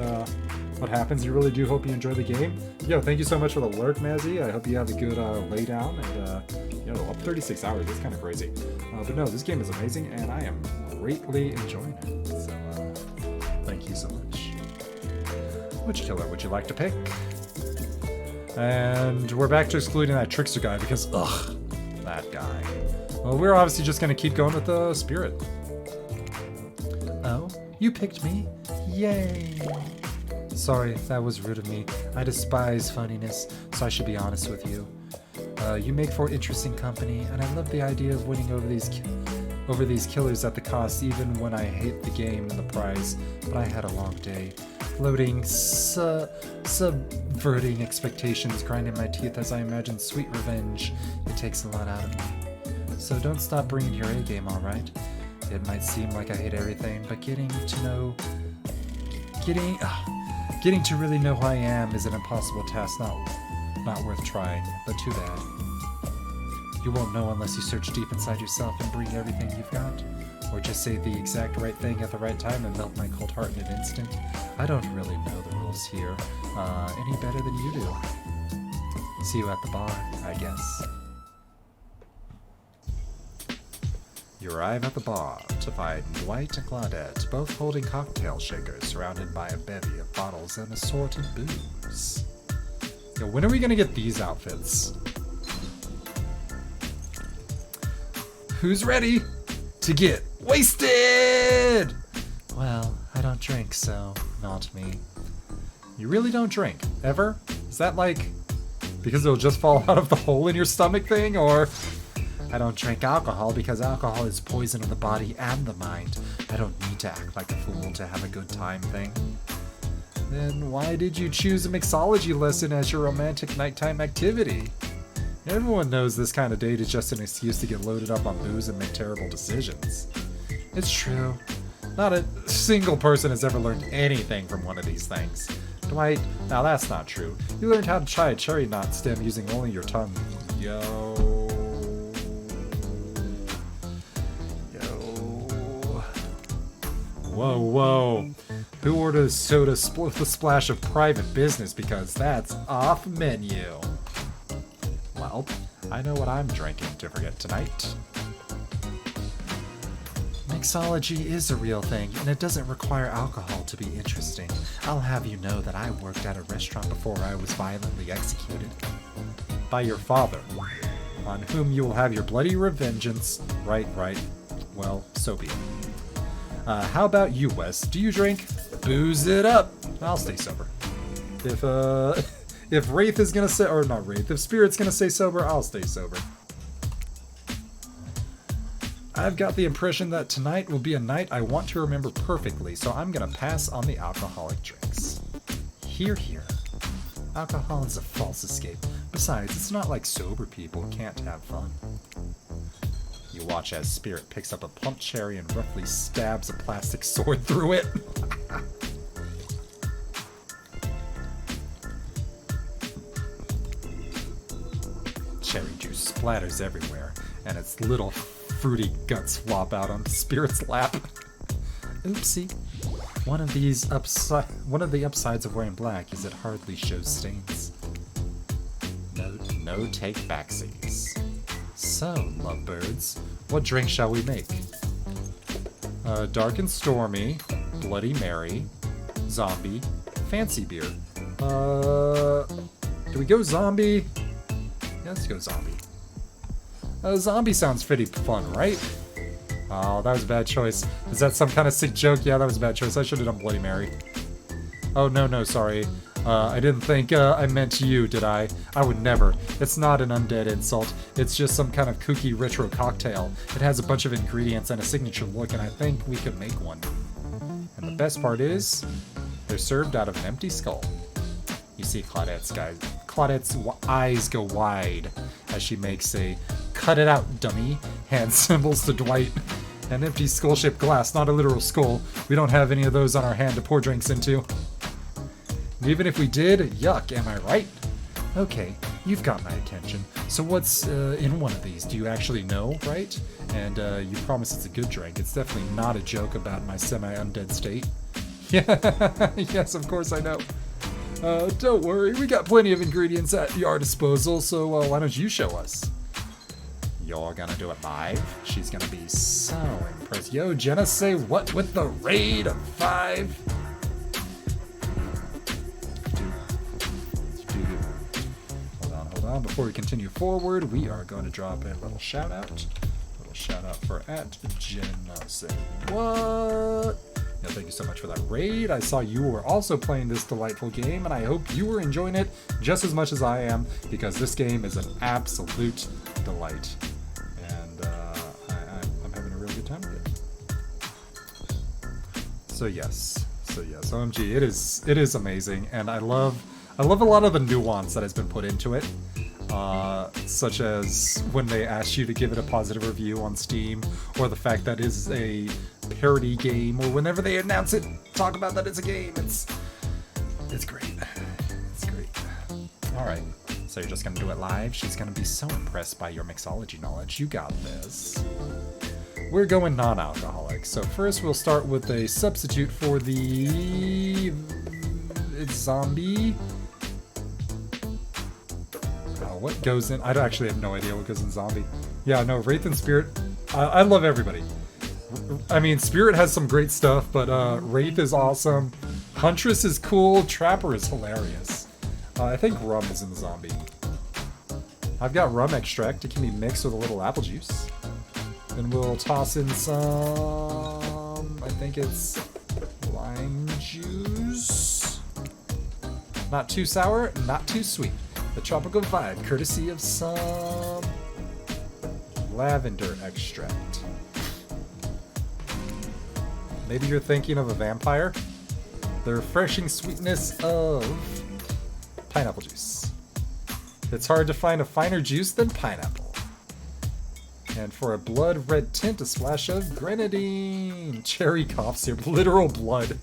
what happens. You really do hope you enjoy the game. Yo, thank you so much for the lurk, Mazzy. I hope you have a good lay down, and you know, up 36 hours. That's kind of crazy. But no, this game is amazing, and I am greatly enjoying it. So thank you so much. Which killer would you like to pick? And we're back to excluding that Trickster guy because, ugh, that guy. Well, we're obviously just going to keep going with the Spirit. Oh, you picked me? Yay! Sorry, that was rude of me. I despise funniness, so I should be honest with you. You make for interesting company, and I love the idea of winning over these killers at the cost, even when I hate the game and the prize. But I had a long day. Floating, subverting expectations, grinding my teeth as I imagine sweet revenge. It takes a lot out of me. So don't stop bringing your A game, alright? It might seem like I hate everything, but getting to really know who I am is an impossible task, not worth trying, but too bad. You won't know unless you search deep inside yourself and bring everything you've got. Or just say the exact right thing at the right time and melt my cold heart in an instant. I don't really know the rules here any better than you do. See you at the bar, I guess. You arrive at the bar to find Dwight and Claudette both holding cocktail shakers surrounded by a bevy of bottles and assorted booze. Yo, when are we gonna get these outfits? Who's ready to get wasted? Well, I don't drink, so not me. You really don't drink, ever? Is that like because it'll just fall out of the hole in your stomach thing, or? I don't drink alcohol because alcohol is poison in the body and the mind. I don't need to act like a fool to have a good time thing. Then why did you choose a mixology lesson as your romantic nighttime activity? Everyone knows this kind of date is just an excuse to get loaded up on booze and make terrible decisions. It's true. Not a single person has ever learned anything from one of these things. Dwight, now that's not true. You learned how to tie a cherry knot stem using only your tongue. Yo. Whoa, whoa. Who orders soda with a splash of private business, because that's off menu. Well, I know what I'm drinking to forget tonight. Mixology is a real thing, and it doesn't require alcohol to be interesting. I'll have you know that I worked at a restaurant before I was violently executed. By your father, on whom you will have your bloody revengeance. Right. Well, so be it. How about you, Wes? Do you drink? Booze it up. I'll stay sober. If Wraith is gonna say, or not Wraith, if Spirit's gonna stay sober, I'll stay sober. I've got the impression that tonight will be a night I want to remember perfectly, so I'm gonna pass on the alcoholic drinks. Hear, hear. Alcohol is a false escape. Besides, it's not like sober people can't have fun. You watch as Spirit picks up a plump cherry and roughly stabs a plastic sword through it. Cherry juice splatters everywhere, and its little fruity guts flop out on Spirit's lap. Oopsie. One of the upsides of wearing black is it hardly shows stains. No take backsies. So, lovebirds, what drink shall we make? Dark and Stormy, Bloody Mary, Zombie, Fancy Beer. Do we go Zombie? Yeah, let's go Zombie. Zombie sounds pretty fun, right? Oh, that was a bad choice. Is that some kind of sick joke? Yeah, that was a bad choice. I should have done Bloody Mary. Oh, no, sorry. I didn't think I meant you, did I? I would never. It's not an undead insult. It's just some kind of kooky retro cocktail. It has a bunch of ingredients and a signature look, and I think we could make one. And the best part is, they're served out of an empty skull. You see Claudette's eyes go wide as she makes a "cut it out, dummy" hand symbols to Dwight. An empty skull-shaped glass, not a literal skull. We don't have any of those on our hand to pour drinks into. Even if we did, yuck, am I right? Okay, you've got my attention. So what's in one of these? Do you actually know, right? And you promise it's a good drink. It's definitely not a joke about my semi-undead state. Yeah, yes, of course I know. Don't worry, we got plenty of ingredients at our disposal, so why don't you show us? You're gonna do it live? She's gonna be so impressed. Yo, Jenna, say what with the raid of 5? Hold on. Before we continue forward, we are going to drop a little shout out. A little shout out for at Jenna say what? Yeah, thank you so much for that raid. I saw you were also playing this delightful game, and I hope you were enjoying it just as much as I am, because this game is an absolute delight. And I'm having a really good time with it. So yes, OMG, it is amazing, and I love a lot of the nuance that has been put into it. Such as when they ask you to give it a positive review on Steam, or the fact that it is a parody game, or whenever they announce it, talk about that it's a game. It's great. It's great. All right, so you're just gonna do it live? She's gonna be so impressed by your mixology knowledge. You got this. We're going non-alcoholic. So first we'll start with a substitute for it's zombie. What goes in? I actually have no idea what goes in zombie. Yeah, no, Wraith and Spirit. I love everybody. I mean, Spirit has some great stuff, but Wraith is awesome. Huntress is cool. Trapper is hilarious. I think rum is in the zombie. I've got rum extract. It can be mixed with a little apple juice. Then we'll toss in some, I think it's lime juice. Not too sour, not too sweet. The tropical vibe, courtesy of some lavender extract. Maybe you're thinking of a vampire? The refreshing sweetness of pineapple juice. It's hard to find a finer juice than pineapple. And for a blood red tint, a splash of grenadine. Cherry cough syrup, literal blood.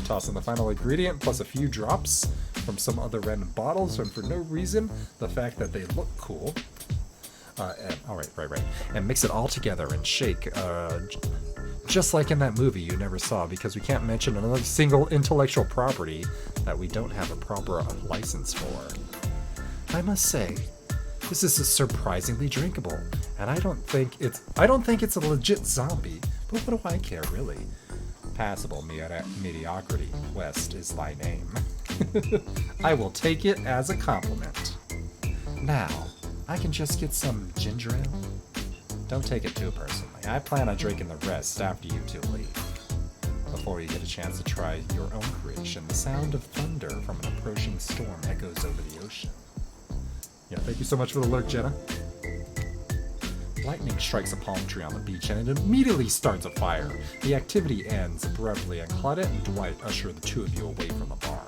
Toss in the final ingredient plus a few drops from some other random bottles, and for no reason, the fact that they look cool. Right. And mix it all together and shake, just like in that movie you never saw, because we can't mention another single intellectual property that we don't have a proper license for. I must say, this is surprisingly drinkable, and I don't think it's a legit zombie, but what do I care, really? Passable mediocrity, West is thy name. I will take it as a compliment. Now, I can just get some ginger ale. Don't take it too personally. I plan on drinking the rest after you two leave. Before you get a chance to try your own creation, the sound of thunder from an approaching storm echoes over the ocean. Yeah, thank you so much for the lurk, Jenna. Lightning strikes a palm tree on the beach and it immediately starts a fire. The activity ends abruptly and Claudette and Dwight usher the two of you away from the bar.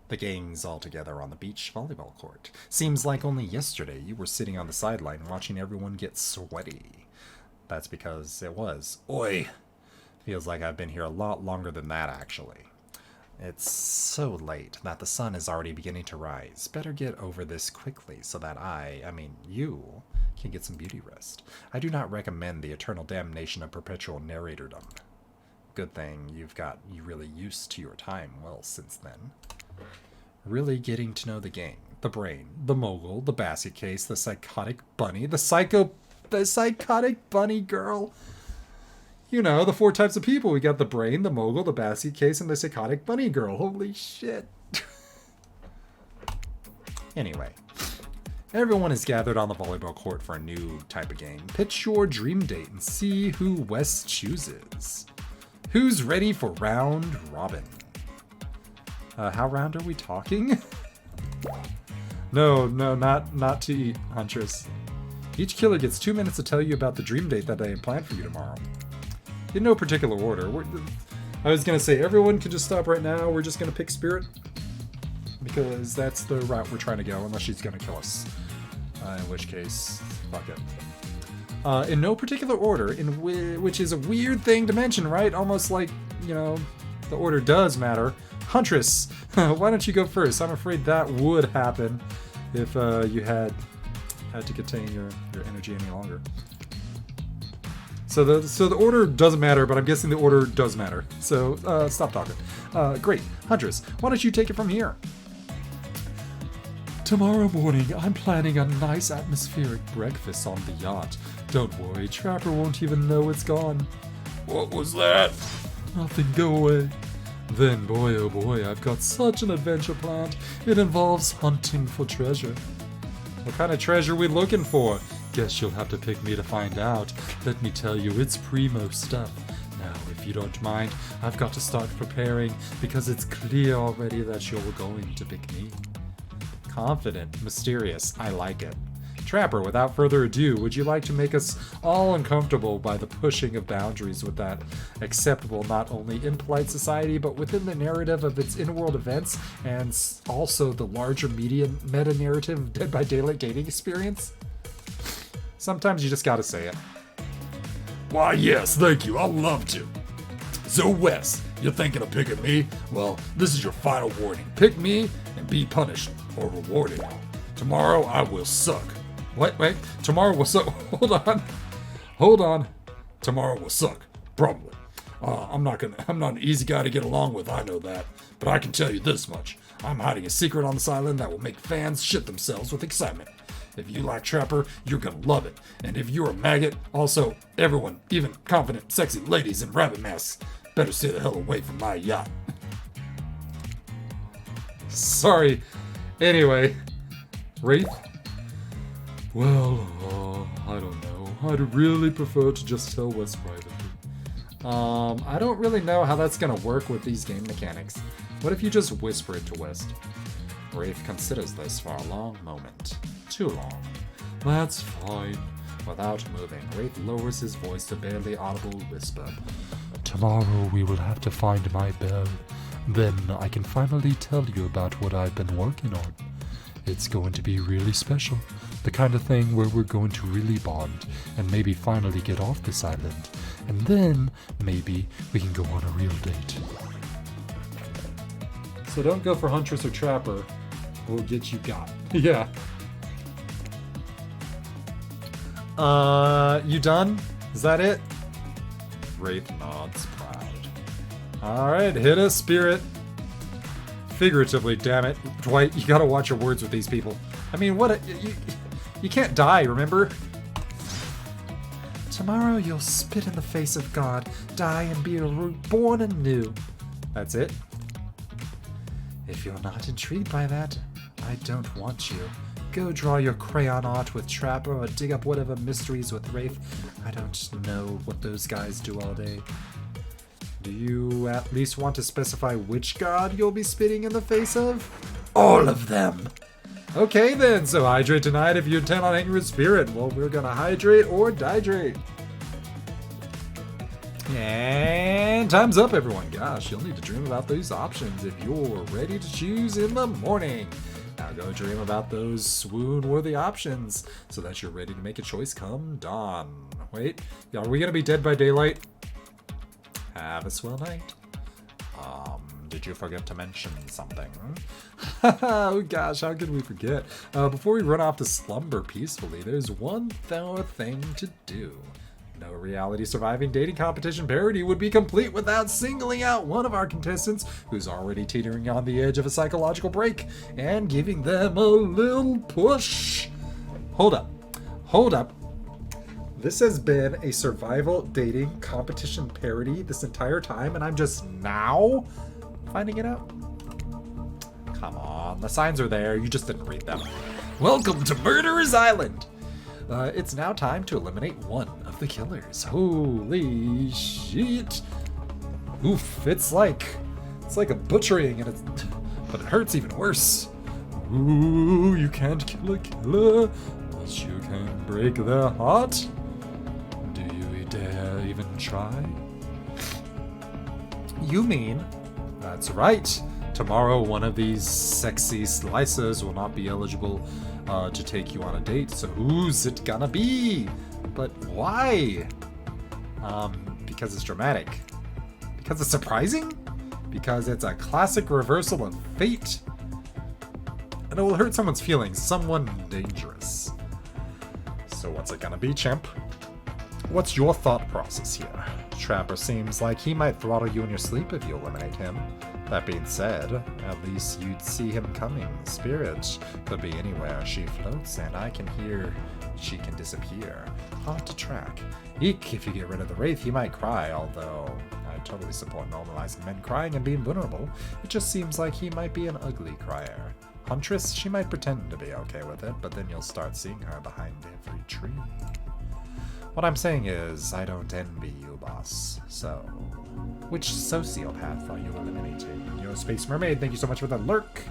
The gang's all together on the beach volleyball court. Seems like only yesterday you were sitting on the sideline watching everyone get sweaty. That's because it was. Oi! Feels like I've been here a lot longer than that, actually. It's so late that the sun is already beginning to rise. Better get over this quickly so that you, can get some beauty rest. I do not recommend the eternal damnation of perpetual narratordom. Good thing you really used to your time well since then. Really getting to know the gang, the brain, the mogul, the basket case, the psychotic bunny, the psychotic bunny girl. You know, the 4 types of people. We got the brain, the mogul, the basket case, and the psychotic bunny girl. Holy shit. Anyway, everyone is gathered on the volleyball court for a new type of game. Pitch your dream date and see who West chooses. Who's ready for round robin? How round are we talking? No, not to eat, Huntress. Each killer gets 2 minutes to tell you about the dream date that they have planned for you tomorrow. In no particular order. I was going to say, everyone can just stop right now. We're just going to pick Spirit. Because that's the route we're trying to go, unless she's going to kill us. In which case, fuck it. In no particular order, which is a weird thing to mention, right? Almost like, the order does matter. Huntress, why don't you go first? I'm afraid that would happen if you had to contain your energy any longer. So the order doesn't matter, but I'm guessing the order does matter. So stop talking. Great. Huntress, why don't you take it from here? Tomorrow morning, I'm planning a nice atmospheric breakfast on the yacht. Don't worry, Trapper won't even know it's gone. What was that? Nothing, go away. Then, boy oh boy, I've got such an adventure planned. It involves hunting for treasure. What kind of treasure we looking for? Guess you'll have to pick me to find out. Let me tell you, it's primo stuff. Now, if you don't mind, I've got to start preparing because it's clear already that you're going to pick me. Confident, mysterious, I like it. Trapper, without further ado, would you like to make us all uncomfortable by the pushing of boundaries with that acceptable not only in polite society, but within the narrative of its in-world events, and also the larger meta-narrative of Dead by Daylight dating experience? Sometimes you just gotta say it. Why, yes, thank you. I'd love to. So, Wes, you're thinking of picking me? Well, this is your final warning. Pick me and be punished or rewarded. Tomorrow I will suck. Wait, tomorrow will suck. Hold on. Tomorrow will suck. Probably. I'm not an easy guy to get along with, I know that. But I can tell you this much. I'm hiding a secret on this island that will make fans shit themselves with excitement. If you like Trapper, you're gonna love it. And if you're a maggot, also, everyone, even confident, sexy ladies in rabbit masks, better stay the hell away from my yacht. Sorry. Anyway, Wraith? Well, I don't know. I'd really prefer to just tell Wes privately. I don't really know how that's gonna work with these game mechanics. What if you just whisper it to West? Wraith considers this for a long moment. Too long. That's fine. Without moving, Wraith lowers his voice to barely audible whisper. Tomorrow we will have to find my bell. Then I can finally tell you about what I've been working on. It's going to be really special. The kind of thing where we're going to really bond and maybe finally get off this island. And then maybe we can go on a real date. So don't go for Huntress or Trapper. We'll get you got. Yeah. You done? Is that it? Wraith nods proud. Alright, hit us, spirit. Figuratively, damn it. Dwight, you gotta watch your words with these people. I mean, you can't die, remember? Tomorrow you'll spit in the face of God, die and be reborn anew. That's it? If you're not intrigued by that, I don't want you. Go draw your crayon art with Trapper or dig up whatever mysteries with Wraith. I don't know what those guys do all day. Do you at least want to specify which god you'll be spitting in the face of? All of them. Okay then, so hydrate tonight if you intend on hanging with Spirit. Well, we're gonna hydrate or dihydrate. And time's up, everyone. Gosh, you'll need to dream about those options if you're ready to choose in the morning. Now go dream about those swoon-worthy options so that you're ready to make a choice come dawn. Wait, are we gonna be Dead by Daylight? Have a swell night. Did you forget to mention something? Oh gosh, how could we forget? Before we run off to slumber peacefully, there's one more thing to do. No reality surviving dating competition parody would be complete without singling out one of our contestants who's already teetering on the edge of a psychological break and giving them a little push. Hold up. This has been a survival dating competition parody this entire time, and I'm just now finding it out? Come on, the signs are there, you just didn't read them. Welcome to Murderer's Island! It's now time to eliminate one of the killers. Holy shit! Oof, it's like a butchering, but it hurts even worse. Ooh, you can't kill a killer, but you can break their heart. Do you dare even try? You mean? That's right. Tomorrow, one of these sexy slicers will not be eligible to take you on a date. So who's it gonna be? But why? Because it's dramatic. Because it's surprising? Because it's a classic reversal of fate. And it will hurt someone's feelings. Someone dangerous. So what's it gonna be, champ? What's your thought process here? Trapper seems like he might throttle you in your sleep if you eliminate him. That being said, at least you'd see him coming. Spirit could be anywhere. She floats, and I can hear she can disappear. Hard to track. Eek, if you get rid of the Wraith, he might cry, although I totally support normalizing men crying and being vulnerable. It just seems like he might be an ugly crier. Huntress, she might pretend to be okay with it, but then you'll start seeing her behind every tree. What I'm saying is, I don't envy you, boss. So, which sociopath are you eliminating? Yo, Space Mermaid, thank you so much for the lurk.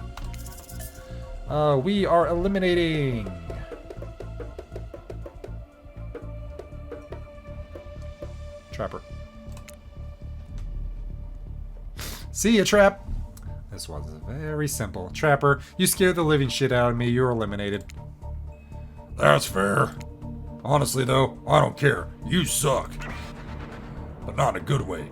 We are eliminating... Trapper. See ya, Trap! This was very simple. Trapper, you scared the living shit out of me. You're eliminated. That's fair. Honestly, though, I don't care. You suck. But not in a good way.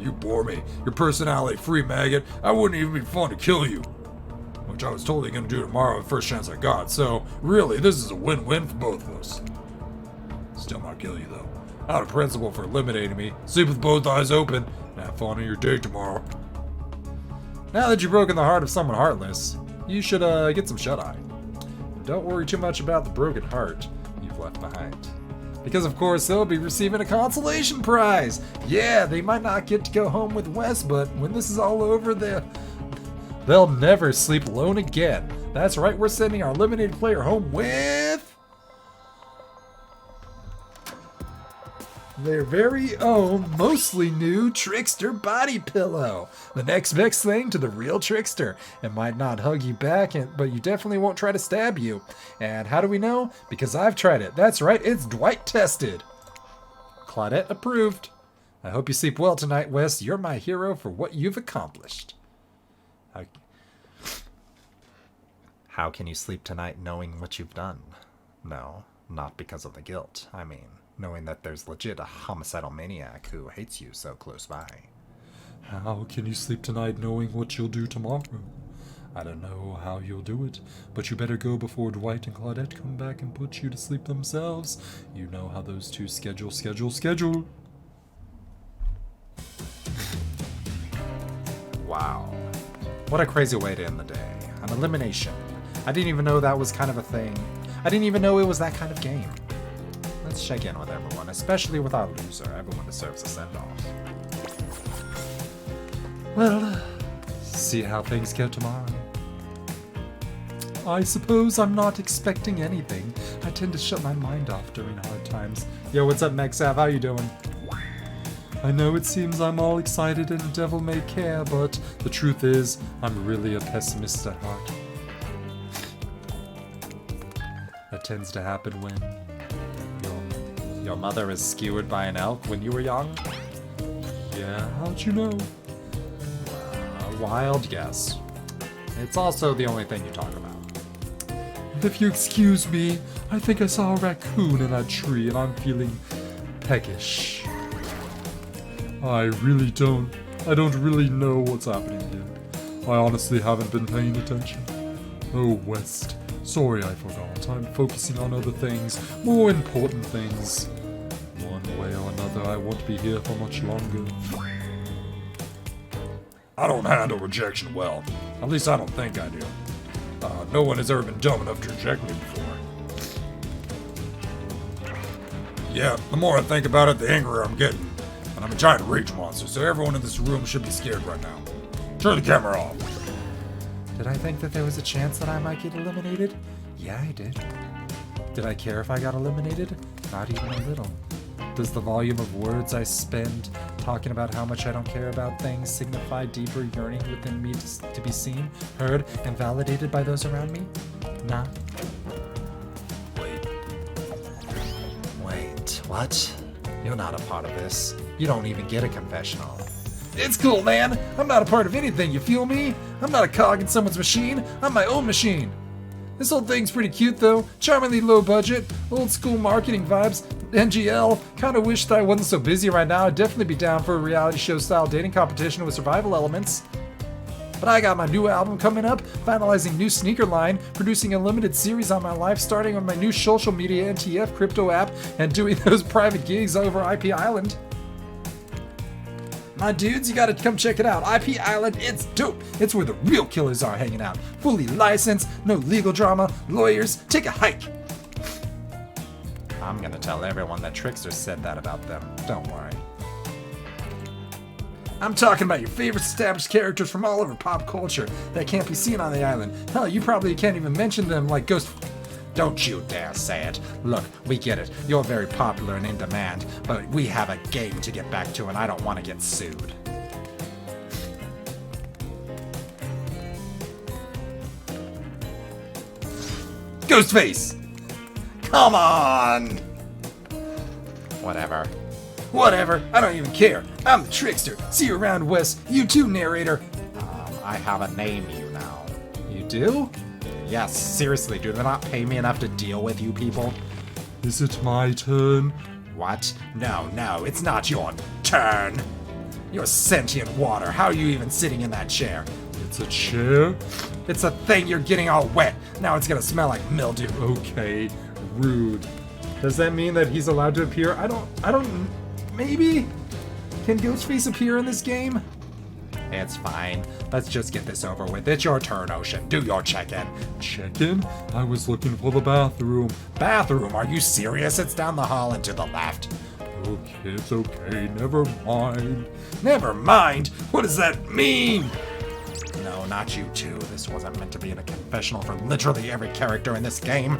You bore me. Your personality free, maggot. I wouldn't even be fun to kill you. Which I was totally gonna do tomorrow the first chance I got. So, really, this is a win-win for both of us. Still not kill you, though. Out of principle for eliminating me. Sleep with both eyes open and have fun on your date tomorrow. Now that you've broken the heart of someone heartless, you should get some shut-eye. Don't worry too much about the broken heart you've left behind. Because of course they'll be receiving a consolation prize! Yeah, they might not get to go home with Wes, but when this is all over, they'll never sleep alone again. That's right, we're sending our eliminated player home with... their very own, mostly new Trickster body pillow. The next best thing to the real Trickster. It might not hug you back, but you definitely won't try to stab you. And how do we know? Because I've tried it. That's right, it's Dwight tested. Claudette approved. I hope you sleep well tonight, Wes. You're my hero for what you've accomplished. How can you sleep tonight knowing what you've done? No, not because of the guilt. I mean, knowing that there's legit a homicidal maniac who hates you so close by. How can you sleep tonight knowing what you'll do tomorrow? I don't know how you'll do it, but you better go before Dwight and Claudette come back and put you to sleep themselves. You know how those two schedule. Wow. What a crazy way to end the day. An elimination. I didn't even know that was kind of a thing. I didn't even know it was that kind of game. Let's check in with everyone, especially with our loser. Everyone deserves a send-off. Well, see how things go tomorrow. I suppose I'm not expecting anything. I tend to shut my mind off during hard times. Yo, what's up, Mexav? How you doing? I know it seems I'm all excited and devil-may-care, but the truth is, I'm really a pessimist at heart. That tends to happen when Your mother is skewered by an elk when you were young? Yeah, how'd you know? A wild guess. It's also the only thing you talk about. If you excuse me, I think I saw a raccoon in that tree and I'm feeling peckish. I don't really know what's happening here. I honestly haven't been paying attention. Oh, West. Sorry I forgot. I'm focusing on other things, more important things. One way or another, I won't be here for much longer. I don't handle rejection well. At least I don't think I do. No one has ever been dumb enough to reject me before. Yeah, the more I think about it, the angrier I'm getting. And I'm a giant rage monster, so everyone in this room should be scared right now. Turn the camera off. Did I think that there was a chance that I might get eliminated? Yeah, I did. Did I care if I got eliminated? Not even a little. Does the volume of words I spend talking about how much I don't care about things signify deeper yearning within me to be seen, heard, and validated by those around me? Nah. Wait, what? You're not a part of this. You don't even get a confessional. It's cool, man. I'm not a part of anything, you feel me? I'm not a cog in someone's machine. I'm my own machine. This whole thing's pretty cute, though. Charmingly low budget, old school marketing vibes. NGL. Kinda wish that I wasn't so busy right now. I'd definitely be down for a reality show style dating competition with survival elements. But I got my new album coming up, finalizing new sneaker line, producing a limited series on my life, starting on my new social media NTF crypto app, and doing those private gigs over IP Island. My dudes, you gotta come check it out. IP Island, it's dope. It's where the real killers are hanging out. Fully licensed, no legal drama, lawyers, take a hike. I'm gonna tell everyone that Trickster said that about them. Don't worry. I'm talking about your favorite established characters from all over pop culture that can't be seen on the island. Hell, you probably can't even mention them like Ghost... Don't you dare say it. Look, we get it. You're very popular and in demand, but we have a game to get back to and I don't want to get sued. Ghostface! Come on! Whatever. Whatever, I don't even care. I'm the Trickster. See you around, West. You too, narrator. I have a name, you know. You do? Yes, seriously, do they not pay me enough to deal with you people? Is it my turn? What? No, it's not your turn. You're sentient water. How are you even sitting in that chair? It's a chair? It's a thing, you're getting all wet. Now it's gonna smell like mildew. Okay, rude. Does that mean that he's allowed to appear? I don't, maybe? Can Ghostface appear in this game? It's fine. Let's just get this over with. It's your turn, Ocean. Do your check-in. Check-in? I was looking for the bathroom. Bathroom? Are you serious? It's down the hall and to the left. Okay, it's okay. Never mind. Never mind? What does that mean? No, not you two. This wasn't meant to be in a confessional for literally every character in this game.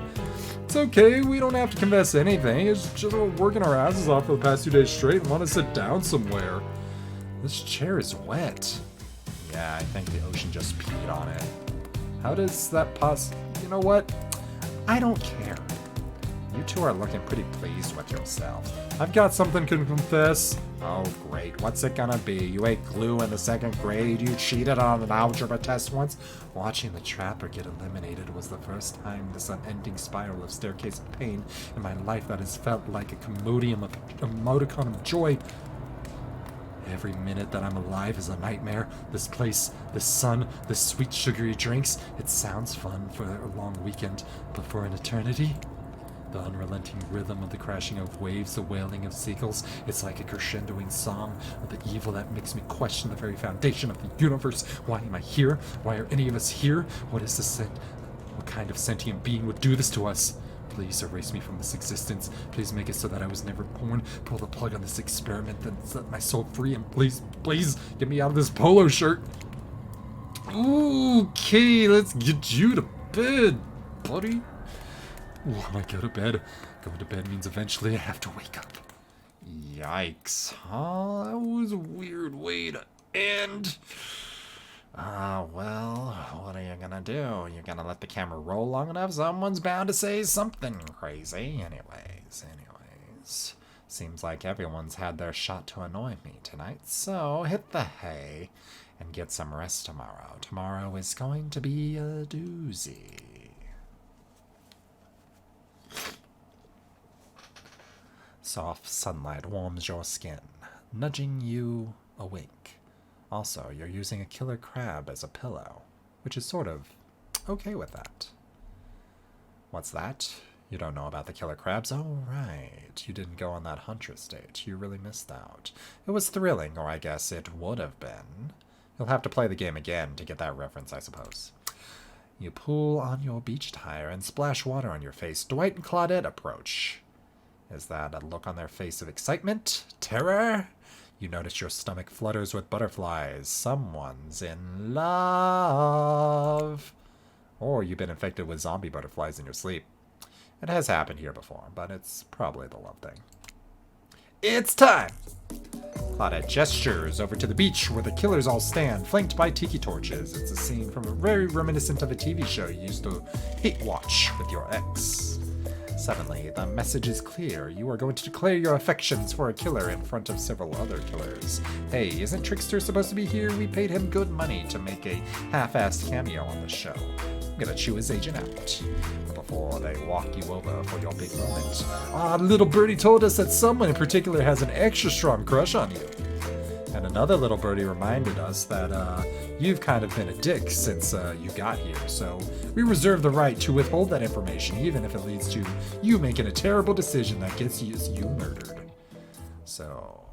It's okay. We don't have to confess anything. It's just we're working our asses off for the past 2 days straight and want to sit down somewhere. This chair is wet. Yeah, I think the ocean just peed on it. How does that You know what? I don't care. You two are looking pretty pleased with yourselves. I've got something to confess. Oh, great. What's it gonna be? You ate glue in the 2nd grade? You cheated on an algebra test once? Watching the trapper get eliminated was the first time this unending spiral of staircase of pain in my life that has felt like a emoticon of joy. Every minute that I'm alive is a nightmare. This place, this sun, this sweet sugary drinks. It sounds fun for a long weekend, but for an eternity? The unrelenting rhythm of the crashing of waves, the wailing of seagulls. It's like a crescendoing song of the evil that makes me question the very foundation of the universe. Why am I here? Why are any of us here? What is this? What kind of sentient being would do this to us? Please erase me from this existence. Please make it so that I was never born. Pull the plug on this experiment, then set my soul free, and please get me out of this polo shirt. Okay, let's get you to bed, buddy. When I go to bed, going to bed means eventually I have to wake up. Yikes. Huh? That was a weird way to end. Well, what are you gonna do? You're gonna let the camera roll long enough? Someone's bound to say something crazy. Anyways. Seems like everyone's had their shot to annoy me tonight, so hit the hay and get some rest tomorrow. Tomorrow is going to be a doozy. Soft sunlight warms your skin, nudging you awake. Also, you're using a killer crab as a pillow, which is sort of okay with that. What's that? You don't know about the killer crabs? Oh, right. You didn't go on that Huntress date. You really missed out. It was thrilling, or I guess it would have been. You'll have to play the game again to get that reference, I suppose. You pull on your beach tire and splash water on your face. Dwight and Claudette approach. Is that a look on their face of excitement? Terror? You notice your stomach flutters with butterflies. Someone's in love. Or you've been infected with zombie butterflies in your sleep. It has happened here before, but it's probably the love thing. It's time! Claudette gestures over to the beach where the killers all stand, flanked by tiki torches. It's a scene from a very reminiscent of a TV show you used to hate watch with your ex. Suddenly, the message is clear. You are going to declare your affections for a killer in front of several other killers. Hey, isn't Trickster supposed to be here? We paid him good money to make a half-assed cameo on the show. I'm gonna chew his agent out before they walk you over for your big moment. Little birdie told us that someone in particular has an extra strong crush on you. And another little birdie reminded us that you've kind of been a dick since you got here, so we reserve the right to withhold that information, even if it leads to you making a terrible decision that gets you murdered. So,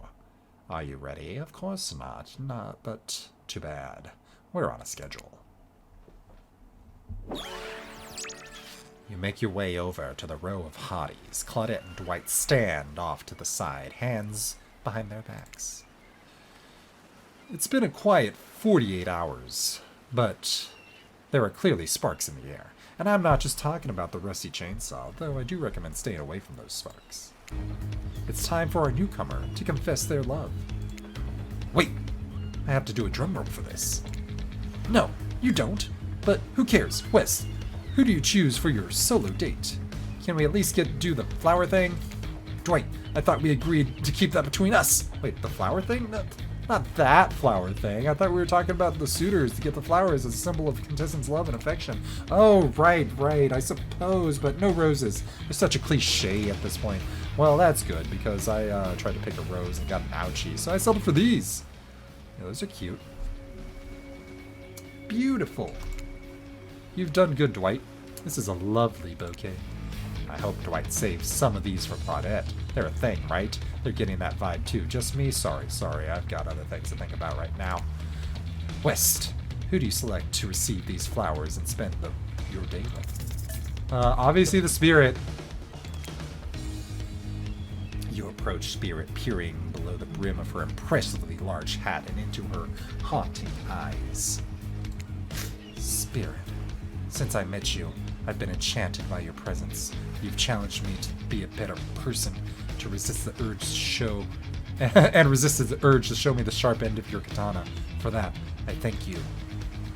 are you ready? Of course not. Not, but too bad. We're on a schedule. You make your way over to the row of hotties. Claudette and Dwight stand off to the side, hands behind their backs. It's been a quiet 48 hours, but there are clearly sparks in the air. And I'm not just talking about the rusty chainsaw, though I do recommend staying away from those sparks. It's time for our newcomer to confess their love. Wait, I have to do a drum roll for this. No, you don't. But who cares? West, who do you choose for your solo date? Can we at least do the flower thing? Dwight, I thought we agreed to keep that between us. Wait, the flower thing? No, not that flower thing. I thought we were talking about the suitors to get the flowers as a symbol of contestants' love and affection. Oh, right, I suppose, but no roses. They're such a cliche at this point. Well, that's good, because I tried to pick a rose and got an ouchie, so I settled for these. Yeah, those are cute. Beautiful. You've done good, Dwight. This is a lovely bouquet. I hope Dwight saves some of these for Claudette. They're a thing, right? They're getting that vibe too. Just me? Sorry. I've got other things to think about right now. West, who do you select to receive these flowers and spend your day with? Obviously the Spirit. You approach Spirit, peering below the brim of her impressively large hat and into her haunting eyes. Spirit, since I met you, I've been enchanted by your presence. You've challenged me to be a better person, to resist the urge to show, and resisted the urge to show me the sharp end of your katana. For that, I thank you.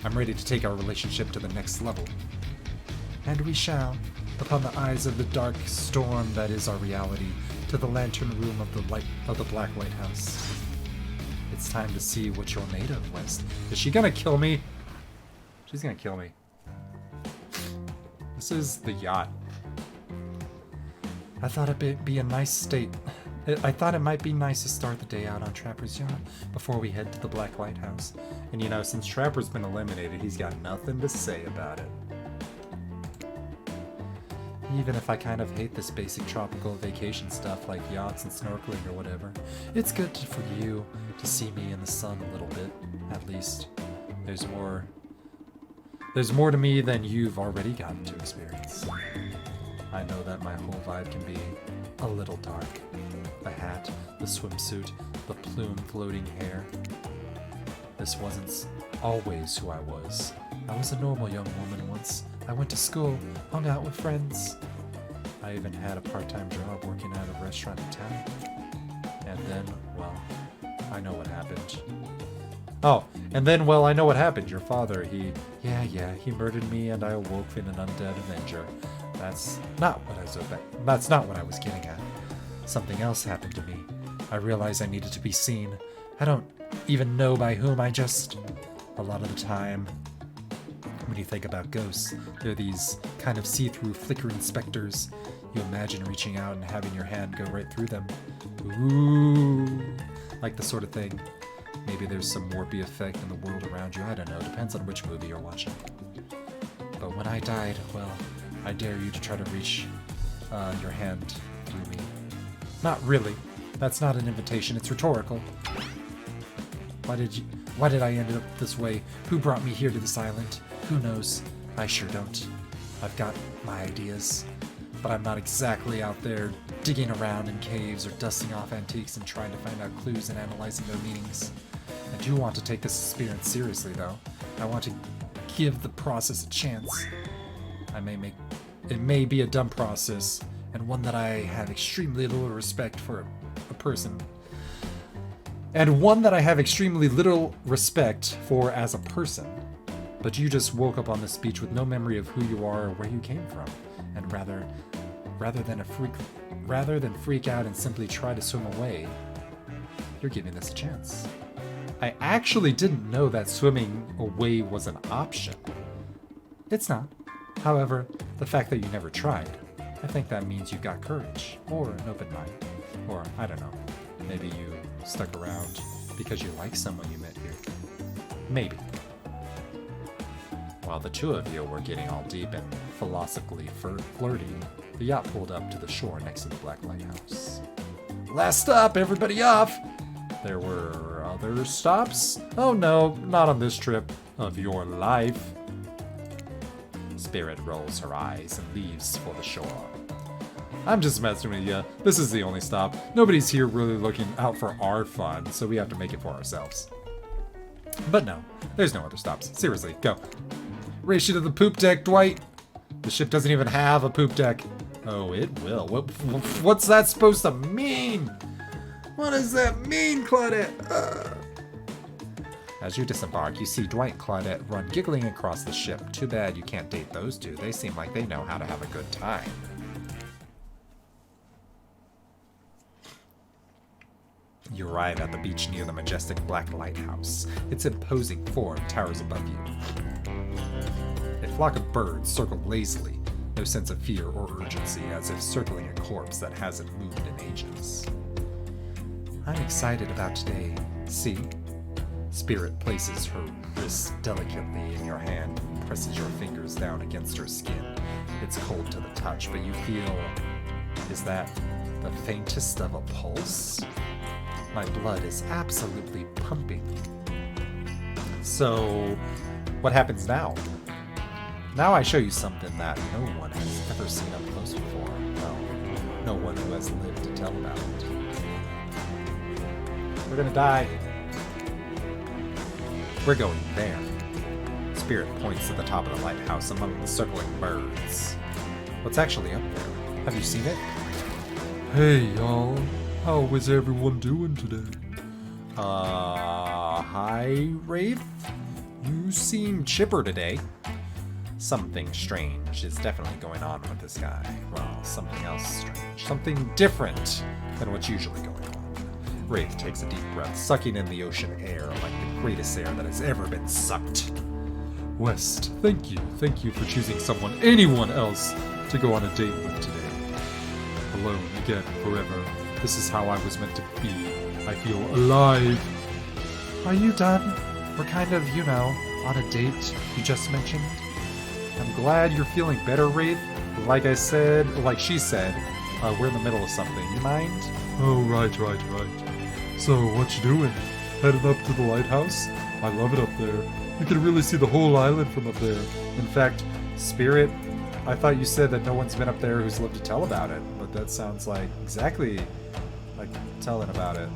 I'm ready to take our relationship to the next level. And we shall, upon the eyes of the dark storm that is our reality, to the lantern room of the Black Lighthouse. It's time to see what you're made of, West. Is she gonna kill me? She's gonna kill me. This is the yacht. I thought it'd be a nice state. I thought it might be nice to start the day out on Trapper's yacht before we head to the Black Lighthouse. And you know, since Trapper's been eliminated, he's got nothing to say about it. Even if I kind of hate this basic tropical vacation stuff like yachts and snorkeling or whatever, it's good for you to see me in the sun a little bit, at least. There's more to me than you've already gotten to experience. I know that my whole vibe can be a little dark. The hat, the swimsuit, the plume floating hair. This wasn't always who I was. I was a normal young woman once. I went to school, hung out with friends. I even had a part-time job working at a restaurant in town. And then, well, I know what happened. Oh, and then, well, I know what happened. Your father, he murdered me and I awoke in an undead avenger. That's not what I was getting at. Something else happened to me. I realized I needed to be seen. I don't even know by whom. A lot of the time, when you think about ghosts, they're these kind of see-through flickering specters. You imagine reaching out and having your hand go right through them. Ooh, like the sort of thing. Maybe there's some warpy effect in the world around you. I don't know. Depends on which movie you're watching. But when I died, well, I dare you to try to reach your hand through me. Not really. That's not an invitation. It's rhetorical. Why did I end up this way? Who brought me here to this island? Who knows? I sure don't. I've got my ideas, but I'm not exactly out there digging around in caves or dusting off antiques and trying to find out clues and analyzing their meanings. I do want to take this experience seriously, though. I want to give the process a chance. It may be a dumb process, and one that I have extremely little respect for a person. And one that I have extremely little respect for as a person. But you just woke up on this beach with no memory of who you are or where you came from. And rather than freak out and simply try to swim away, you're giving this a chance. I actually didn't know that swimming away was an option. It's not. However, the fact that you never tried, I think that means you've got courage, or an open mind, or I don't know, maybe you stuck around Because you like someone you met here. Maybe. While the two of you were getting all deep and philosophically flirty, the yacht pulled up to the shore next to the Black Lighthouse. Last stop, everybody off! There were other stops? Oh no, not on this trip of your life. Spirit rolls her eyes and leaves for the shore. I'm just messing with you. This is the only stop. Nobody's here really looking out for our fun, so we have to make it for ourselves. But no, there's no other stops. Seriously, go. Race you to the poop deck, Dwight. The ship doesn't even have a poop deck. Oh, it will. What's that supposed to mean? What does that mean, Claudette? As you disembark, you see Dwight and Claudette run giggling across the ship. Too bad you can't date those two. They seem like they know how to have a good time. You arrive at the beach near the majestic Black Lighthouse. Its imposing form towers above you. A flock of birds circle lazily, no sense of fear or urgency, as if circling a corpse that hasn't moved in ages. I'm excited about today. See? Spirit places her wrist delicately in your hand and presses your fingers down against her skin. It's cold to the touch, but you feel... Is that the faintest of a pulse? My blood is absolutely pumping. So, what happens now? Now I show you something that no one has ever seen up close before. Well, no one who has lived to tell about it. We're gonna die. We're going there. Spirit points to the top of the lighthouse among the circling birds. What's actually up there? Have you seen it? Hey, y'all. How is everyone doing today? Hi, Wraith? You seem chipper today. Something strange is definitely going on with this guy. Well, something else strange. Something different than what's usually going on. Wraith takes a deep breath, sucking in the ocean air like the greatest air that has ever been sucked. West, thank you. Thank you for choosing anyone else, to go on a date with today. Alone, again, forever. This is how I was meant to be. I feel alive. Are you done? We're kind of, on a date you just mentioned. I'm glad you're feeling better, Wraith. Like she said, we're in the middle of something. You mind? Oh, right. So, what you doing? Headed up to the lighthouse? I love it up there. You can really see the whole island from up there. In fact, Spirit, I thought you said that no one's been up there who's lived to tell about it. But that sounds like exactly like telling about it.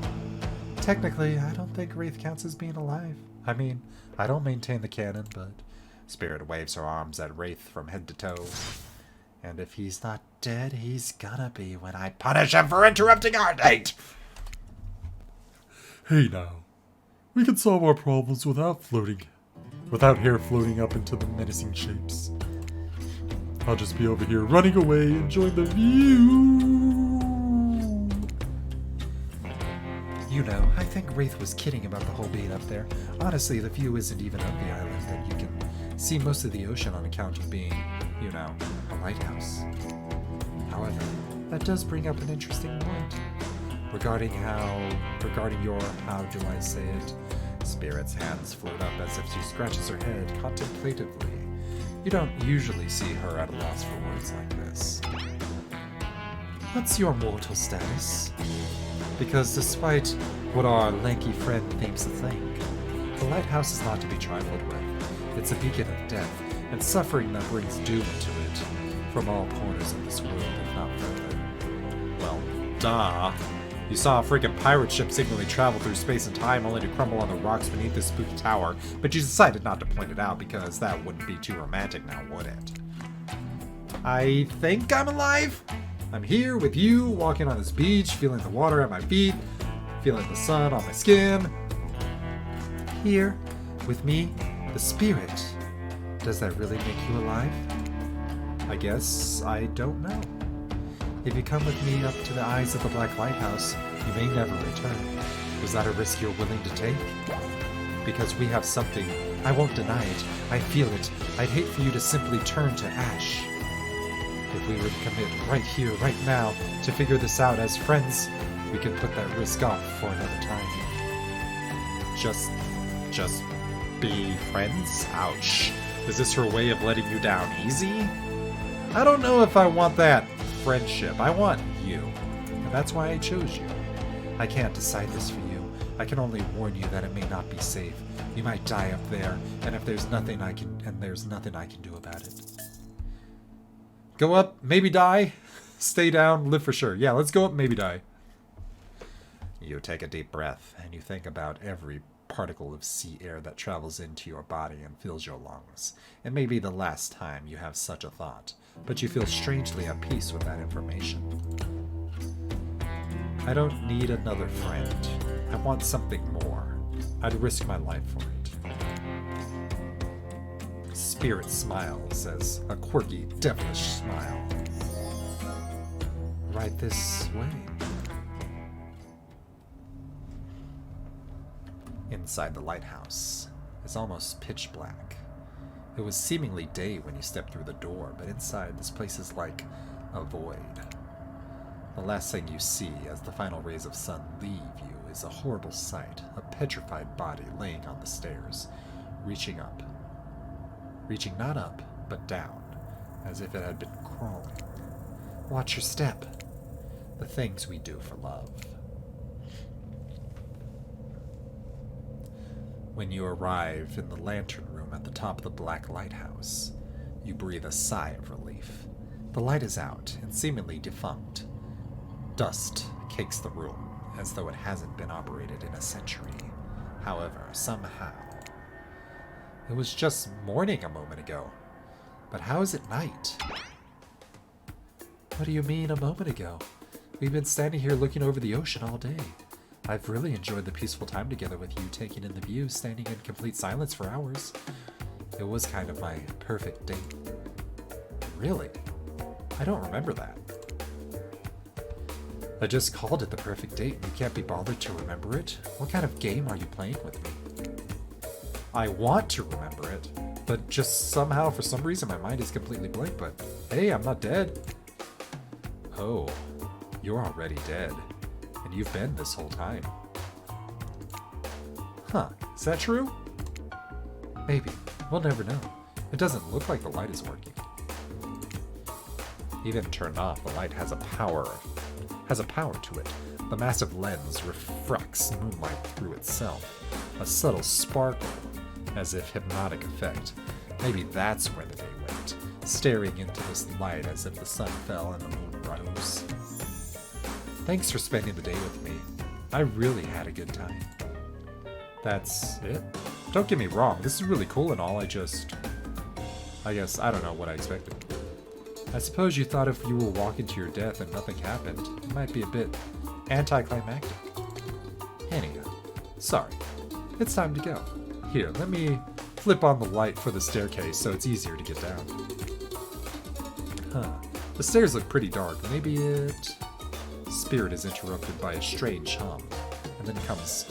Technically, I don't think Wraith counts as being alive. I mean, I don't maintain the canon, but... Spirit waves her arms at Wraith from head to toe. And if he's not dead, he's gonna be when I punish him for interrupting our date! Hey now, we can solve our problems without hair floating up into the menacing shapes. I'll just be over here running away, enjoying the view. I think Wraith was kidding about the whole being up there. Honestly, the view isn't even of the island, and you can see most of the ocean on account of being, a lighthouse. However, that does bring up an interesting point. Regarding your, how do I say it? Spirit's hands float up as if she scratches her head contemplatively. You don't usually see her at a loss for words like this. What's your mortal status? Because despite what our lanky friend thinks to think, the lighthouse is not to be trifled with. It's a beacon of death and suffering that brings doom to it from all corners of this world, if not further. Well, duh. You saw a freaking pirate ship signally travel through space and time only to crumble on the rocks beneath this spooky tower, but you decided not to point it out because that wouldn't be too romantic now, would it? I think I'm alive? I'm here with you, walking on this beach, feeling the water at my feet, feeling the sun on my skin. Here, with me, the spirit. Does that really make you alive? I guess I don't know. If you come with me up to the eyes of the Black Lighthouse, you may never return. Is that a risk you're willing to take? Because we have something. I won't deny it. I feel it. I'd hate for you to simply turn to ash. If we were to commit right here, right now, to figure this out as friends, we can put that risk off for another time. Just be friends? Ouch. Is this her way of letting you down easy? I don't know if I want that friendship. I want you. And that's why I chose you. I can't decide this for you. I can only warn you that it may not be safe. You might die up there, and there's nothing I can do about it. Go up, maybe die. Stay down, live for sure. Yeah, let's go up, maybe die. You take a deep breath, and you think about every particle of sea air that travels into your body and fills your lungs. It may be the last time you have such a thought, but you feel strangely at peace with that information. I don't need another friend. I want something more. I'd risk my life for it. Spirit smiles as a quirky, devilish smile. Right this way. Inside the lighthouse is almost pitch black. It was seemingly day when you stepped through the door, but inside this place is like a void. The last thing you see as the final rays of sun leave you is a horrible sight, a petrified body laying on the stairs, reaching up. Reaching not up, but down, as if it had been crawling. Watch your step. The things we do for love. When you arrive in the lantern room at the top of the black lighthouse, you breathe a sigh of relief. The light is out and seemingly defunct. Dust cakes the room as though it hasn't been operated in a century. However, somehow... It was just morning a moment ago. But how is it night? What do you mean a moment ago? We've been standing here looking over the ocean all day. I've really enjoyed the peaceful time together with you, taking in the view, standing in complete silence for hours. It was kind of my perfect date. Really? I don't remember that. I just called it the perfect date and you can't be bothered to remember it? What kind of game are you playing with me? I want to remember it, but just somehow, for some reason, my mind is completely blank, but hey, I'm not dead. Oh, you're already dead. And you've been this whole time. Huh, is that true? Maybe. We'll never know. It doesn't look like the light is working. Even turned off, the light has a power to it. The massive lens refracts moonlight through itself. A subtle sparkle, as if hypnotic effect. Maybe that's where the day went, staring into this light as if the sun fell and the moon rose. Thanks for spending the day with me. I really had a good time. That's it? Don't get me wrong, this is really cool and all, I guess I don't know what I expected. I suppose you thought if you were walking to your death and nothing happened, it might be a bit anticlimactic. Anyhow, sorry. It's time to go. Here, let me flip on the light for the staircase so it's easier to get down. Huh. The stairs look pretty dark. Maybe it... Spirit is interrupted by a strange hum, and then comes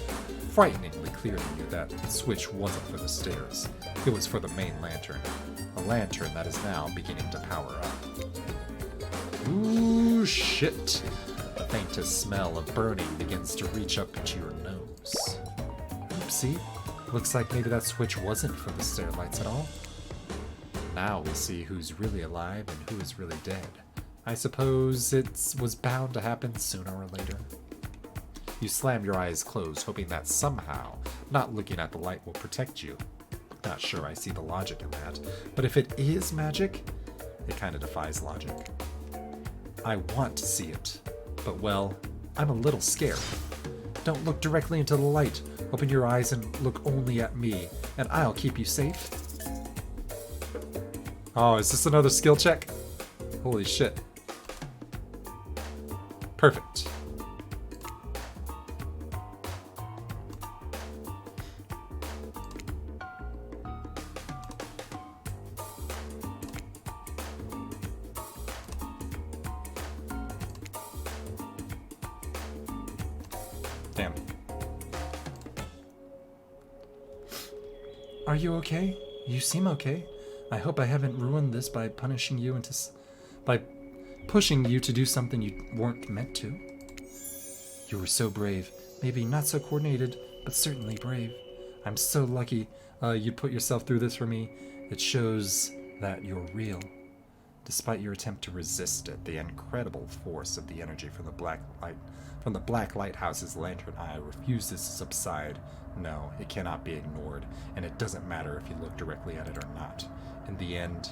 frighteningly clear to you that the switch wasn't for the stairs. It was for the main lantern. A lantern that is now beginning to power up. Ooh, shit. The faintest smell of burning begins to reach up into your nose. Oopsie. Looks like maybe that switch wasn't for the stair lights at all. Now we see who's really alive and who is really dead. I suppose it was bound to happen sooner or later. You slam your eyes closed, hoping that somehow not looking at the light will protect you. Not sure I see the logic in that, but if it is magic, it kind of defies logic. I want to see it, but well, I'm a little scared. Don't look directly into the light. Open your eyes and look only at me, and I'll keep you safe. Oh, is this another skill check? Holy shit. Perfect. Damn. Are you okay? You seem okay. I hope I haven't ruined this by punishing you by pushing you to do something you weren't meant to. You were so brave, maybe not so coordinated, but certainly brave. I'm so lucky you put yourself through this for me. It shows that you're real. Despite your attempt to resist it, the incredible force of the energy from the Black Lighthouse's lantern eye refuses to subside. No, it cannot be ignored, and it doesn't matter if you look directly at it or not. In the end,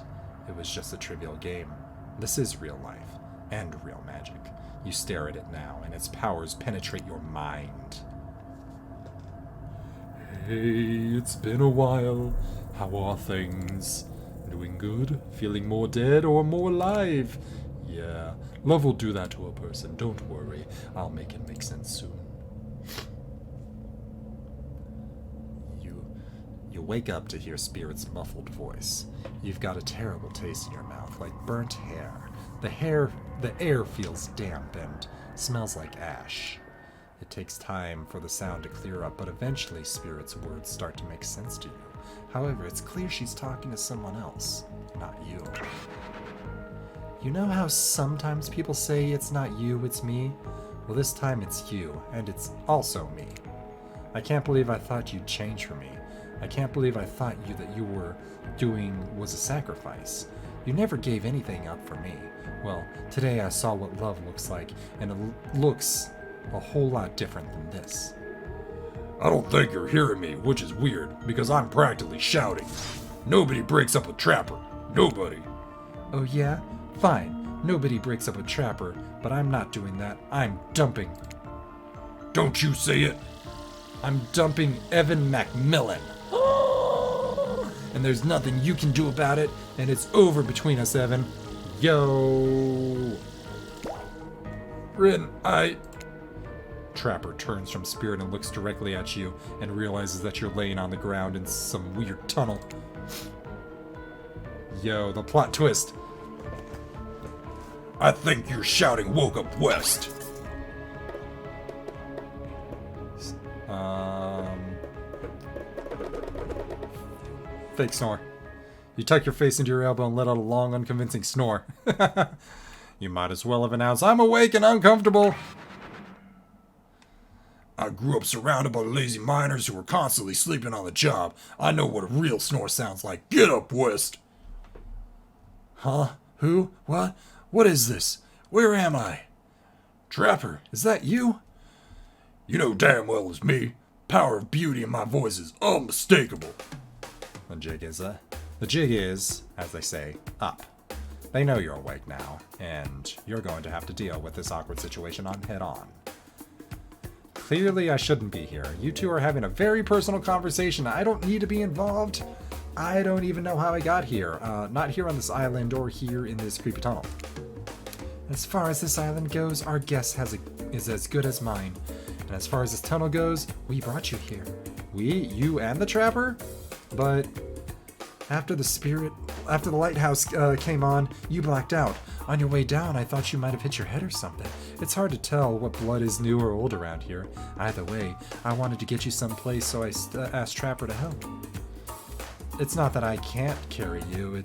it was just a trivial game. This is real life, and real magic. You stare at it now, and its powers penetrate your mind. Hey, it's been a while. How are things? Doing good? Feeling more dead or more alive? Yeah, love will do that to a person. Don't worry. I'll make it make sense soon. You wake up to hear Spirit's muffled voice. You've got a terrible taste in your mouth, like burnt hair. The air feels damp and smells like ash. It takes time for the sound to clear up, but eventually Spirit's words start to make sense to you. However, it's clear she's talking to someone else, not you. You know how sometimes people say it's not you, it's me? Well, this time it's you, and it's also me. I can't believe I thought you'd change for me. I can't believe I thought that you were doing was a sacrifice. You never gave anything up for me. Well, today I saw what love looks like, and it looks a whole lot different than this. I don't think you're hearing me, which is weird, because I'm practically shouting. Nobody breaks up with Trapper. Nobody. Oh yeah? Fine. Nobody breaks up with Trapper, but I'm not doing that. I'm dumping. Don't you say it. I'm dumping Evan Macmillan. And there's nothing you can do about it, and it's over between us, Evan. Yo! Rin, Trapper turns from Spirit and looks directly at you and realizes that you're laying on the ground in some weird tunnel. Yo, the plot twist. I think your shouting woke up West. Fake snore. You tuck your face into your elbow and let out a long, unconvincing snore. You might as well have announced, I'm awake and uncomfortable. I grew up surrounded by lazy miners who were constantly sleeping on the job. I know what a real snore sounds like. Get up, West. Huh? Who? What? What is this? Where am I? Trapper, Is that you? you know damn well it's me. Power of beauty in my voice is unmistakable. The jig is, as they say, up. They know you're awake now, and you're going to have to deal with this awkward situation on head on. Clearly, I shouldn't be here. You two are having a very personal conversation. I don't need to be involved. I don't even know how I got here. Not here on this island or here in this creepy tunnel. As far as this island goes, our guess is as good as mine. And as far as this tunnel goes, we brought you here. You and the Trapper? But after the lighthouse came on, you blacked out. On your way down, I thought you might have hit your head or something. It's hard to tell what blood is new or old around here. Either way, I wanted to get you someplace, so I asked Trapper to help. It's not that I can't carry you,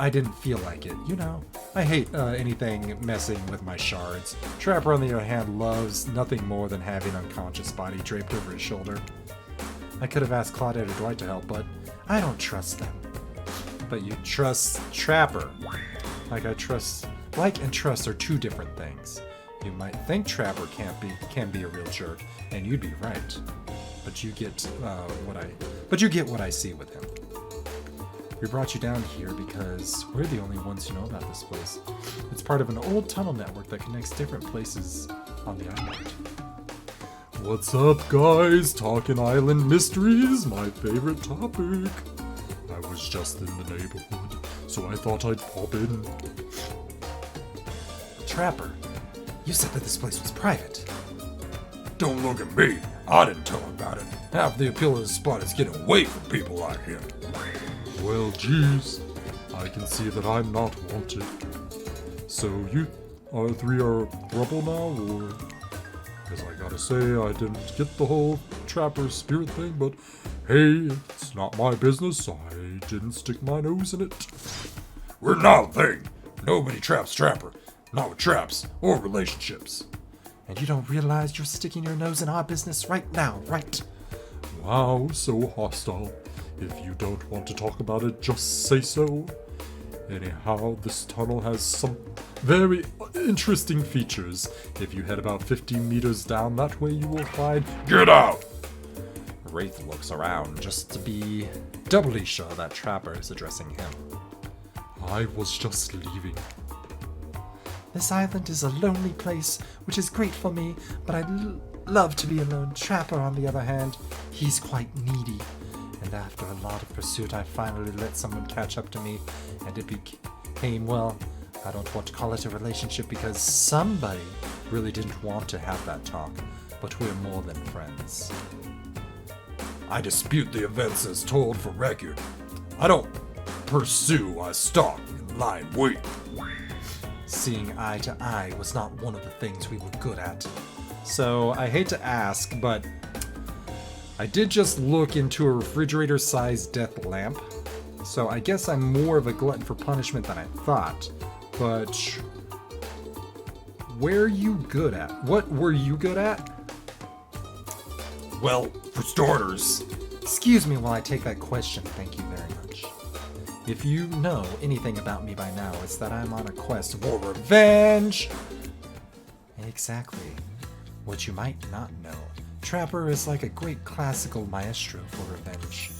I didn't feel like it, you know. I hate anything messing with my shards. Trapper, on the other hand, loves nothing more than having an unconscious body draped over his shoulder. I could have asked Claudette or Dwight to help, but I don't trust them. But you trust Trapper. Like and trust are two different things. You might think Trapper can be a real jerk, and you'd be right. But you get what I see with him. We brought you down here because we're the only ones who know about this place. It's part of an old tunnel network that connects different places on the island. What's up, guys? Talking Island Mysteries, my favorite topic. I was just in the neighborhood, so I thought I'd pop in. Trapper, you said that this place was private. Don't look at me. I didn't tell him about it. Half the appeal of this spot is getting away from people like him. Well, geez, I can see that I'm not wanted. So you three are trouble now, or? Because I gotta say, I didn't get the whole Trapper spirit thing, but hey, it's not my business. I didn't stick my nose in it. We're not a thing. Nobody traps Trapper. Not with traps or relationships. And you don't realize you're sticking your nose in our business right now, right? Wow, so hostile. If you don't want to talk about it, just say so. Anyhow, this tunnel has some very interesting features. If you head about 50 meters down that way, you will find... Get out! Wraith looks around just to be doubly sure that Trapper is addressing him. I was just leaving. This island is a lonely place, which is great for me, but I'd love to be alone. Trapper, on the other hand, he's quite needy. And after a lot of pursuit, I finally let someone catch up to me, and it became, well, I don't want to call it a relationship because somebody really didn't want to have that talk, but we're more than friends. I dispute the events as told for record. I don't pursue, I stalk and lie in wait. Seeing eye to eye was not one of the things we were good at. So I hate to ask, but I did just look into a refrigerator-sized death lamp. So I guess I'm more of a glutton for punishment than I thought. But where are you good at? What were you good at? Well, for starters, Excuse me while I take that question, thank you very much. If you know anything about me by now, it's that I'm on a quest for revenge! Exactly. What you might not know, Trapper is like a great classical maestro for revenge.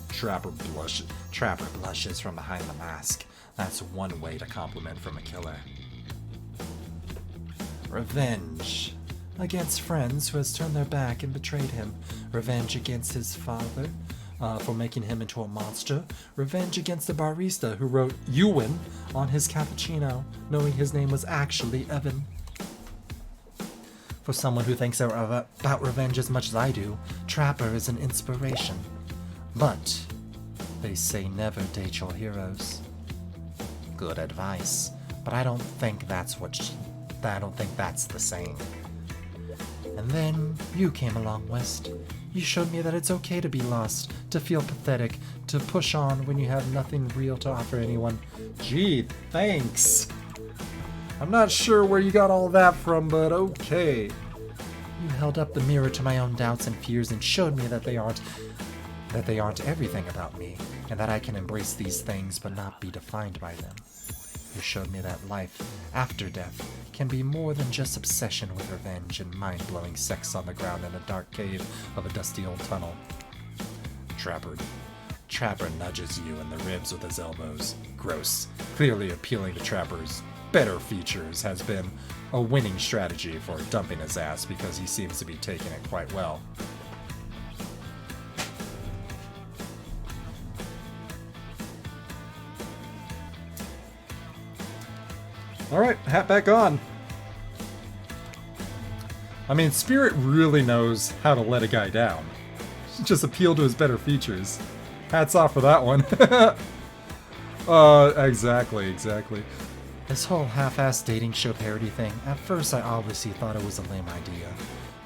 Trapper blushes from behind the mask. That's one way to compliment from a killer. Revenge. Against friends who has turned their back and betrayed him. Revenge against his father for making him into a monster. Revenge against the barista who wrote Ewan on his cappuccino, knowing his name was actually Evan. For someone who thinks about revenge as much as I do, Trapper is an inspiration. But they say never date your heroes. Good advice, but I don't think that's the saying. And then you came along, West. You showed me that it's okay to be lost, to feel pathetic, to push on when you have nothing real to offer anyone. Gee, thanks. I'm not sure where you got all that from, but okay. You held up the mirror to my own doubts and fears and showed me that they aren't everything about me, and that I can embrace these things but not be defined by them. You showed me that life after death can be more than just obsession with revenge and mind-blowing sex on the ground in a dark cave of a dusty old tunnel. Trapper nudges you in the ribs with his elbows. Gross. Clearly appealing to Trapper's better features has been a winning strategy for dumping his ass because he seems to be taking it quite well. Alright, hat back on. I mean, Spirit really knows how to let a guy down. Just appeal to his better features. Hats off for that one. Exactly. This whole half-assed dating show parody thing, at first I obviously thought it was a lame idea.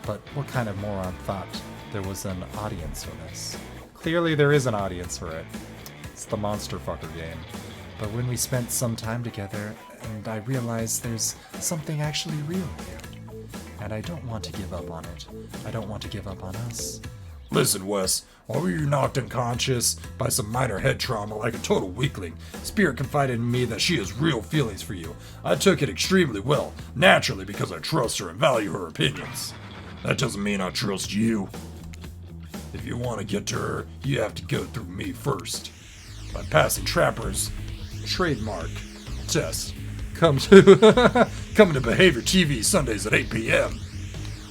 But what kind of moron thought there was an audience for this? Clearly there is an audience for it. It's the Monster Fucker game. But when we spent some time together, and I realized there's something actually real here. And I don't want to give up on it. I don't want to give up on us. listen, Wes, while we were knocked unconscious by some minor head trauma like a total weakling, Spirit confided in me that she has real feelings for you. I took it extremely well, naturally because I trust her and value her opinions. That doesn't mean I trust you. If you want to get to her, you have to go through me first. By passing Trapper's trademark test. Coming to Behavior TV Sundays at 8 p.m.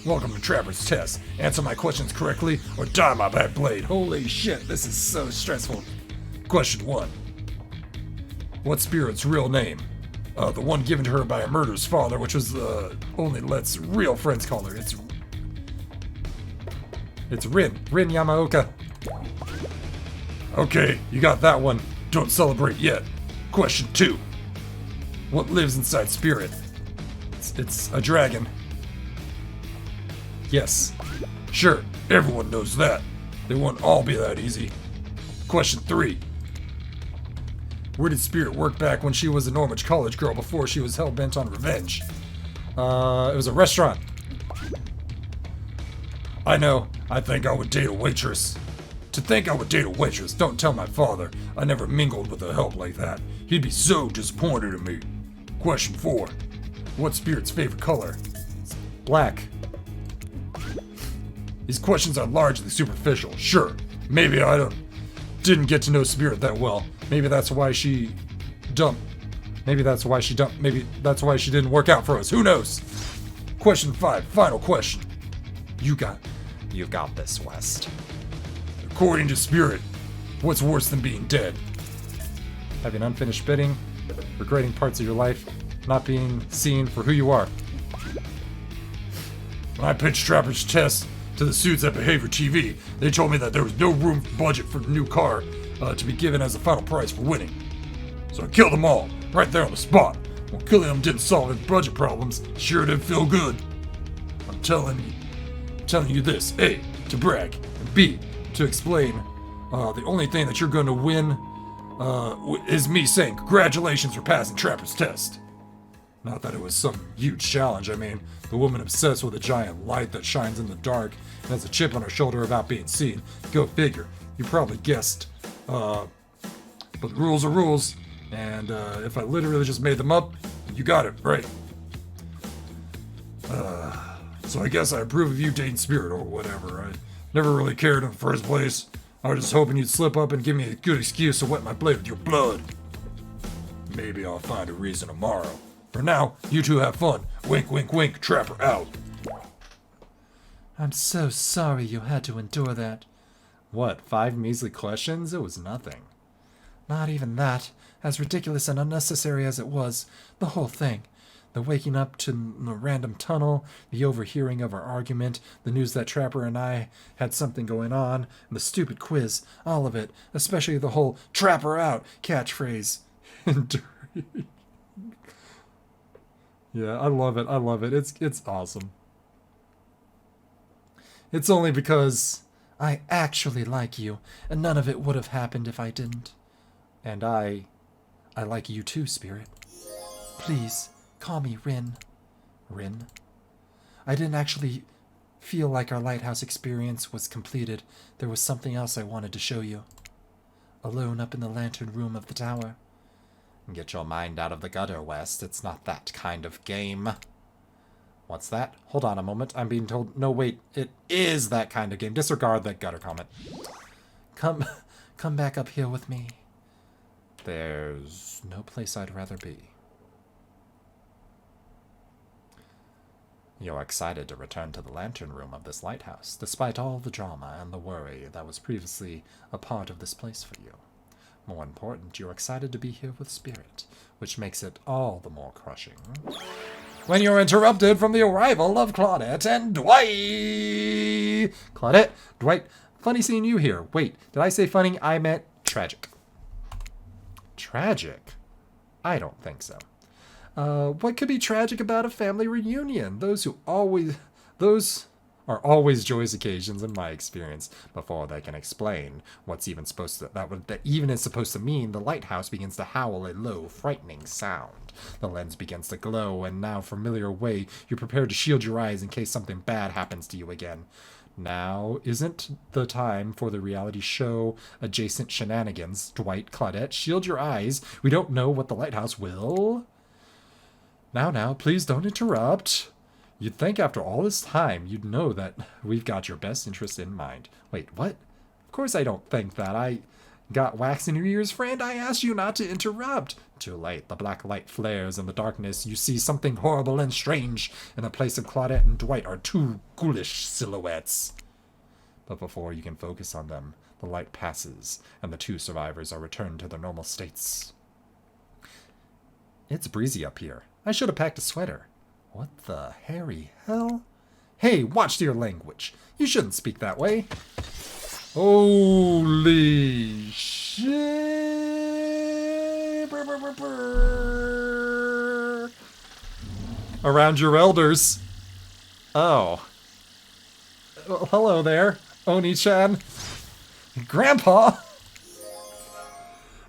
Welcome to Trapper's Test. Answer my questions correctly or die my bad blade. Holy shit, this is so stressful. Question 1. What's Spirit's real name? The one given to her by a murderer's father, which was only lets real friends call her. It's Rin Yamaoka. Okay, you got that one. Don't celebrate yet. Question 2. What lives inside Spirit? It's a dragon. Yes. Sure, everyone knows that. They won't all be that easy. Question 3. Where did Spirit work back when she was a Norwich college girl before she was hell-bent on revenge? It was a restaurant. I know. I think I would date a waitress. To think I would date a waitress, don't tell my father. I never mingled with a help like that. He'd be so disappointed in me. Question 4. What's Spirit's favorite color? Black. These questions are largely superficial. Sure, maybe didn't get to know Spirit that well. Maybe that's why she dumped. Maybe that's why she didn't work out for us. Who knows? Question 5, final question. You got this, West. According to Spirit, what's worse than being dead? Having unfinished bidding, regretting parts of your life, not being seen for who you are. When I pitched Trapper's test to the suits at Behavior TV, they told me that there was no room budget for the new car to be given as a final prize for winning. So I killed them all, right there on the spot. While killing them didn't solve his budget problems, sure did feel good. I'm telling you this, A, to brag, and B, to explain. The only thing that you're going to win is me saying congratulations for passing Trapper's test. Not that it was some huge challenge. I mean, the woman obsessed with a giant light that shines in the dark and has a chip on her shoulder about being seen. Go figure. You probably guessed. But the rules are rules, and if I literally just made them up, you got it, right? So I guess I approve of you dating Spirit or whatever. I never really cared in the first place. I was just hoping you'd slip up and give me a good excuse to wet my blade with your blood. Maybe I'll find a reason tomorrow. For now, you two have fun. Wink, wink, wink. Trapper out. I'm so sorry you had to endure that. What, 5 measly questions? It was nothing. Not even that. As ridiculous and unnecessary as it was, the whole thing. The waking up to the random tunnel, the overhearing of our argument, the news that Trapper and I had something going on, and the stupid quiz, all of it, especially the whole "Trapper out" catchphrase. Yeah, I love it. It's awesome. It's only because I actually like you, and none of it would have happened if I didn't. And I like you too, Spirit. Please, call me Rin. Rin? I didn't actually feel like our lighthouse experience was completed. There was something else I wanted to show you. Alone up in the lantern room of the tower. Get your mind out of the gutter, West. It's not that kind of game. What's that? Hold on a moment. I'm being told... No, wait. It is that kind of game. Disregard that gutter comment. Come back up here with me. There's no place I'd rather be. You're excited to return to the lantern room of this lighthouse, despite all the drama and the worry that was previously a part of this place for you. More important, you're excited to be here with Spirit, which makes it all the more crushing when you're interrupted from the arrival of Claudette and Dwight. Claudette, Dwight, funny seeing you here. Wait, did I say funny? I meant tragic. Tragic? I don't think so. What could be tragic about a family reunion? Those are always joyous occasions in my experience. Before they can explain what's even supposed to that even is supposed to mean, the lighthouse begins to howl a low, frightening sound. The lens begins to glow, and now familiar way you're prepared to shield your eyes in case something bad happens to you again. Now isn't the time for the reality show adjacent shenanigans. Dwight, Claudette, shield your eyes. We don't know what the lighthouse will. Now, please don't interrupt. You'd think after all this time, you'd know that we've got your best interest in mind. Wait, what? Of course I don't think that. I got wax in your ears, friend. I asked you not to interrupt. Too late. The black light flares in the darkness. You see something horrible and strange. In the place of Claudette and Dwight are 2 ghoulish silhouettes. But before you can focus on them, the light passes, and the 2 survivors are returned to their normal states. It's breezy up here. I should have packed a sweater. What the hairy hell? Hey, watch your language. You shouldn't speak that way. Holy shit. Around your elders. Oh. Well, hello there, Oni-chan. Grandpa.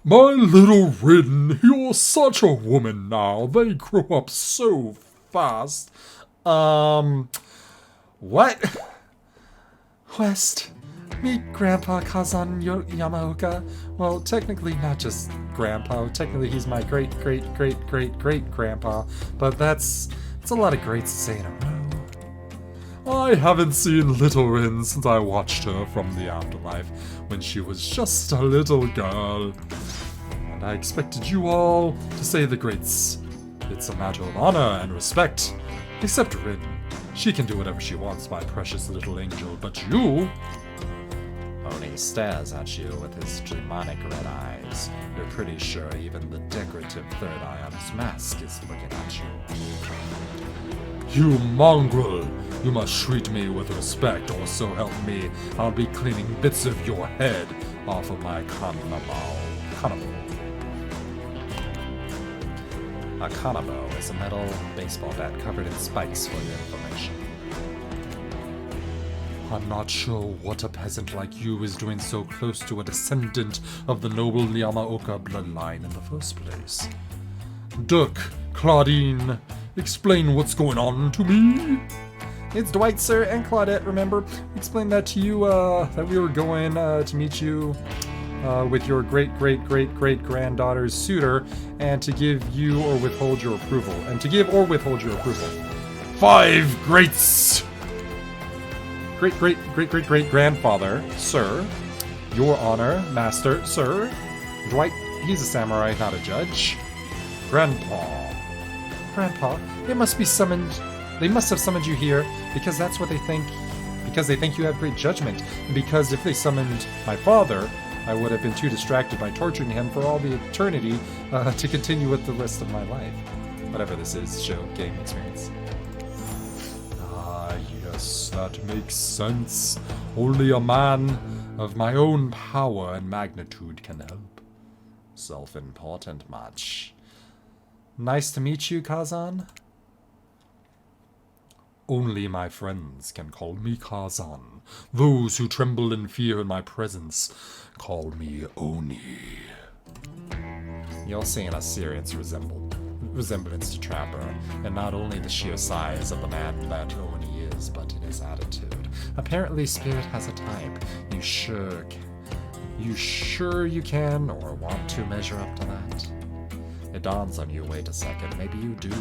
My little Rin, you're such a woman now. They grow up so fast. What? West, meet Grandpa Kazan Yamaoka. Well, technically not just Grandpa. Technically he's my great-great-great-great-great-grandpa. But it's a lot of greats to say in a row. I haven't seen Little Rin since I watched her from the afterlife when she was just a little girl. And I expected you all to say the greats. It's a matter of honor and respect. Except Rin. She can do whatever she wants, my precious little angel, but you... Oni stares at you with his demonic red eyes. You're pretty sure even the decorative third eye on his mask is looking at you. You mongrel! You must treat me with respect, or so help me, I'll be cleaning bits of your head off of my kanabo. A kanabo is a metal baseball bat covered in spikes for your information. I'm not sure what a peasant like you is doing so close to a descendant of the noble Yamaoka bloodline in the first place. Dirk, Claudine, explain what's going on to me. It's Dwight, sir, and Claudette, remember? Explained that to you, that we were going to meet you with your great-great-great-great-granddaughter's suitor, and to give you or withhold your approval. And to give or withhold your approval. 5 greats! Great-great-great-great-great-grandfather, sir. Your honor, master, sir. Dwight, he's a samurai, not a judge. Grandpa, they must have summoned you here because that's what they think. Because they think you have great judgment. And because if they summoned my father, I would have been too distracted by torturing him for all the eternity to continue with the rest of my life. Whatever this is, show, game, experience. Ah, yes, that makes sense. Only a man of my own power and magnitude can help. Self-important much. Nice to meet you, Kazan. Only my friends can call me Kazan. Those who tremble in fear in my presence call me Oni. You're seeing a serious resemblance to Trapper, and not only the sheer size of the man that Oni is, but in his attitude. Apparently, Spirit has a type. You sure you can or want to measure up to that? It dawns on you, wait a second, maybe you do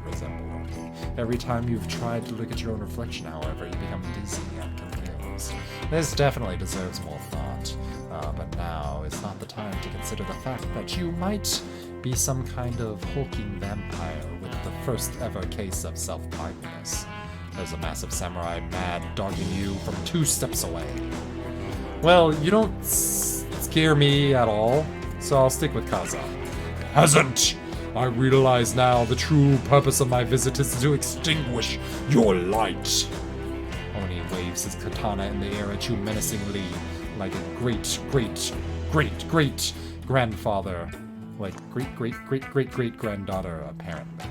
resemble Oni. Every time you've tried to look at your own reflection, however, you become dizzy and confused. This definitely deserves more thought, but now is not the time to consider the fact that you might be some kind of hulking vampire with the first ever case of self-kindness. There's a massive samurai mad dogging you from 2 steps away. Well, you don't scare me at all, so I'll stick with Kazan. Hasn't! I realize now the true purpose of my visit is to extinguish your light. Oni waves his katana in the air at you menacingly, like a great-great-great-great-grandfather. Like great-great-great-great-great-granddaughter, apparently.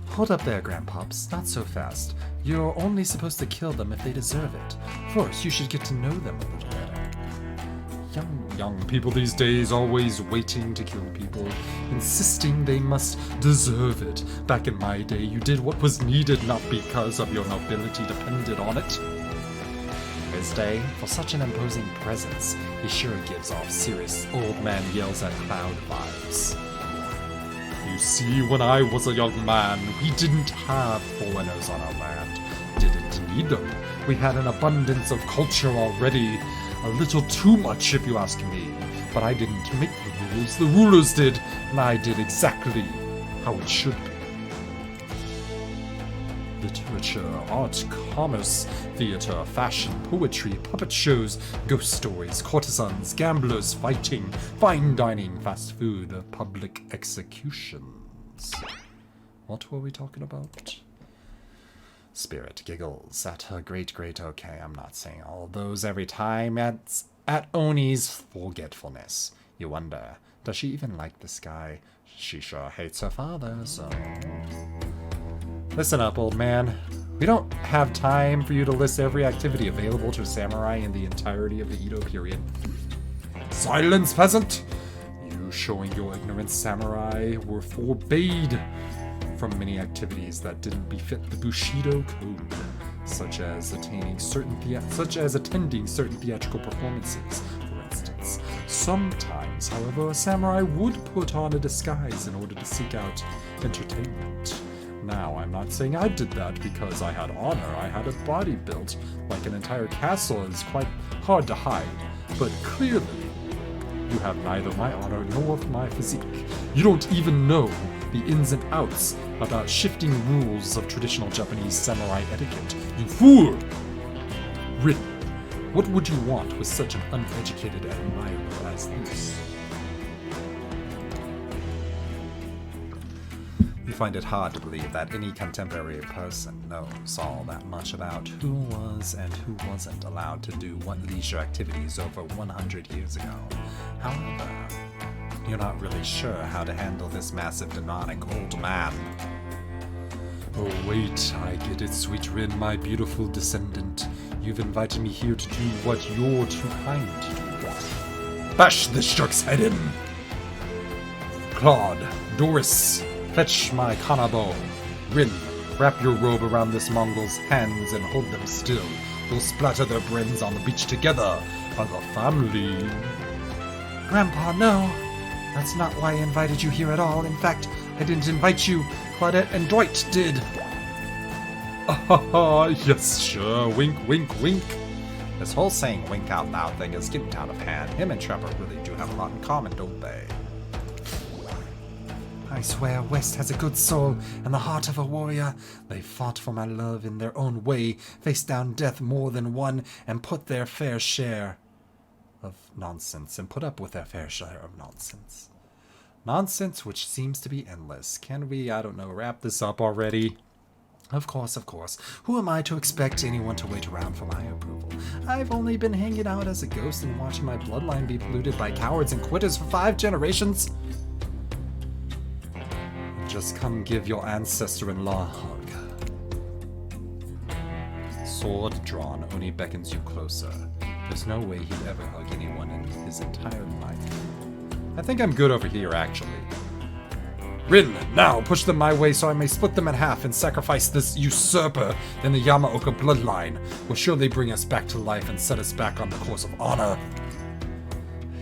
Hold up there, Grandpops. Not so fast. You're only supposed to kill them if they deserve it. First, you should get to know them a little better. Young people these days always waiting to kill people, insisting they must deserve it. Back in my day, you did what was needed, not because of your nobility depended on it. In his day, for such an imposing presence, he sure gives off serious old man yells at cloud vibes. You see, when I was a young man, we didn't have foreigners on our land. Didn't need them. We had an abundance of culture already. A little too much, if you ask me. But I didn't make the rules. The rulers did, and I did exactly how it should be. Literature, art, commerce, theater, fashion, poetry, puppet shows, ghost stories, courtesans, gamblers, fighting, fine dining, fast food, public executions. What were we talking about? Spirit giggles at her great okay, I'm not saying all of those every time at Oni's forgetfulness. You wonder, does she even like this guy? She sure hates her father, so... Listen up, old man. We don't have time for you to list every activity available to a samurai in the entirety of the Edo period. Silence, peasant! You showing your ignorance, samurai, were forbade from many activities that didn't befit the Bushido code. such as attending certain theatrical performances, for instance. Sometimes, however, a samurai would put on a disguise in order to seek out entertainment. Now, I'm not saying I did that because I had honor. I had a body built like an entire castle is quite hard to hide. But clearly, you have neither my honor nor my physique. You don't even know the ins and outs about shifting rules of traditional Japanese samurai etiquette. You fool! Rin, what would you want with such an uneducated admirer as this? You find it hard to believe that any contemporary person knows all that much about who was and who wasn't allowed to do what leisure activities over 100 years ago. However, you're not really sure how to handle this massive demonic old man. Oh wait, I get it, sweet Rin, my beautiful descendant. You've invited me here to do what you're too kind to do. Bash this shark's head in! Claude, Doris, fetch my kanabo. Rin, wrap your robe around this Mongol's hands and hold them still. We'll splatter their brains on the beach together as a family. Grandpa, no. That's not why I invited you here at all. In fact, I didn't invite you. Claudette and Dwight did. Yes, sure. Wink, wink, wink. This whole saying wink out loud thing is getting out of hand. Him and Trapper really do have a lot in common, don't they? I swear West has a good soul and the heart of a warrior. They fought for my love in their own way, faced down death more than one, and put their fair share of nonsense, and put up with their fair share of nonsense. Nonsense which seems to be endless. Can we, I don't know, wrap this up already? Of course, of course. Who am I to expect anyone to wait around for my approval? I've only been hanging out as a ghost and watching my bloodline be polluted by cowards and quitters for 5 generations. Just come give your ancestor-in-law a hug. Sword drawn, Oni beckons you closer. There's no way he'd ever hug anyone in his entire life. I think I'm good over here, actually. Rin, now push them my way so I may split them in half and sacrifice this usurper in the Yamaoka bloodline. Will surely bring us back to life and set us back on the course of honor.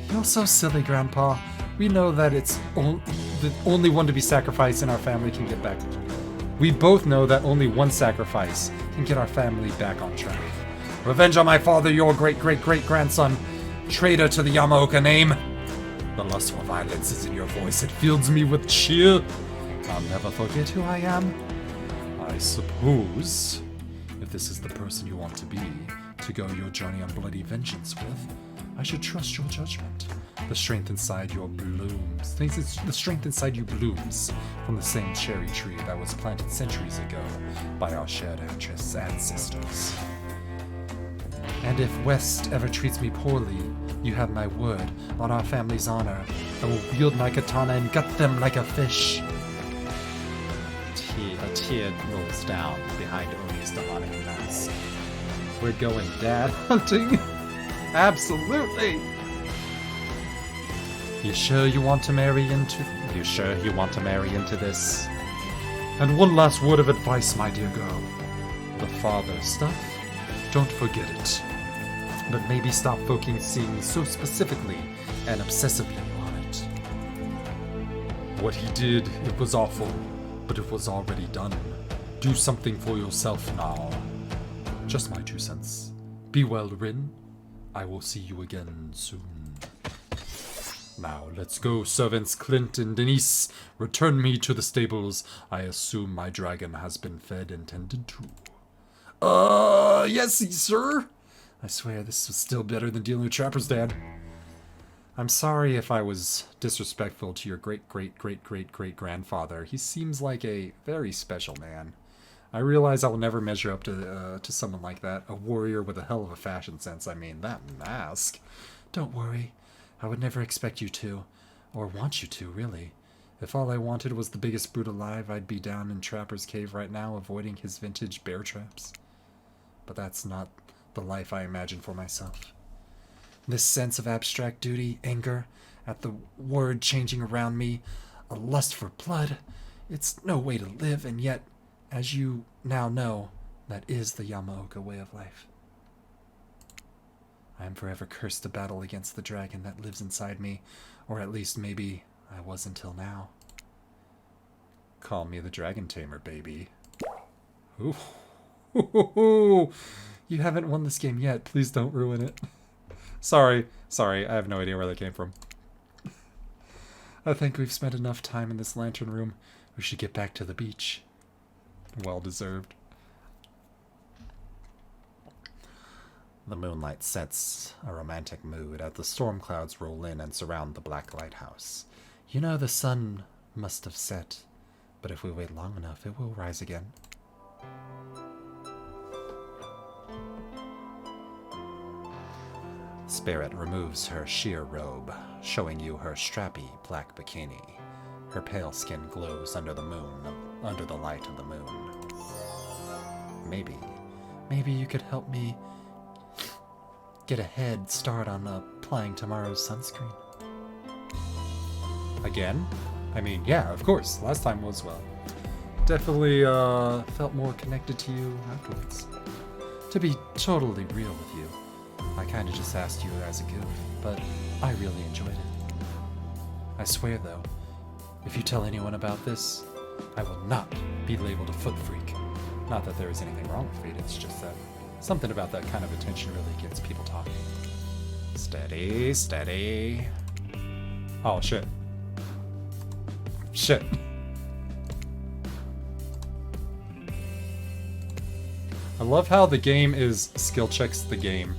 You're so silly, Grandpa. We know that it's the only one to be sacrificed in our family can get back. We both know that only one sacrifice can get our family back on track. Revenge on my father, your great-great-great-grandson. Traitor to the Yamaoka name. The lust for violence is in your voice. It fills me with cheer. I'll never forget who I am. I suppose, if this is the person you want to go your journey on bloody vengeance with, I should trust your judgment. The strength inside you blooms from the same cherry tree that was planted centuries ago by our shared Huntress ancestors. And if West ever treats me poorly, you have my word, on our family's honor. I will wield my katana and gut them like a fish. A tear rolls down behind Oni's demonic mask. We're going dad hunting? Absolutely! You sure you want to marry into this? And one last word of advice, my dear girl. The father stuff, don't forget it. But maybe stop focusing so specifically and obsessively on it. What he did, it was awful, but it was already done. Do something for yourself now. Just my 2 cents. Be well, Rin. I will see you again soon. Now, let's go, servants Clint and Denise. Return me to the stables. I assume my dragon has been fed and tended to. Yes, sir. I swear this was still better than dealing with Trapper's dad. I'm sorry if I was disrespectful to your great-great-great-great-great-grandfather. He seems like a very special man. I realize I will never measure up to someone like that. A warrior with a hell of a fashion sense. I mean, that mask. Don't worry. I would never expect you to. Or want you to, really. If all I wanted was the biggest brute alive, I'd be down in Trapper's cave right now, avoiding his vintage bear traps. But that's not the life I imagine for myself. This sense of abstract duty, anger at the word changing around me, a lust for blood, it's no way to live, and yet, as you now know, That is the Yamaoka way of life. I am forever cursed to battle against the dragon that lives inside me, or at least maybe I was until now. Call me the Dragon Tamer, baby. Ooh. You haven't won this game yet. Please don't ruin it. Sorry, I have no idea where that came from. I think we've spent enough time in this lantern room. We should get back to the beach. Well deserved. The moonlight sets a romantic mood as the storm clouds roll in and surround the black lighthouse. You know the sun must have set, but if we wait long enough, it will rise again. Spirit removes her sheer robe, showing you her strappy black bikini. Her pale skin glows under the light of the moon. Maybe you could help me get a head start on applying tomorrow's sunscreen. Again? I mean, yeah, of course. Last time was, well, definitely felt more connected to you afterwards. To be totally real with you, I kind of just asked you as a goof, but I really enjoyed it. I swear, though, if you tell anyone about this, I will not be labeled a foot freak. Not that there is anything wrong with it, it's just that something about that kind of attention really gets people talking. Steady, steady. Oh, shit. Shit. I love how the game is skill checks the game.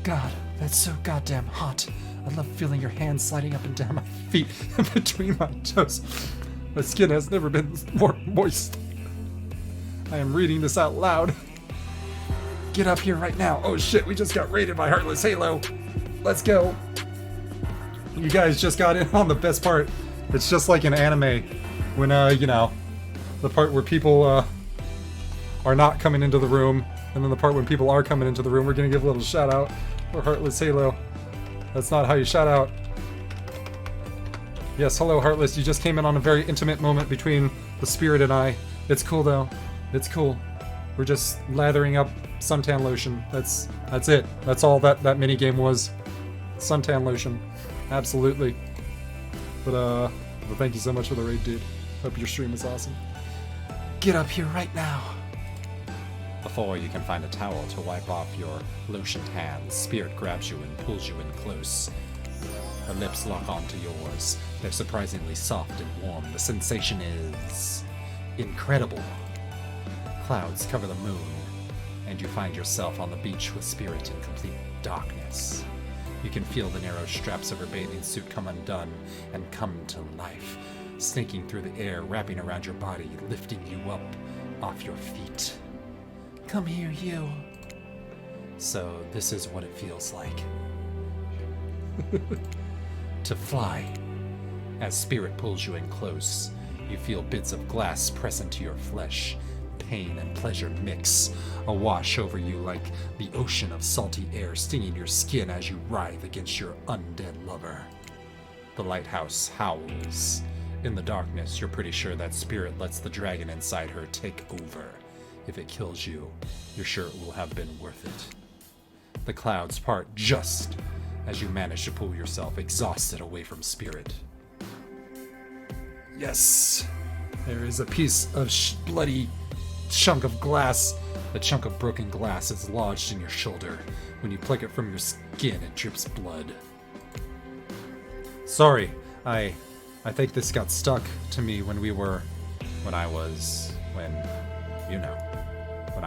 God, that's so goddamn hot. I love feeling your hands sliding up and down my feet and between my toes. My skin has never been more moist. I am reading this out loud. Get up here right now. Oh shit, we just got raided by Heartless Halo. Let's go. You guys just got in on the best part. It's just like an anime when, you know, the part where people are not coming into the room, and then the part when people are coming into the room, we're gonna give a little shout out for Heartless Halo. That's not how you shout out. Yes, hello Heartless, you just came in on a very intimate moment between the spirit and I. It's cool though. It's cool. We're just lathering up suntan lotion. That's it. That's all that mini game was. Suntan lotion. Absolutely. But thank you so much for the raid, dude. Hope your stream is awesome. Get up here right now. Before you can find a towel to wipe off your lotioned hands, Spirit grabs you and pulls you in close. Her lips lock onto yours. They're surprisingly soft and warm. The sensation is incredible. Clouds cover the moon, and you find yourself on the beach with Spirit in complete darkness. You can feel the narrow straps of her bathing suit come undone and come to life, snaking through the air, wrapping around your body, lifting you up off your feet. Come here, you. So this is what it feels like. To fly. As Spirit pulls you in close, you feel bits of glass press into your flesh. Pain and pleasure mix, awash over you like the ocean of salty air stinging your skin as you writhe against your undead lover. The lighthouse howls. In the darkness, you're pretty sure that Spirit lets the dragon inside her take over. If it kills you, you're sure it will have been worth it. The clouds part just as you manage to pull yourself exhausted away from Spirit. Yes, there is a piece of bloody chunk of glass. The chunk of broken glass is lodged in your shoulder. When you pluck it from your skin, it drips blood. Sorry, I think this got stuck to me when I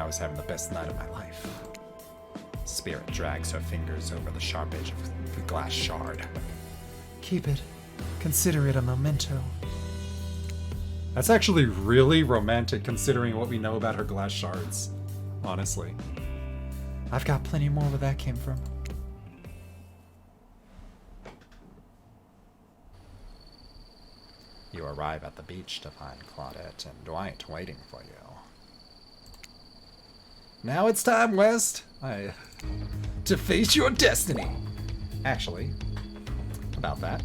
was having the best night of my life. Spirit drags her fingers over the sharp edge of the glass shard. Keep it. Consider it a memento. That's actually really romantic considering what we know about her glass shards. Honestly. I've got plenty more where that came from. You arrive at the beach to find Claudette and Dwight waiting for you. Now it's time, West. To face your destiny. Actually, about that.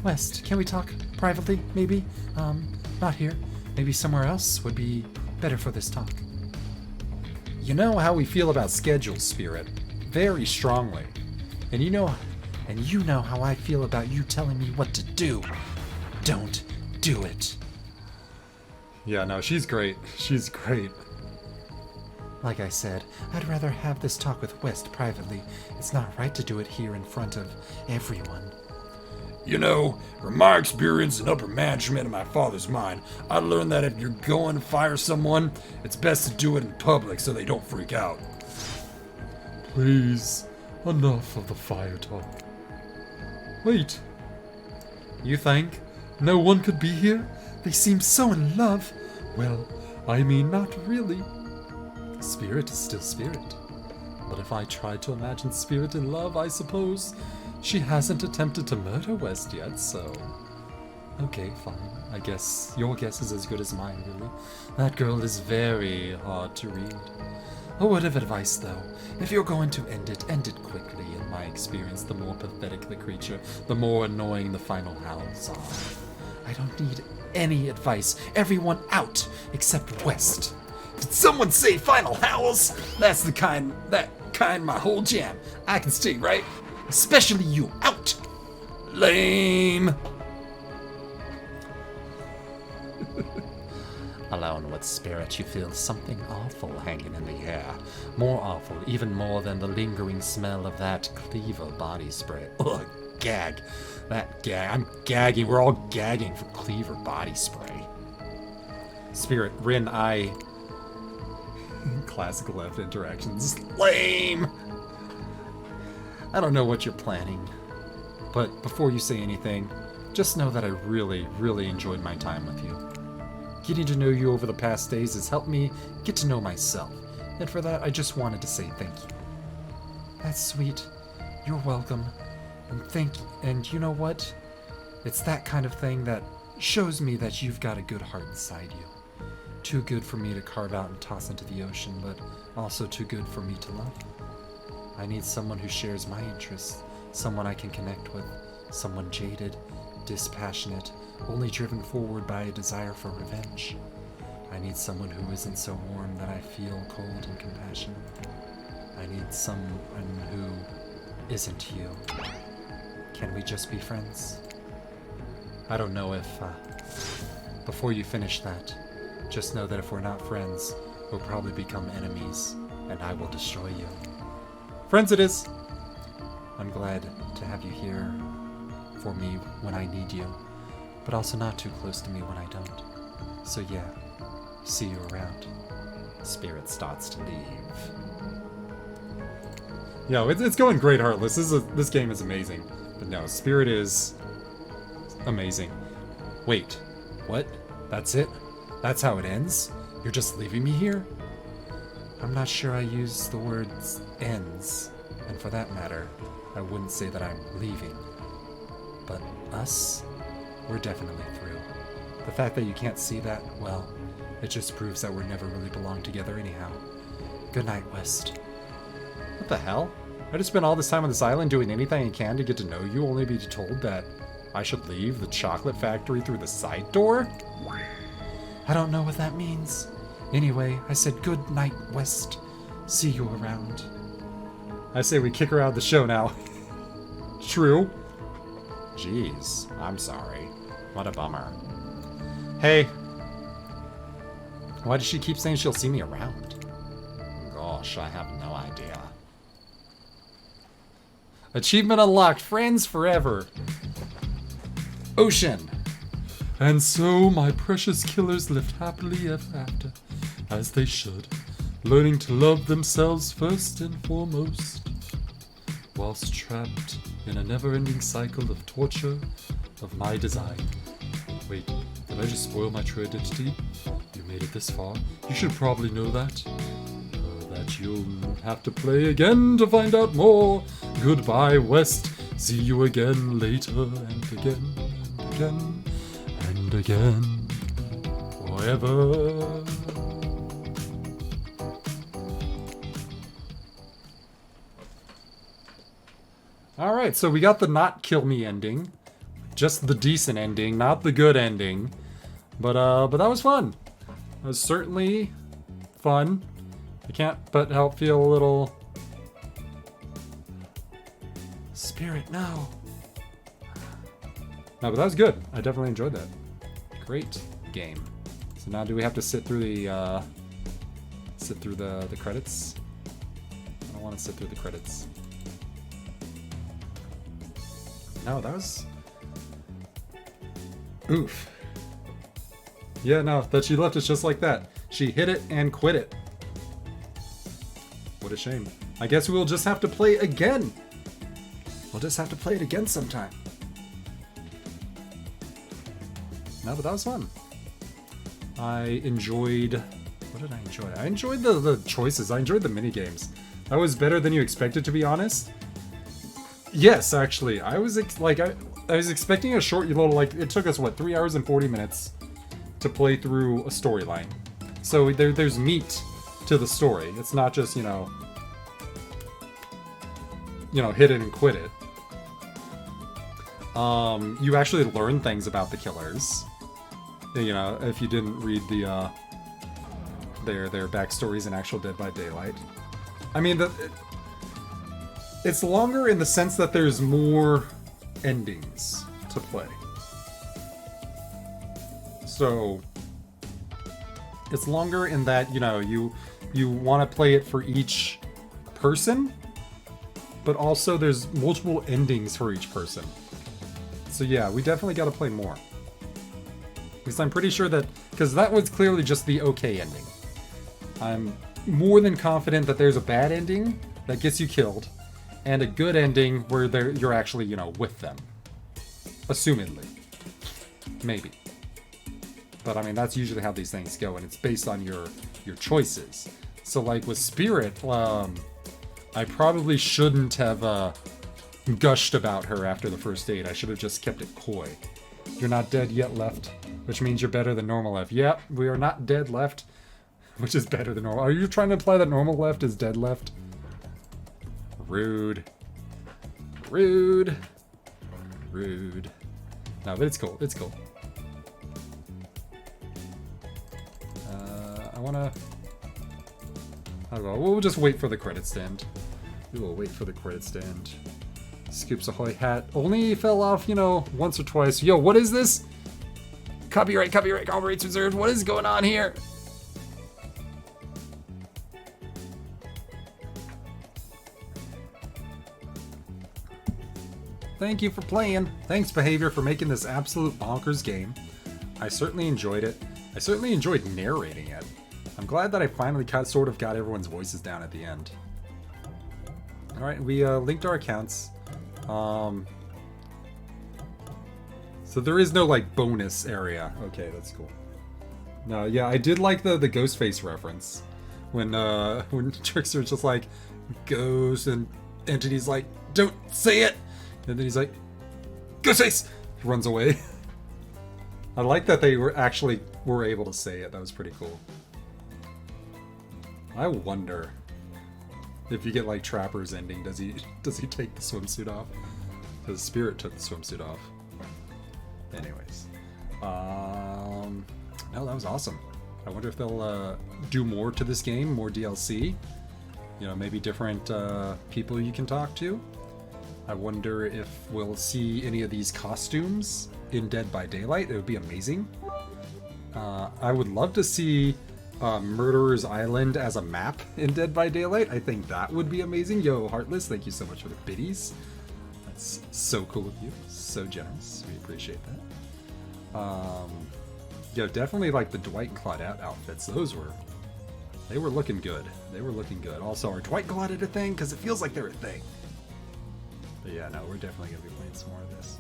West, can we talk privately, maybe? Not here. Maybe somewhere else would be better for this talk. You know how we feel about schedules, Spirit. Very strongly. And you know how I feel about you telling me what to do. Don't do it. Yeah, no, she's great. She's great. Like I said, I'd rather have this talk with West privately. It's not right to do it here in front of everyone. You know, from my experience in upper management in my father's mine, I learned that if you're going to fire someone, it's best to do it in public so they don't freak out. Please, enough of the fire talk. Wait, you think no one could be here? They seem so in love. Well, I mean, not really. Spirit is still Spirit. But if I tried to imagine Spirit in love, I suppose she hasn't attempted to murder West yet, so... Okay, fine. I guess your guess is as good as mine, really. That girl is very hard to read. A word of advice, though. If you're going to end it quickly. In my experience, the more pathetic the creature, the more annoying the final howls are. I don't need any advice. Everyone out, except West. Did someone say final howls? That's the kind my whole jam. I can stay, right? Especially you. Out! Lame! Alone with Spirit, you feel something awful hanging in the air. More awful, even more than the lingering smell of that Cleaver body spray. Ugh, gag. That gag. I'm gagging. We're all gagging for Cleaver body spray. Spirit, Rin, classical F interactions. Lame! I don't know what you're planning, but before you say anything, just know that I really, really enjoyed my time with you. Getting to know you over the past days has helped me get to know myself, and for that I just wanted to say thank you. That's sweet. You're welcome. And you know what? It's that kind of thing that shows me that you've got a good heart inside you. Too good for me to carve out and toss into the ocean, but also too good for me to love. I need someone who shares my interests, someone I can connect with, someone jaded, dispassionate, only driven forward by a desire for revenge. I need someone who isn't so warm that I feel cold and compassionate. I need someone who isn't you. Can we just be friends? I don't know if, before you finish that, just know that if we're not friends, we'll probably become enemies, and I will destroy you. Friends it is! I'm glad to have you here for me when I need you, but also not too close to me when I don't. So yeah, see you around. Spirit starts to leave. Yo, it's going great, Heartless. This game is amazing. But no, Spirit is amazing. Wait, what? That's it? That's how it ends? You're just leaving me here? I'm not sure I use the words ends, and for that matter, I wouldn't say that I'm leaving. But us, we're definitely through. The fact that you can't see that, well, it just proves that we're never really belonged together anyhow. Good night, West. What the hell? I just spent all this time on this island doing anything I can to get to know you, only to be told that I should leave the chocolate factory through the side door? I don't know what that means. Anyway, I said good night, West. See you around. I say we kick her out of the show now. True. Jeez, I'm sorry. What a bummer. Hey. Why does she keep saying she'll see me around? Gosh, I have no idea. Achievement unlocked. Friends forever. Ocean. And so my precious killers lived happily ever after, as they should, learning to love themselves first and foremost, whilst trapped in a never-ending cycle of torture of my design. Wait, did I just spoil my true identity? You made it this far. You should probably know that. That you'll have to play again to find out more. Goodbye, West. See you again later and again and again and again. Forever. Alright, so we got the not kill me ending. Just the decent ending, not the good ending. But that was fun. It was certainly fun. I can't but help feel a little... Spirit, no. No, but that was good. I definitely enjoyed that. Great game. So now do we have to sit through the credits? I don't want to sit through the credits. No, that was... Oof. Yeah, no, that she left us just like that. She hit it and quit it. What a shame. I guess we'll just have to play again. We'll just have to play it again sometime. No, but that was fun. I enjoyed... What did I enjoy? I enjoyed the choices. I enjoyed the mini-games. That was better than you expected, to be honest. Yes, actually. I was I was expecting a short little, like, it took us, what, 3 hours and 40 minutes to play through a storyline. So there's meat to the story. It's not just, you know, hit it and quit it. You actually learn things about the killers. You know, if you didn't read the their backstories in actual Dead by Daylight. I mean, it's longer in the sense that there's more endings to play. So it's longer in that, you know, you want to play it for each person, but also there's multiple endings for each person. So yeah, we definitely got to play more. Because I'm pretty sure that... Because that was clearly just the okay ending. I'm more than confident that there's a bad ending that gets you killed, and a good ending where you're actually, you know, with them. Assumedly. Maybe. But I mean, that's usually how these things go, and it's based on your choices. So like with Spirit, I probably shouldn't have gushed about her after the first date. I should have just kept it coy. You're not dead yet, Left, which means you're better than normal Left. Yep, we are not dead Left, which is better than normal. Are you trying to imply that normal Left is dead Left? Rude. Rude. Rude. No, but it's cool. It's cool. I wanna... I don't know. We'll just wait for the credits to end. We will wait for the credits to end. Scoops Ahoy hat only fell off, you know, once or twice. Yo, what is this? Copyright, all rights reserved. What is going on here? Thank you for playing. Thanks, Behavior, for making this absolute bonkers game. I certainly enjoyed it. I certainly enjoyed narrating it. I'm glad that I finally sort of got everyone's voices down at the end. Alright, we linked our accounts. So there is no, like, bonus area. Okay, that's cool. No, yeah, I did like the Ghostface reference. When Trickster's just like, Ghost, and Entity's like, don't say it! And then he's like, Ghostface! He runs away. I like that they were able to say it. That was pretty cool. I wonder if you get like Trapper's ending, does he take the swimsuit off? Because Spirit took the swimsuit off. Anyways, no, that was awesome. I wonder if they'll do more to this game, more DLC. You know, maybe different people you can talk to. I wonder if we'll see any of these costumes in Dead by Daylight. It would be amazing. I would love to see Murderer's Island as a map in Dead by Daylight. I think that would be amazing. Yo, Heartless, thank you so much for the biddies. That's so cool of you. So generous. We appreciate that. Yo, definitely like the Dwight and Claudette outfits. They were looking good. They were looking good. Also, are Dwight and Claudette a thing? Because it feels like they're a thing. But yeah, no, we're definitely going to be playing some more of this.